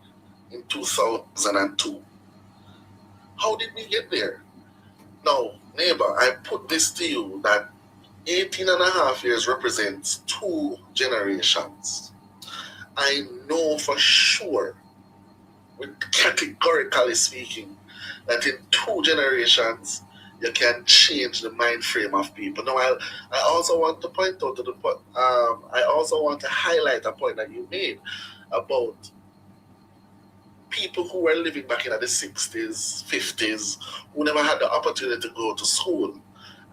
Speaker 7: in 2002. How did we get there? Now, neighbor, I put this to you that 18 and a half years represents 2 generations. I know for sure, with categorically speaking, that in 2 generations, you can change the mind frame of people. Now, I also want to point out I also want to highlight a point that you made about people who were living back in the 60s, 50s, who never had the opportunity to go to school.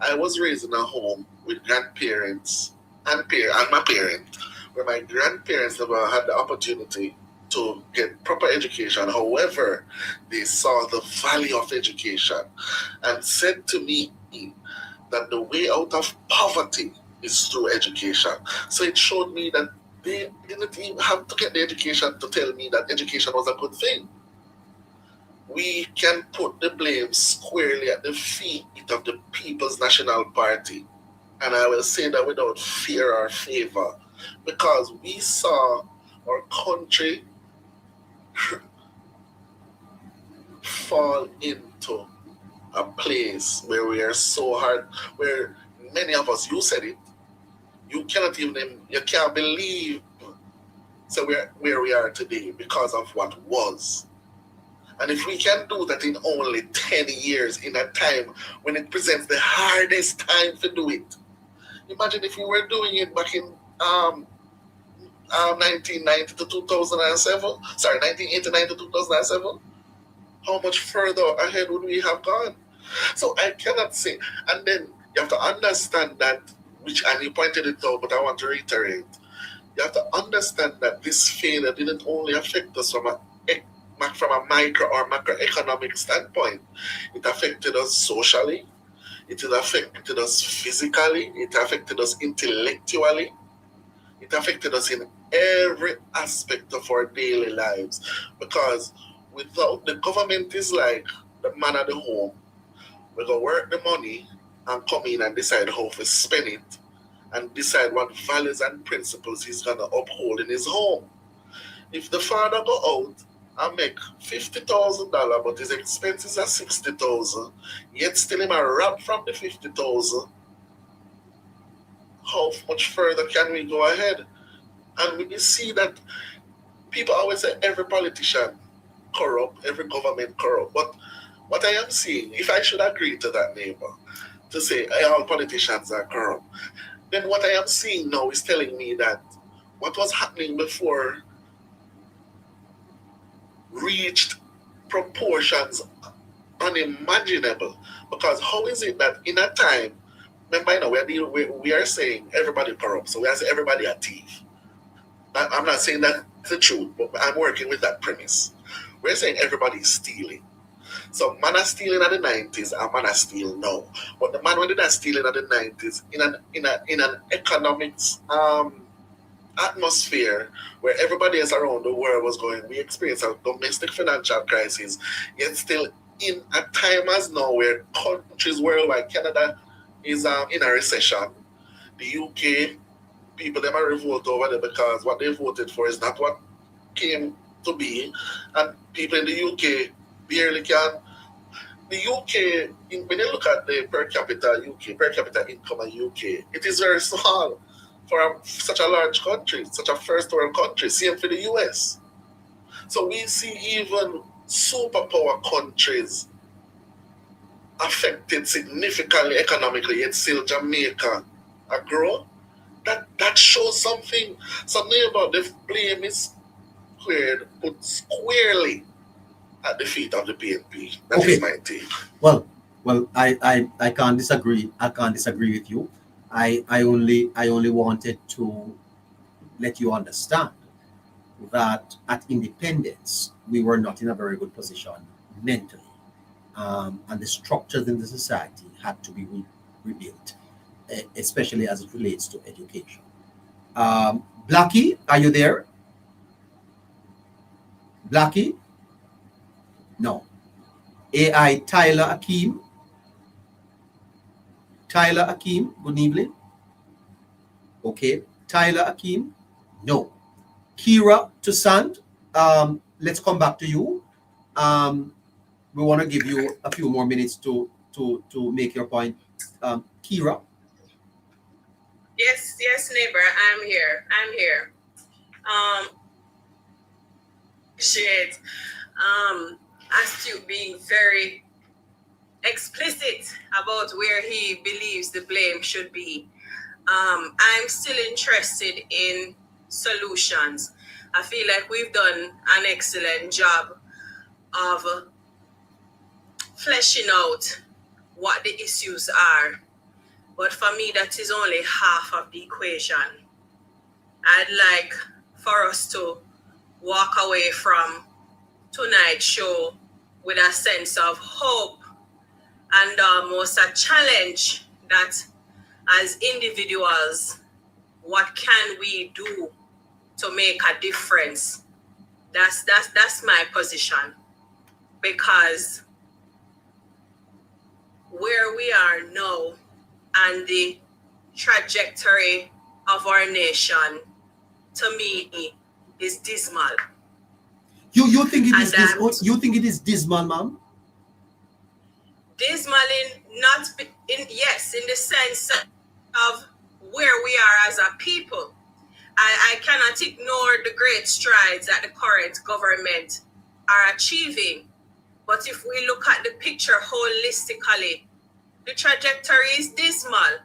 Speaker 7: I was raised in a home with grandparents and my parents, where my grandparents never had the opportunity to get proper education. However, they saw the value of education and said to me that the way out of poverty is through education. So it showed me that they didn't even have to get the education to tell me that education was a good thing. We can put the blame squarely at the feet of the People's National Party. And I will say that without fear or favor, because we saw our country fall into a place where we are so hard, where many of us, you said it, you can't believe so where we are today because of what was. And if we can do that in only 10 years, in a time when it presents the hardest time to do it, imagine if we were doing it back in 1990 to 2007, 1989 to 2007, how much further ahead would we have gone? So I cannot say. And then you have to understand that, and you pointed it out, but I want to reiterate. You have to understand that this failure didn't only affect us from a micro or macroeconomic standpoint. It affected us socially, it affected us physically, it affected us intellectually, it affected us in every aspect of our daily lives. Because without the government is like the man at the home, we're going to work the money and come in and decide how to spend it and decide what values and principles he's going to uphold in his home. If the father go out and make $50,000, but his expenses are $60,000, yet still him a rob from the $50,000, how much further can we go ahead? And we see that people always say every politician corrupt, every government corrupt. But what I am seeing, if I should agree to that, neighbor, to say all politicians are corrupt, then what I am seeing now is telling me that what was happening before reached proportions unimaginable. Because how is it that in a time, remember, we are saying everybody corrupt, so we are saying everybody a thief. I'm not saying that's the truth, but I'm working with that premise. We're saying everybody is stealing. So man are stealing in the 90s and man are stealing now. But the man when they are stealing in the 90s in an economics atmosphere where everybody else around the world was going, we experienced a domestic financial crisis, yet still in a time as now where countries worldwide, Canada is in a recession. The UK, people them are revolt over there because what they voted for is not what came to be, and people in the UK barely can. The UK, when you look at the per capita income in UK, it is very small for such a large country, such a first world country. Same for the US. So we see even superpower countries affected significantly economically, yet still Jamaica grow. That shows something about the blame is put squarely at the feet of the PNP. That is my take.
Speaker 1: Well, I can't disagree. I can't disagree with you. I only wanted to let you understand that at independence we were not in a very good position mentally, and the structures in the society had to be rebuilt, especially as it relates to education. Blackie, are you there? Blackie? No. AI Tyler Akeem. Tyler Akeem, good evening. Okay. Tyler Akeem? No. Kira Toussaint, let's come back to you. We want to give you a few more minutes to make your point. Kira?
Speaker 9: Yes, neighbor, I'm here. Shit. Astute being very explicit about where he believes the blame should be. I'm still interested in solutions. I feel like we've done an excellent job of fleshing out what the issues are. But for me, that is only half of the equation. I'd like for us to walk away from tonight's show with a sense of hope and almost a challenge that as individuals, what can we do to make a difference? That's my position. Because where we are now and the trajectory of our nation, to me, is dismal.
Speaker 1: You think it is dismal? You think it is dismal, ma'am?
Speaker 9: Dismal in the sense of where we are as a people. I cannot ignore the great strides that the current government are achieving. But if we look at the picture holistically, the trajectory is dismal.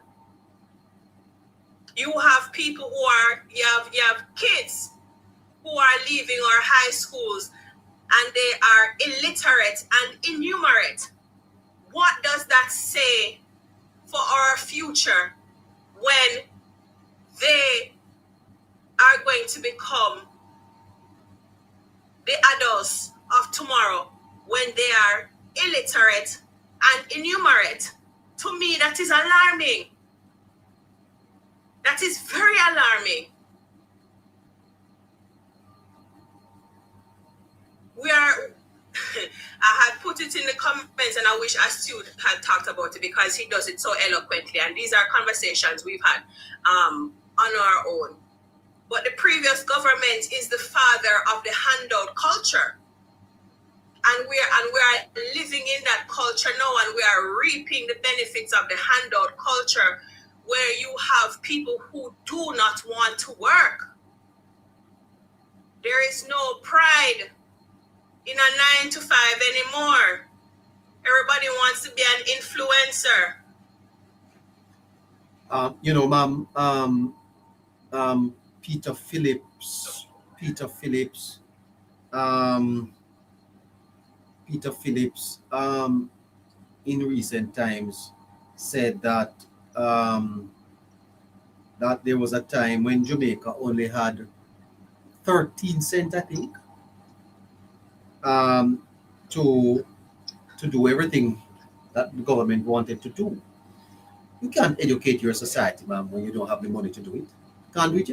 Speaker 9: You have people you have kids who are leaving our high schools and they are illiterate and innumerate. What does that say for our future when they are going to become the adults of tomorrow, when they are illiterate and innumerate? To me, that is alarming. That is very alarming. I had put it in the comments and I wish Astute had talked about it because he does it so eloquently. And these are conversations we've had on our own. But the previous government is the father of the handout culture. And we are living in that culture now, and we are reaping the benefits of the handout culture, where you have people who do not want to work. There is no pride in a 9-to-5 anymore. Everybody wants to be an influencer.
Speaker 1: Ma'am, Peter Phillips, in recent times said that that there was a time when Jamaica only had 13 cents, I think, to do everything that the government wanted to do. You can't educate your society, ma'am, when you don't have the money to do it. Can't do it,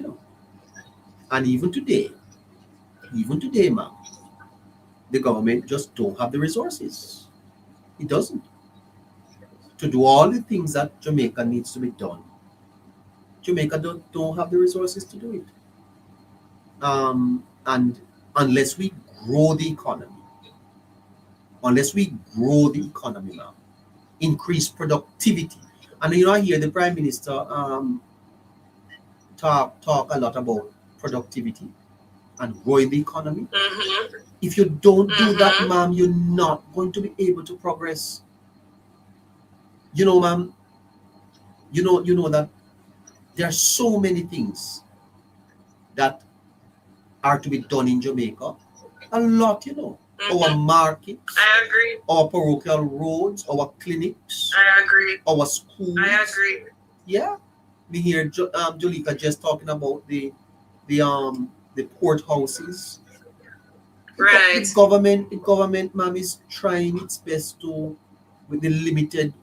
Speaker 1: And even today, ma'am, the government just don't have the resources. It doesn't. To do all the things that Jamaica needs to be done. Jamaica don't have the resources to do it. And unless we grow the economy, now, increase productivity. And I hear the Prime Minister talk a lot about productivity and growing the economy. Mm-hmm. If you don't do that, ma'am, you're not going to be able to progress. You know, ma'am, you know that there are so many things that are to be done in Jamaica. A lot, you know. Our markets,
Speaker 9: I agree.
Speaker 1: our parochial roads, our clinics,
Speaker 9: I agree.
Speaker 1: our schools.
Speaker 9: I agree.
Speaker 1: Yeah. We hear Jolika just talking about the courthouses.
Speaker 9: Right.
Speaker 1: The government, ma'am, is trying its best to, with the limited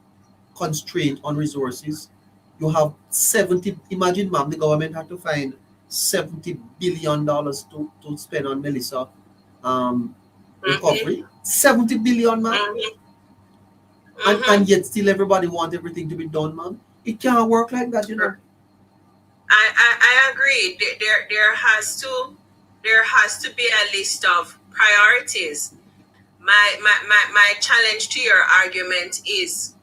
Speaker 1: constraint on resources. You have 70, imagine, ma'am, the government had to find $70 billion to spend on Melissa recovery. 70 billion, ma'am. And yet still everybody wants everything to be done, ma'am. It can't work like that, you know.
Speaker 9: I agree. There has to be a list of priorities. My challenge to your argument is,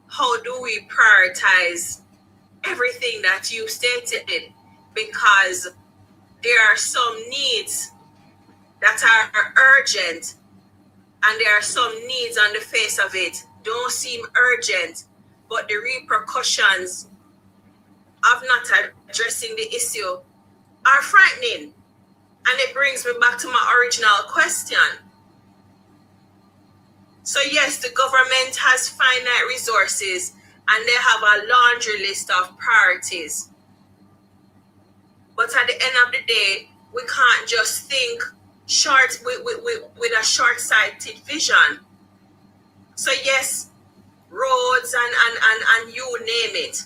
Speaker 9: how do we prioritize everything that you stated? Because there are some needs that are urgent, and there are some needs on the face of it don't seem urgent, but the repercussions of not addressing the issue are frightening. And it brings me back to my original question. So yes, the government has finite resources and they have a laundry list of priorities. But at the end of the day, we can't just think short with a short-sighted vision. So yes, roads and you name it.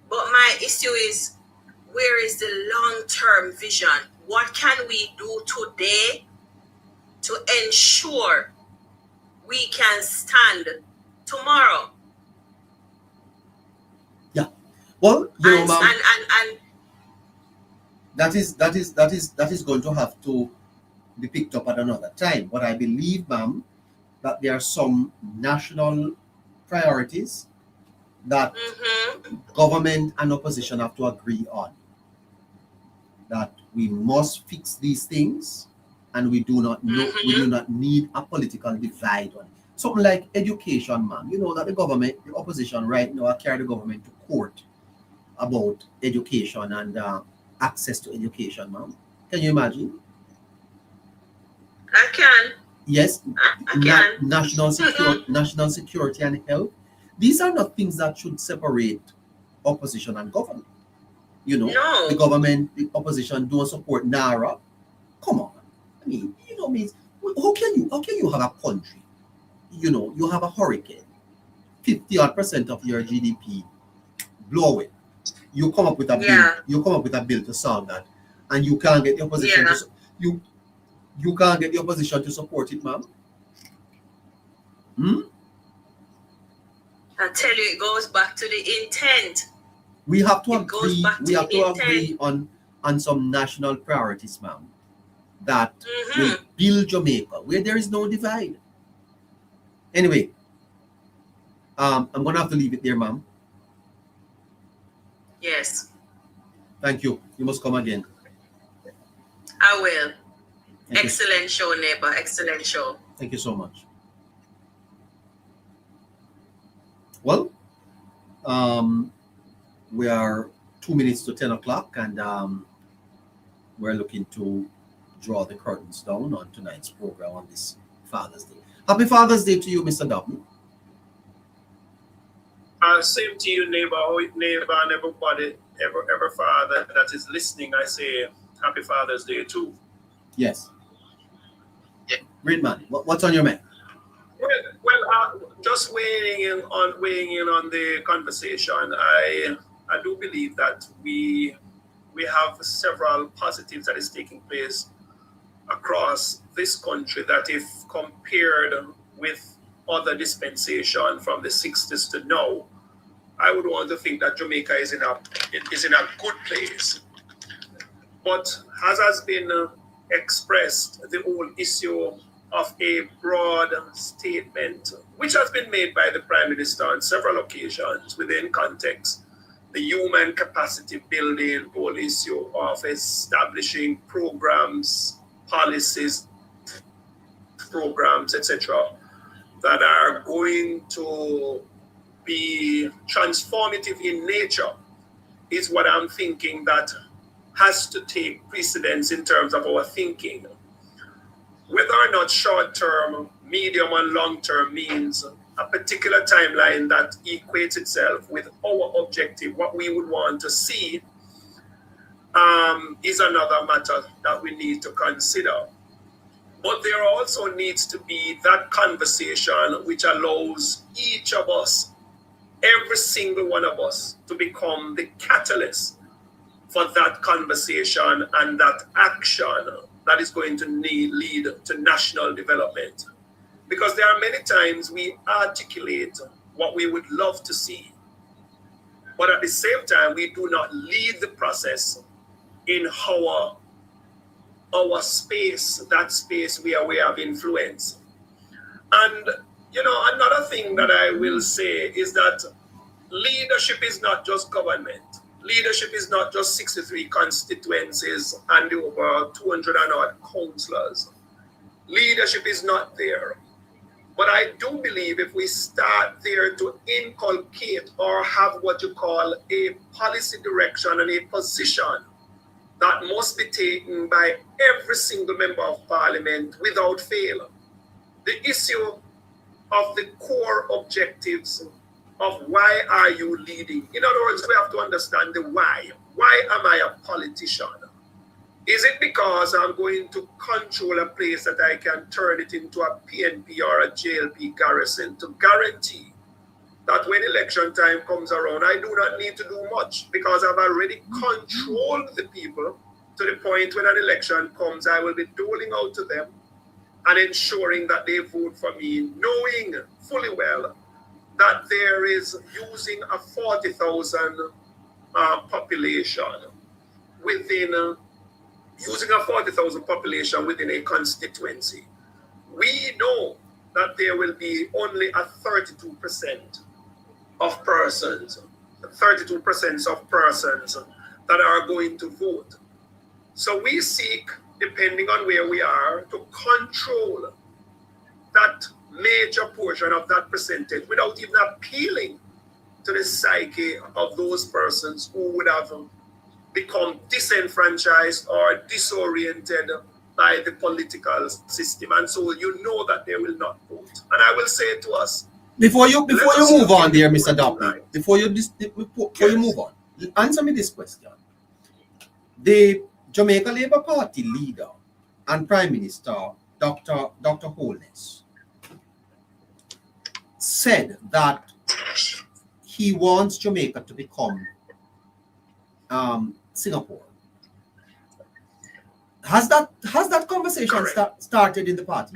Speaker 9: But my issue is, where is the long-term vision? What can we do today to ensure we can stand tomorrow?
Speaker 1: Yeah. Well, you know, ma'am,
Speaker 9: and
Speaker 1: that is going to have to be picked up at another time. But I believe, ma'am, that there are some national priorities that government and opposition have to agree on. That we must fix these things, and we do not need a political divide on it. Something like education, ma'am. You know that the opposition right now carry the government to court about education and access to education, ma'am. Can you imagine?
Speaker 9: I can.
Speaker 1: Yes.
Speaker 9: I can.
Speaker 1: National security and health. These are not things that should separate opposition and government. You know,
Speaker 9: No.
Speaker 1: the opposition don't support NARA. Come on. I mean, you know, how can you have a country? You know, you have a hurricane, 50% of your GDP blow it. You come up with a bill. You come up with a bill to solve that, and you can't get the opposition. You can't get the opposition to support it, ma'am.
Speaker 9: I tell you, it goes back to the intent.
Speaker 1: We have to agree. We have to agree on some national priorities, ma'am, that will build Jamaica where there is no divide. Anyway, I'm gonna have to leave it there, ma'am.
Speaker 9: Yes.
Speaker 1: Thank you. You must come again.
Speaker 9: I will.
Speaker 1: Thank
Speaker 9: Excellent show, neighbor. Excellent show.
Speaker 1: Thank you so much. Well, we are 2 minutes to 10 o'clock, and we're looking to draw the curtains down on tonight's program on this Father's Day. Happy Father's Day to you, Mr. Dobney.
Speaker 10: Same to you, neighbor, and everybody, every father that is listening. I say Happy Father's Day too.
Speaker 1: Yes. Great man. What's on your mind?
Speaker 10: Well, just weighing in on the conversation, I do believe that we have several positives that is taking place across this country that, if compared with other dispensation from the 60s to now, I would want to think that Jamaica is in a good place. But as has been expressed, the whole issue of a broad statement, which has been made by the Prime Minister on several occasions within context, the human capacity building, whole issue of establishing programs, policies, programs, etc., that are going to be transformative in nature is what I'm thinking that has to take precedence in terms of our thinking. Whether or not short-term, medium, and long-term means a particular timeline that equates itself with our objective, what we would want to see, is another matter that we need to consider. But there also needs to be that conversation which allows each of us, every single one of us, to become the catalyst for that conversation and that action that is going to lead to national development. Because there are many times we articulate what we would love to see, but at the same time, we do not lead the process in our space, that space where we have influence. And, you know, another thing that I will say is that leadership is not just government. Leadership is not just 63 constituencies and over 200 and odd councillors. Leadership is not there. But I do believe if we start there to inculcate or have what you call a policy direction and a position that must be taken by every single member of parliament without fail. The issue of the core objectives of why are you leading? In other words, we have to understand the why. Why am I a politician? Is it because I'm going to control a place that I can turn it into a PNP or a JLP garrison to guarantee that when election time comes around, I do not need to do much because I've already controlled the people to the point when an election comes, I will be doling out to them and ensuring that they vote for me, knowing fully well that there is using a 40,000 population within a constituency. We know that there will be only a 32% of persons that are going to vote. So we seek, depending on where we are, to control that major portion of that percentage without even appealing to the psyche of those persons who would have become disenfranchised or disoriented by the political system. And so you know that they will not vote. And I will say to us,
Speaker 1: Before you move on there, Mr. Doppy, before you move on, answer me this question. The Jamaica Labour Party leader and Prime Minister, Dr. Holness, said that he wants Jamaica to become Singapore. Has that conversation started in the party?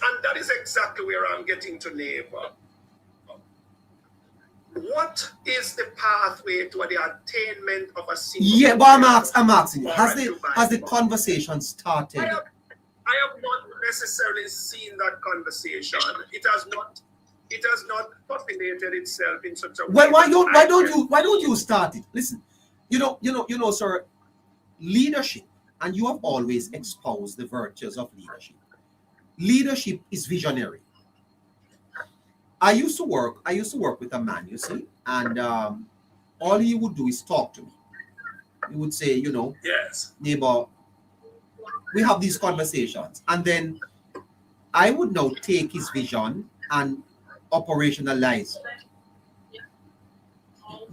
Speaker 10: And that is exactly where I'm getting to, Neighbour. What is the pathway to the attainment of a Singapore?
Speaker 1: Yeah, but I'm asking you, has the conversation started?
Speaker 10: I have not necessarily seen that conversation. It has not populated itself in such a way.
Speaker 1: Well, why don't you start it? Listen, you know, sir, leadership, and you have always espoused the virtues of leadership. Leadership is visionary. I used to work with a man, you see, and all he would do is talk to me. He would say, you know,
Speaker 10: yes,
Speaker 1: neighbor, we have these conversations, and then I would now take his vision and operationalize it.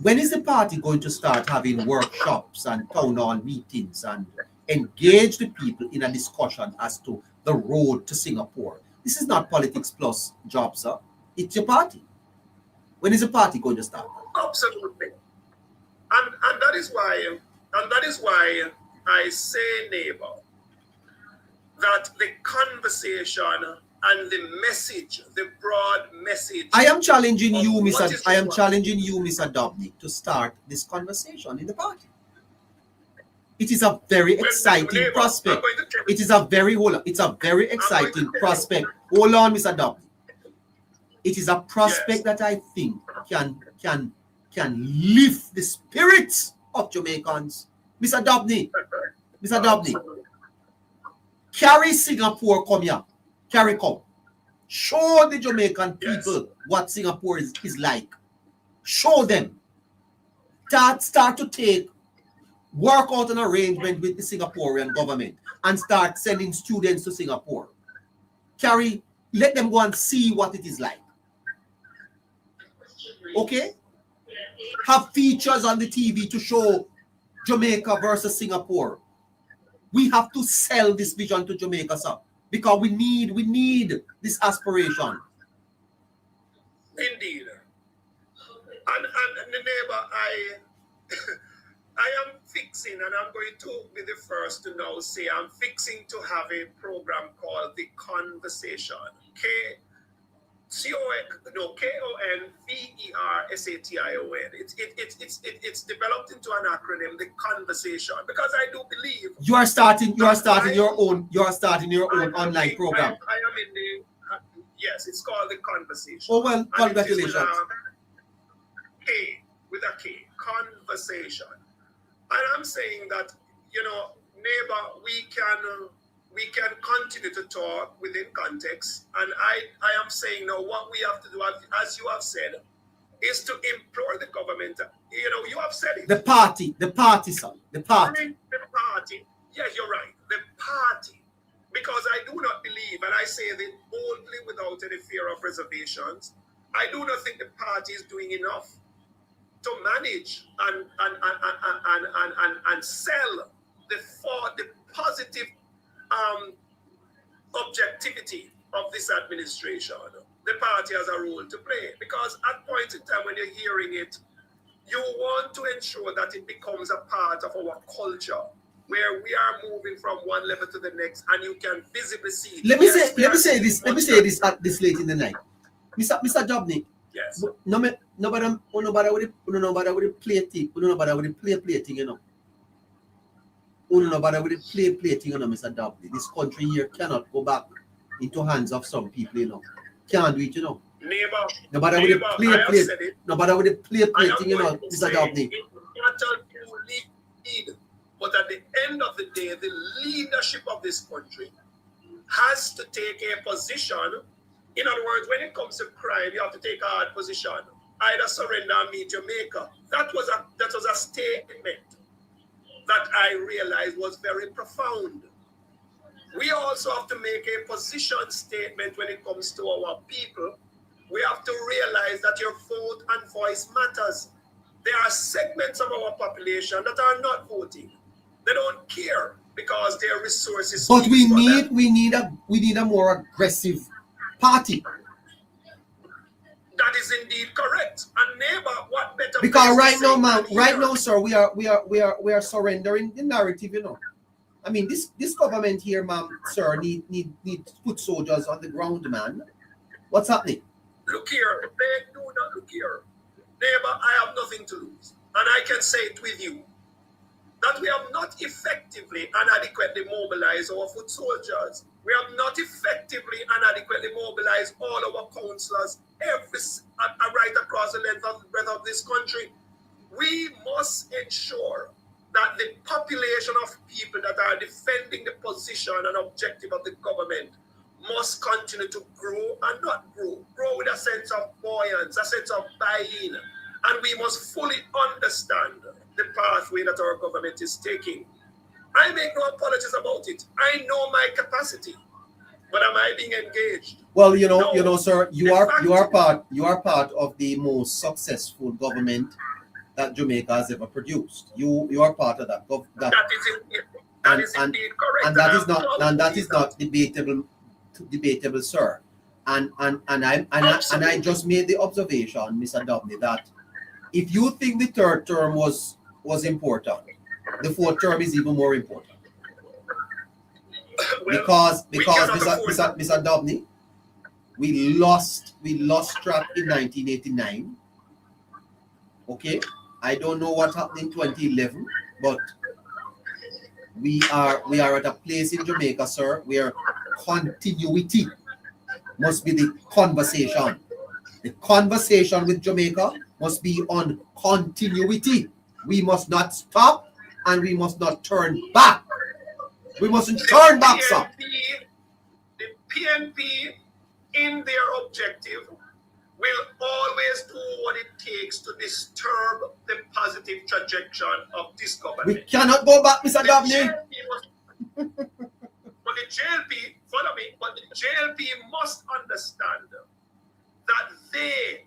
Speaker 1: When is the party going to start having workshops and town hall meetings and engage the people in a discussion as to the road to Singapore? This is not politics plus jobs, sir. It's your party. When is the party going to start?
Speaker 10: Absolutely. And that is why I say, Neighbour, that the conversation and the message, the broad message.
Speaker 1: I am challenging you, Mr. Dobnik, to start this conversation in the party. It is a very exciting prospect. It is a very exciting prospect. Hold on, Mr. Dobnik. It is a prospect that I think can lift the spirits of Jamaicans. Mr. Dobnik, carry Singapore, come here. Carry come. Show the Jamaican people what Singapore is like. Show them. Start to work out an arrangement with the Singaporean government and start sending students to Singapore. Let them go and see what it is like. Okay? Have features on the TV to show Jamaica versus Singapore. We have to sell this vision to Jamaica, sir, because we need this aspiration.
Speaker 10: Indeed. And the neighbor, I am fixing, and I'm going to be the first to now say I'm fixing to have a program called The Conversation. KONVERSATION. It's developed into an acronym, The Conversation, because I do believe
Speaker 1: you are starting your own online program.
Speaker 10: I am in the yes, it's called The Conversation.
Speaker 1: Oh well, congratulations.
Speaker 10: With a K, conversation. And I'm saying that, neighbor, we can continue to talk within context. And I am saying now what we have to do, as you have said, is to implore the government. You have said it.
Speaker 1: The party, sir. The party.
Speaker 10: The party. Yes, you're right. The party. Because I do not believe, and I say that boldly without any fear of reservations, I do not think the party is doing enough to manage and sell the positive objectivity of this administration. The party has a role to play, because at points in time when you're hearing it, you want to ensure that it becomes a part of our culture, where we are moving from one level to the next, and you can visibly see.
Speaker 1: Let me say this at this late in the night, Mr. Jobney.
Speaker 10: Yes.
Speaker 1: Nobody would play thing. Nobody would play thing, Nobody would play thing, Mr. Dobley. This country here cannot go back into hands of some people, Can't do it,
Speaker 10: Neighbor.
Speaker 1: Nobody would play. Nobody would play thing, Mr. Dobley.
Speaker 10: But at the end of the day, the leadership of this country has to take a position. In other words, when it comes to crime, you have to take a hard position. Either surrender or meet Jamaica. That was a statement that I realized was very profound. We also have to make a position statement when it comes to our people. We have to realize that your vote and voice matters. There are segments of our population that are not voting. They don't care because their resources.
Speaker 1: But we need a more aggressive party.
Speaker 10: That is indeed correct. And neighbor, what better?
Speaker 1: Because right now, sir, we are surrendering the narrative, I mean, this government here, ma'am, sir, need to put soldiers on the ground, man. What's happening?
Speaker 10: Look here, they do not look here. Neighbor, I have nothing to lose. And I can say it with you, that we have not effectively and adequately mobilized our foot soldiers. We have not effectively and adequately mobilized all our councillors right across the length and breadth of this country. We must ensure that the population of people that are defending the position and objective of the government must continue to grow and not grow with a sense of buoyance, a sense of buy-in. And we must fully understand the pathway that our government is taking. I make no apologies about it. I know my capacity, but am I being engaged?
Speaker 1: Well, sir, you are part of the most successful government that Jamaica has ever produced. You are part of that.
Speaker 10: That is indeed correct.
Speaker 1: And that is not debatable, sir. And I just made the observation, Mr. Dobney, that if you think the third term was important, the fourth term is even more important. Well, because Mr. Dobney, we lost track in 1989. Okay, I don't know what happened in 2011, but we are at a place in Jamaica, sir, where continuity must be the conversation. The conversation with Jamaica must be on continuity. We must not stop and we must not turn back. We mustn't turn back, sir.
Speaker 10: The PNP in their objective, will always do what it takes to disturb the positive trajectory of this government.
Speaker 1: We cannot go back, Mr. Dabney.
Speaker 10: But the JLP, follow me, but the JLP must understand that they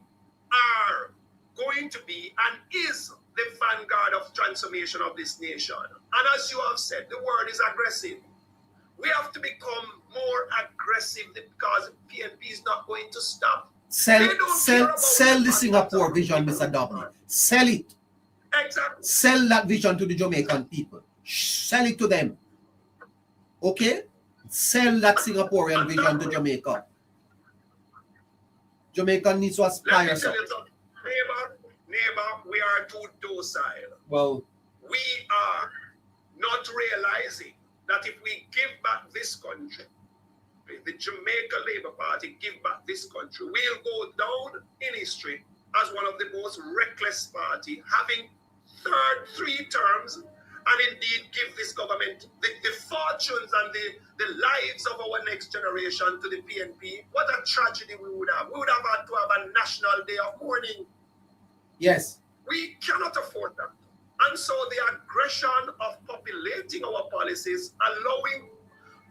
Speaker 10: are going to be and is the vanguard of transformation of this nation. And as you have said, the word is aggressive. We have to become more aggressive because PNP is not going to stop.
Speaker 1: Sell the Singapore vision, Mr. Dabney. Sell it.
Speaker 10: Exactly.
Speaker 1: Sell that vision to the Jamaican people. Sell it to them. Okay? Sell that Singaporean vision to Jamaica. Jamaica needs to aspire.
Speaker 10: Let me tell you something. Neighbor, we are too docile.
Speaker 1: Well,
Speaker 10: we are not realizing that if we give back this country, the Jamaica Labour Party give back this country, we'll go down in history as one of the most reckless party, having 3 terms, and indeed give this government the fortunes and the lives of our next generation to the PNP. What a tragedy we would have. We would have had to have a national day of mourning.
Speaker 1: Yes.
Speaker 10: We cannot afford that. And so the aggression of populating our policies, allowing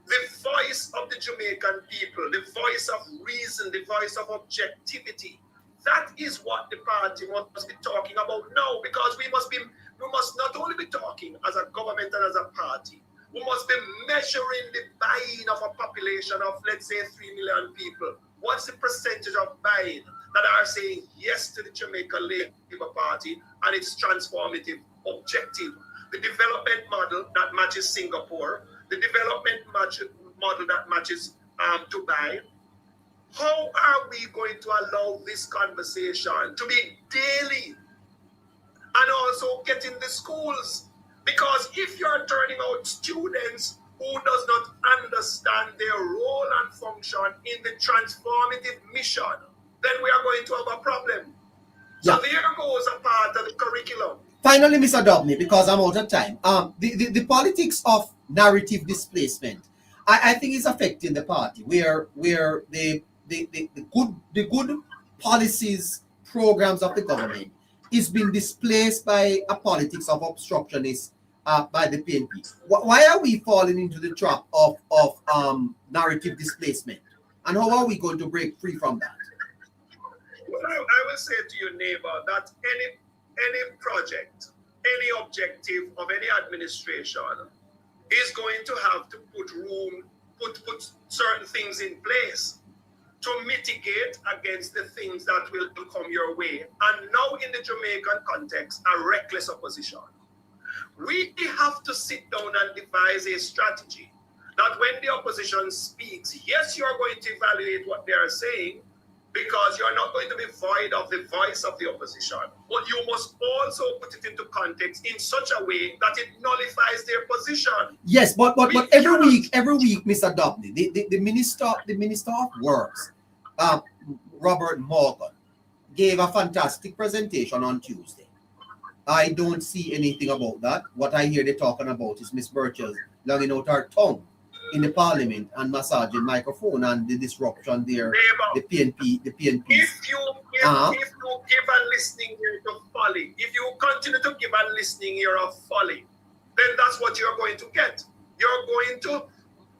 Speaker 10: the voice of the Jamaican people, the voice of reason, the voice of objectivity, that is what the party must be talking about now, because we must not only be talking as a government and as a party, we must be measuring the buying of a population of, let's say, 3 million people. What's the percentage of buying that are saying yes to the Jamaica Labour Party and its transformative objective? The development model that matches Singapore, the development model that matches Dubai. How are we going to allow this conversation to be daily and also get in the schools? Because if you're turning out students who does not understand their role and function in the transformative mission, then we are going to have a problem. So there goes a part of the curriculum.
Speaker 1: Finally, Mr. Dabney, because I'm out of time, the politics of narrative displacement, I think is affecting the party, where the good policies, programs of the government is being displaced by a politics of obstructionists by the PNP. Why are we falling into the trap of narrative displacement? And how are we going to break free from that?
Speaker 10: Well, I will say to you, neighbor, that any project, any objective of any administration is going to have to put certain things in place to mitigate against the things that will come your way. And now in the Jamaican context, a reckless opposition. We have to sit down and devise a strategy that when the opposition speaks, yes, you are going to evaluate what they are saying, because you're not going to be void of the voice of the opposition. But you must also put it into context in such a way that it nullifies their position.
Speaker 1: Yes, but every week, Mr. Dabney, the minister of Works, Robert Morgan, gave a fantastic presentation on Tuesday. I don't see anything about that. What I hear they talking about is Miss Burchel longing out her tongue in the Parliament and massaging microphone and the disruption there. The PNP.
Speaker 10: If you give a listening ear to folly, if you continue to give a listening ear of folly, then that's what you're going to get. You're going to,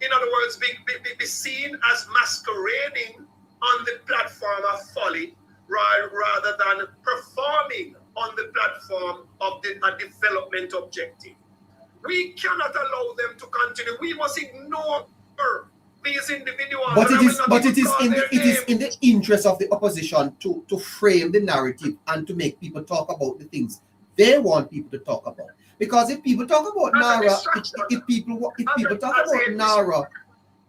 Speaker 10: in other words, be seen as masquerading on the platform of folly rather than performing on the platform of a development objective. We cannot allow them to continue. We must ignore these individuals.
Speaker 1: But it is in the interest of the opposition to frame the narrative and to make people talk about the things they want people to talk about. Because if people talk about NARA, if people talk about NARA,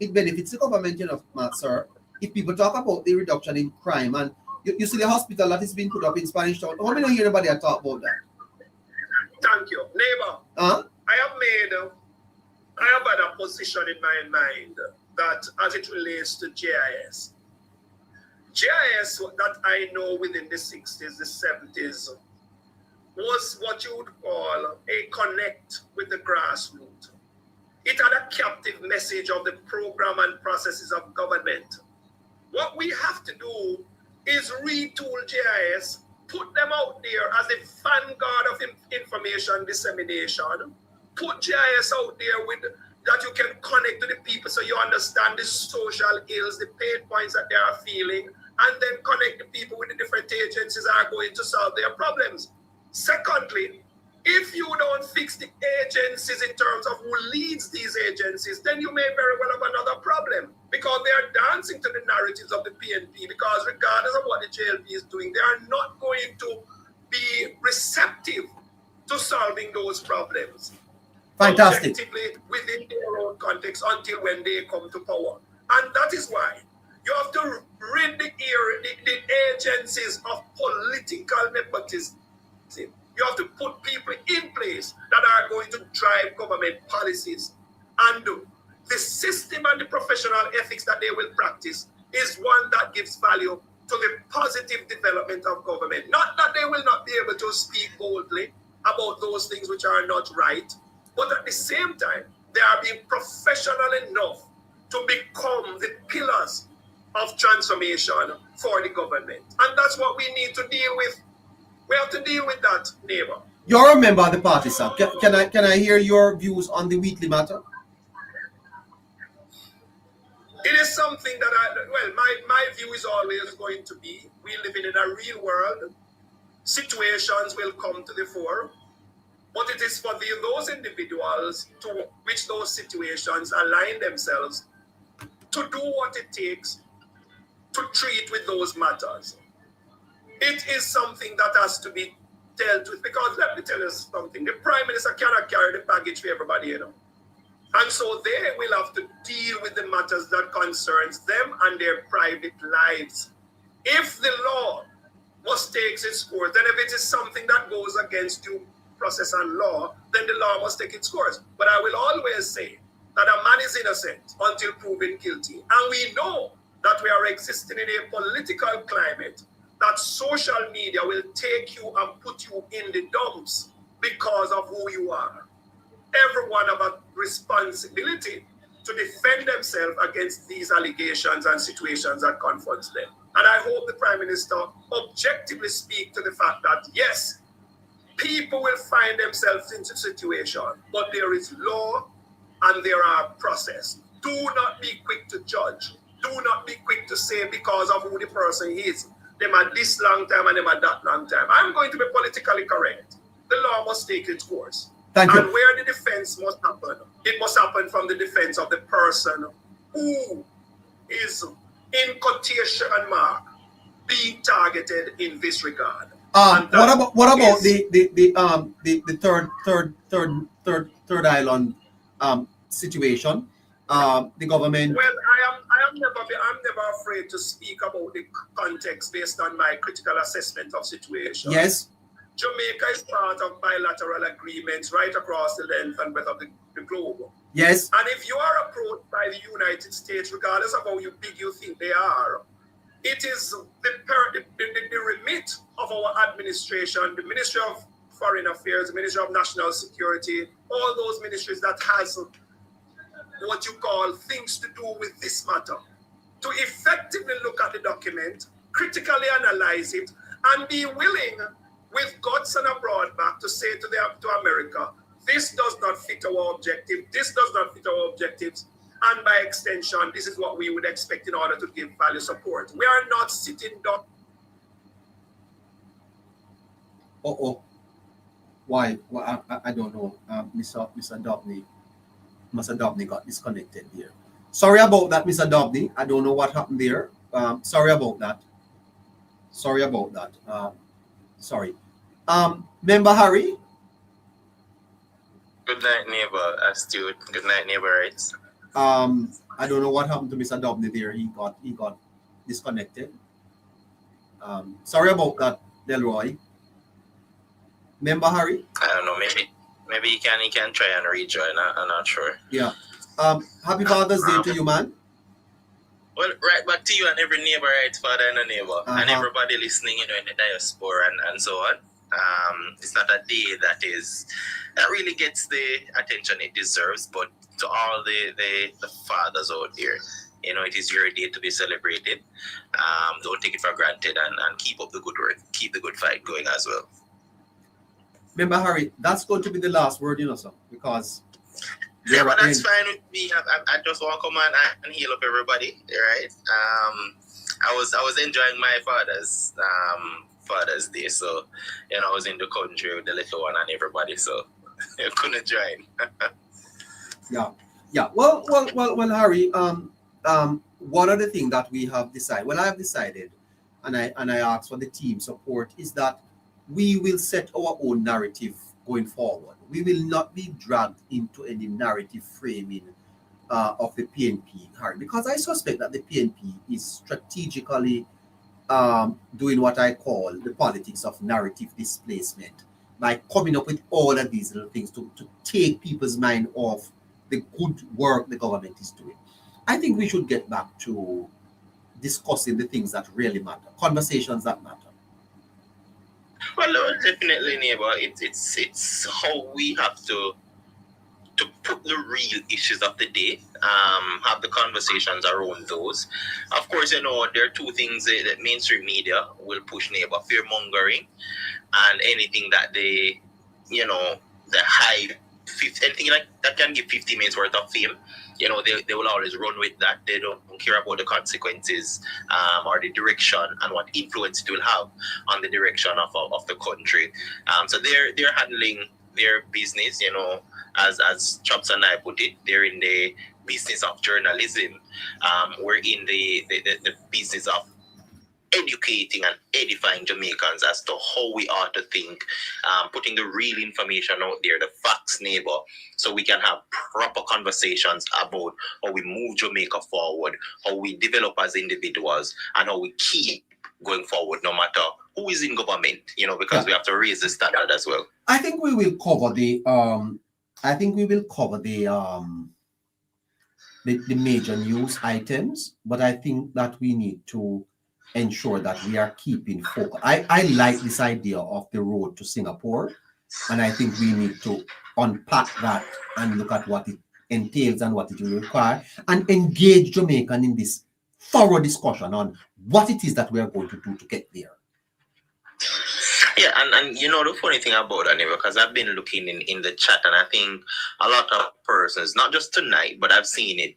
Speaker 1: it benefits the government, you know, sir. If people talk about the reduction in crime, and you see the hospital that is being put up in Spanish Town, how many hear anybody talk about that?
Speaker 10: Thank you, neighbor. I have had a position in my mind that as it relates to GIS that I know within the 60s, the 70s, was what you would call a connect with the grassroots. It had a captive message of the program and processes of government. What we have to do is retool GIS, put them out there as a vanguard of information dissemination, put GIS out there with that you can connect to the people so you understand the social ills, the pain points that they are feeling, and then connect the people with the different agencies that are going to solve their problems. Secondly, if you don't fix the agencies in terms of who leads these agencies, then you may very well have another problem, because they are dancing to the narratives of the PNP, because regardless of what the JLP is doing, they are not going to be receptive to solving those problems.
Speaker 1: Fantastic.
Speaker 10: Objectively within their own context until when they come to power. And that is why you have to rid the agencies of political nepotism. You have to put people in place that are going to drive government policies. And the system and the professional ethics that they will practice is one that gives value to the positive development of government. Not that they will not be able to speak boldly about those things which are not right, but at the same time, they are being professional enough to become the pillars of transformation for the government. And that's what we need to deal with. We have to deal with that, neighbor.
Speaker 1: You're a member of the party, sir. Can I hear your views on the Wheatley matter?
Speaker 10: It is something that my view is always going to be, we live in a real world. Situations will come to the fore. But it is for those individuals to which those situations align themselves to do what it takes to treat with those matters. It is something that has to be dealt with, because let me tell you something, the Prime Minister cannot carry the baggage for everybody, you know. And so they will have to deal with the matters that concerns them and their private lives. If the law must take its course, then if it is something that goes against due process and law, then the law must take its course. But I will always say that a man is innocent until proven guilty. And we know that we are existing in a political climate that social media will take you and put you in the dumps because of who you are. Everyone have a responsibility to defend themselves against these allegations and situations that confronts them. And I hope the Prime Minister objectively speak to the fact that, yes, people will find themselves in a situation, but there is law and there are process. Do not be quick to judge. Do not be quick to say because of who the person is. Them at this long time and them at that long time. I'm going to be politically correct. The law must take its course.
Speaker 1: Thank you.
Speaker 10: And where the defense must happen, it must happen from the defense of the person who is, in quotation mark, being targeted in this regard.
Speaker 1: What about the third island situation? The government.
Speaker 10: Well, I'm never afraid to speak about the context based on my critical assessment of situation.
Speaker 1: Yes.
Speaker 10: Jamaica is part of bilateral agreements right across the length and breadth of the globe.
Speaker 1: Yes.
Speaker 10: And if you are approached by the United States, regardless of how big you think they are, it is the remit of our administration, the Ministry of Foreign Affairs, the Ministry of National Security, all those ministries that has what you call things to do with this matter, to effectively look at the document, critically analyze it, and be willing, with guts and a broad back, to say to America, this does not fit our objective, this does not fit our objectives, and by extension, this is what we would expect in order to give value support. We are not sitting down.
Speaker 1: Why? Well, I don't know. Mr. Dobney got disconnected here. Sorry about that, Mr. Dobney. I don't know what happened there. Sorry about that. Sorry. Member Harry.
Speaker 11: Good night, neighbor. Astute. Good night, neighbor. Right.
Speaker 1: I don't know what happened to Mr. Dobney there. He got disconnected. Sorry about that, Delroy. Member Harry.
Speaker 11: I don't know. Maybe he can try and rejoin. I'm not sure.
Speaker 1: Yeah. Happy Father's Day to you, man.
Speaker 11: Well, right back to you and every neighbor, right, father and a neighbor, and everybody listening, in the diaspora and so on. It's not a day that really gets the attention it deserves, but to all the fathers out there, You know, it is your day to be celebrated. Don't take it for granted, and keep up the good work. Keep the good fight going as well.
Speaker 1: Remember, Harry, that's going to be the last word, sir, because...
Speaker 11: Yeah, but that's fine with me. I just want to come and heal up everybody, right? I was enjoying my Father's Day, so I was in the country with the little one and everybody, so I couldn't join.
Speaker 1: Yeah. Well, Harry. One of the things that we have decided, I have decided, and I asked for the team support, is that we will set our own narrative going forward. We will not be dragged into any narrative framing of the PNP, Harry, because I suspect that the PNP is strategically doing what I call the politics of narrative displacement by coming up with all of these little things to take people's mind off the good work the government is doing. I think we should get back to discussing the things that really matter, conversations that matter.
Speaker 11: Well, definitely, Neighbour. It's how we have to put the real issues of the day, have the conversations around those. Of course, there are two things that mainstream media will push, Neighbour: fear-mongering and anything that the high, anything like that can give 50 minutes worth of fame. They will always run with that. They don't care about the consequences or the direction and what influence it will have on the direction of the country. So they're handling their business, as Chops and I put it, they're in the business of journalism. We're in the business of educating and edifying Jamaicans as to how we ought to think, putting the real information out there, the facts, Neighbour, so we can have proper conversations about how we move Jamaica forward, how we develop as individuals, and how we keep going forward no matter who is in government, because we have to raise the standard as well.
Speaker 1: I think we will cover the major news items, but I think that we need to ensure that we are keeping focus. I like this idea of the road to Singapore, and I think we need to unpack that and look at what it entails and what it will require, and engage Jamaican in this thorough discussion on what it is that we are going to do to get there.
Speaker 11: Yeah, and the funny thing about that, because I've been looking in the chat, and I think a lot of persons, not just tonight, but I've seen it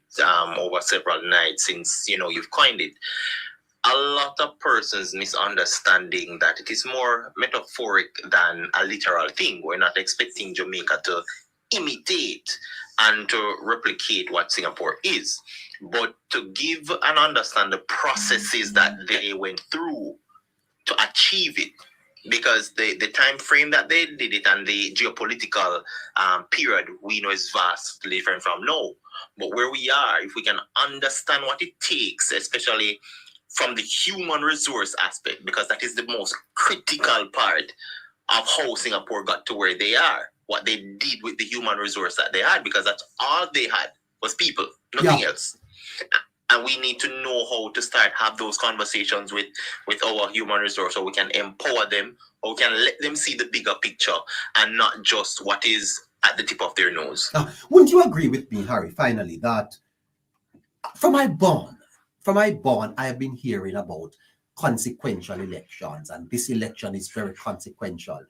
Speaker 11: over several nights since you've coined it. A lot of persons misunderstanding that it is more metaphoric than a literal thing. We're not expecting Jamaica to imitate and to replicate what Singapore is, but to give and understand the processes that they went through to achieve it. Because the time frame that they did it and the geopolitical period we know is vastly different from now. But where we are, if we can understand what it takes, especially from the human resource aspect, because that is the most critical part of how Singapore got to where they are, what they did with the human resource that they had, because that's all they had was people, nothing else. And we need to know how to start have those conversations with our human resource, so we can empower them, or we can let them see the bigger picture and not just what is at the tip of their nose.
Speaker 1: Wouldn't you agree with me, Harry, finally, that from my born, I have been hearing about consequential elections, and this election is very consequential.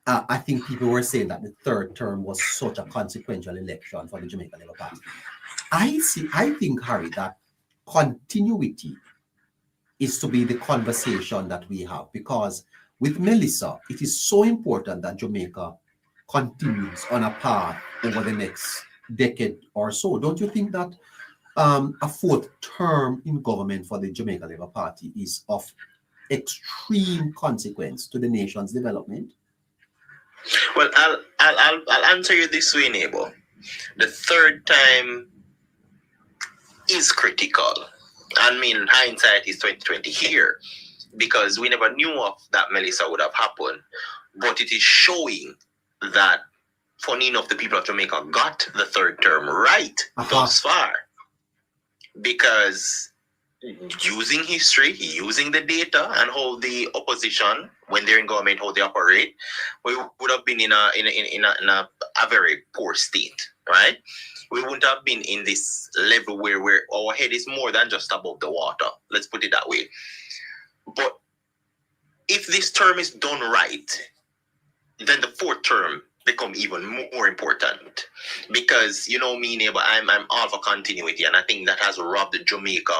Speaker 1: I think people were saying that the third term was such a consequential election for the Jamaican Labour Party. I think, Harry, that continuity is to be the conversation that we have, because with Melissa, it is so important that Jamaica continues on a path over the next decade or so. Don't you think that a fourth term in government for the Jamaican Labour Party is of extreme consequence to the nation's development?
Speaker 11: Well, I'll answer you this way, Neighbour. The third time is critical. I mean, hindsight is 2020 here, because we never knew of that Melissa would have happened. But it is showing that, funny enough, the people of Jamaica got the third term right thus far. Because using history, using the data, and how the opposition, when they're in government, how they operate, we would have been in a very poor state, right? We wouldn't have been in this level where our head is more than just above the water. Let's put it that way. But if this term is done right, then the fourth term become even more important, because you know me, neighbor, I'm all for continuity, and I think that has robbed Jamaica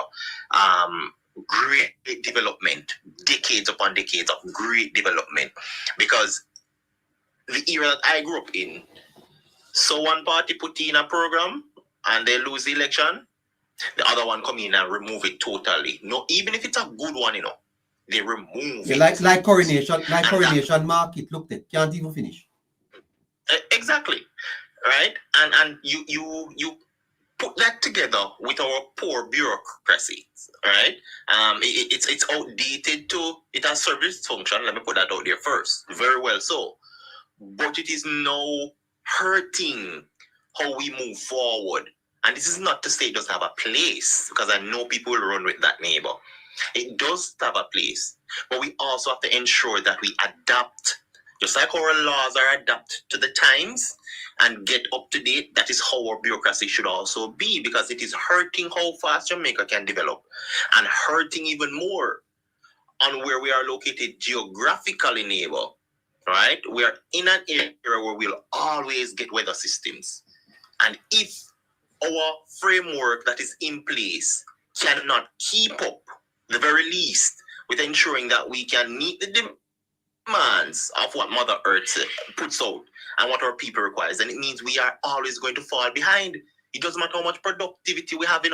Speaker 11: great development, decades upon decades of great development, because the era that I grew up in, so one party put in a program and they lose the election, the other one come in and remove it totally. No, even if it's a good one, you know, they remove it.
Speaker 1: Like coronation market, look, they can't even finish.
Speaker 11: Exactly, right? And you put that together with our poor bureaucracy, right? It's outdated too. It has served its function. Let me put that out there first. Very well so. But it is now hurting how we move forward. And this is not to say it doesn't have a place, because I know people will run with that, neighbor. It does have a place. But we also have to ensure that we adapt. Just like our laws are adapted to the times and get up to date, that is how our bureaucracy should also be, because it is hurting how fast Jamaica can develop, and hurting even more on where we are located geographically, neighbor, right? We are in an area where we'll always get weather systems. And if our framework that is in place cannot keep up, the very least, with ensuring that we can meet the demands of what Mother Earth puts out and what our people requires, then it means we are always going to fall behind. It doesn't matter how much productivity we have,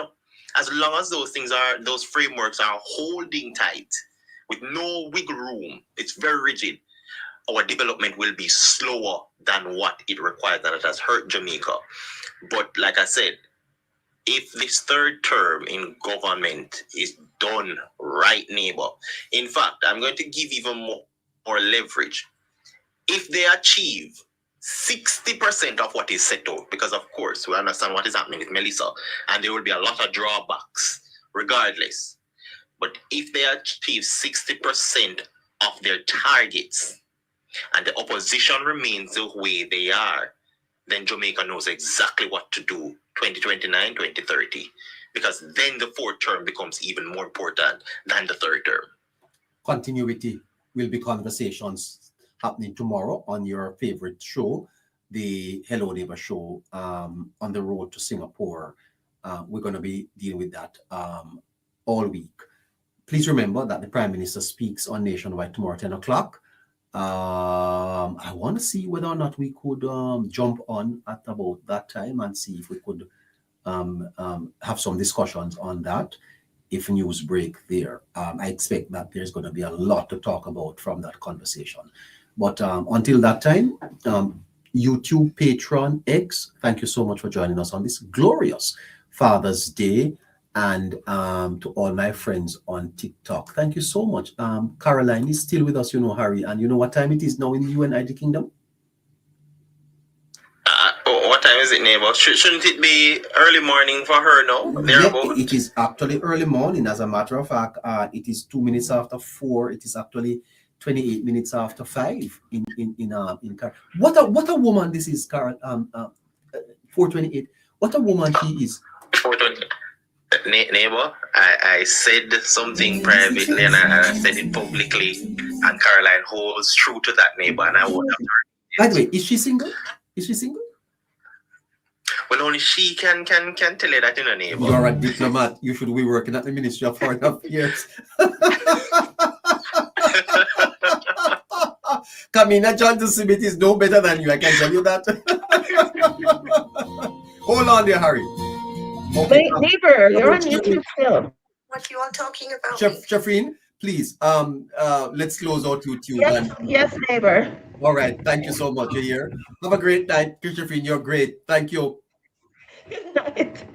Speaker 11: as long as those frameworks are holding tight with no wiggle room, it's very rigid, our development will be slower than what it requires, and it has hurt Jamaica. But like I said, if this third term in government is done right, neighbor, in fact, I'm going to give even more leverage. If they achieve 60% of what is set out, because of course we understand what is happening with Melissa, and there will be a lot of drawbacks regardless. But if they achieve 60% of their targets and the opposition remains the way they are, then Jamaica knows exactly what to do 2029, 2030, because then the fourth term becomes even more important than the third term.
Speaker 1: Continuity will be conversations happening tomorrow on your favorite show, the Hello Neighbor show, on the road to Singapore. We're going to be dealing with that all week. Please remember that the Prime Minister speaks on Nationwide tomorrow at 10 o'clock. I want to see whether or not we could jump on at about that time and see if we could have some discussions on that if news break there. I expect that there's going to be a lot to talk about from that conversation. But until that time, YouTube, Patreon, X, thank you so much for joining us on this glorious Father's Day. And to all my friends on TikTok, thank you so much. Caroline is still with us, Harry. And you know what time it is now in the United Kingdom?
Speaker 11: What time is it, neighbor? Shouldn't it be early morning for her now?
Speaker 1: Yeah, it is actually early morning. As a matter of fact, it is 2 minutes after 4. It is actually 28 minutes after 5 in What a woman this is, Carol. 4:28. What a woman she is.
Speaker 11: 4:20. Neighbor, I said something privately and I said it publicly, and Caroline holds true to that, neighbor, and I won't have to.
Speaker 1: By the way, is she single? Is she single?
Speaker 11: Well, only she can tell you that, neighbor.
Speaker 1: You're a diplomat. You should be working at the Ministry of Foreign Affairs. Kamina Johnson Smith is no better than you, I can tell you that. Hold on there, Harry.
Speaker 12: Okay. Neighbor, you're on YouTube still.
Speaker 4: What you all talking about?
Speaker 1: Shafreen, please, let's close out YouTube.
Speaker 12: Yes, neighbor.
Speaker 1: All right, thank you so much. You're here. Have a great night, Shafreen. You're great. Thank you.
Speaker 12: Good night.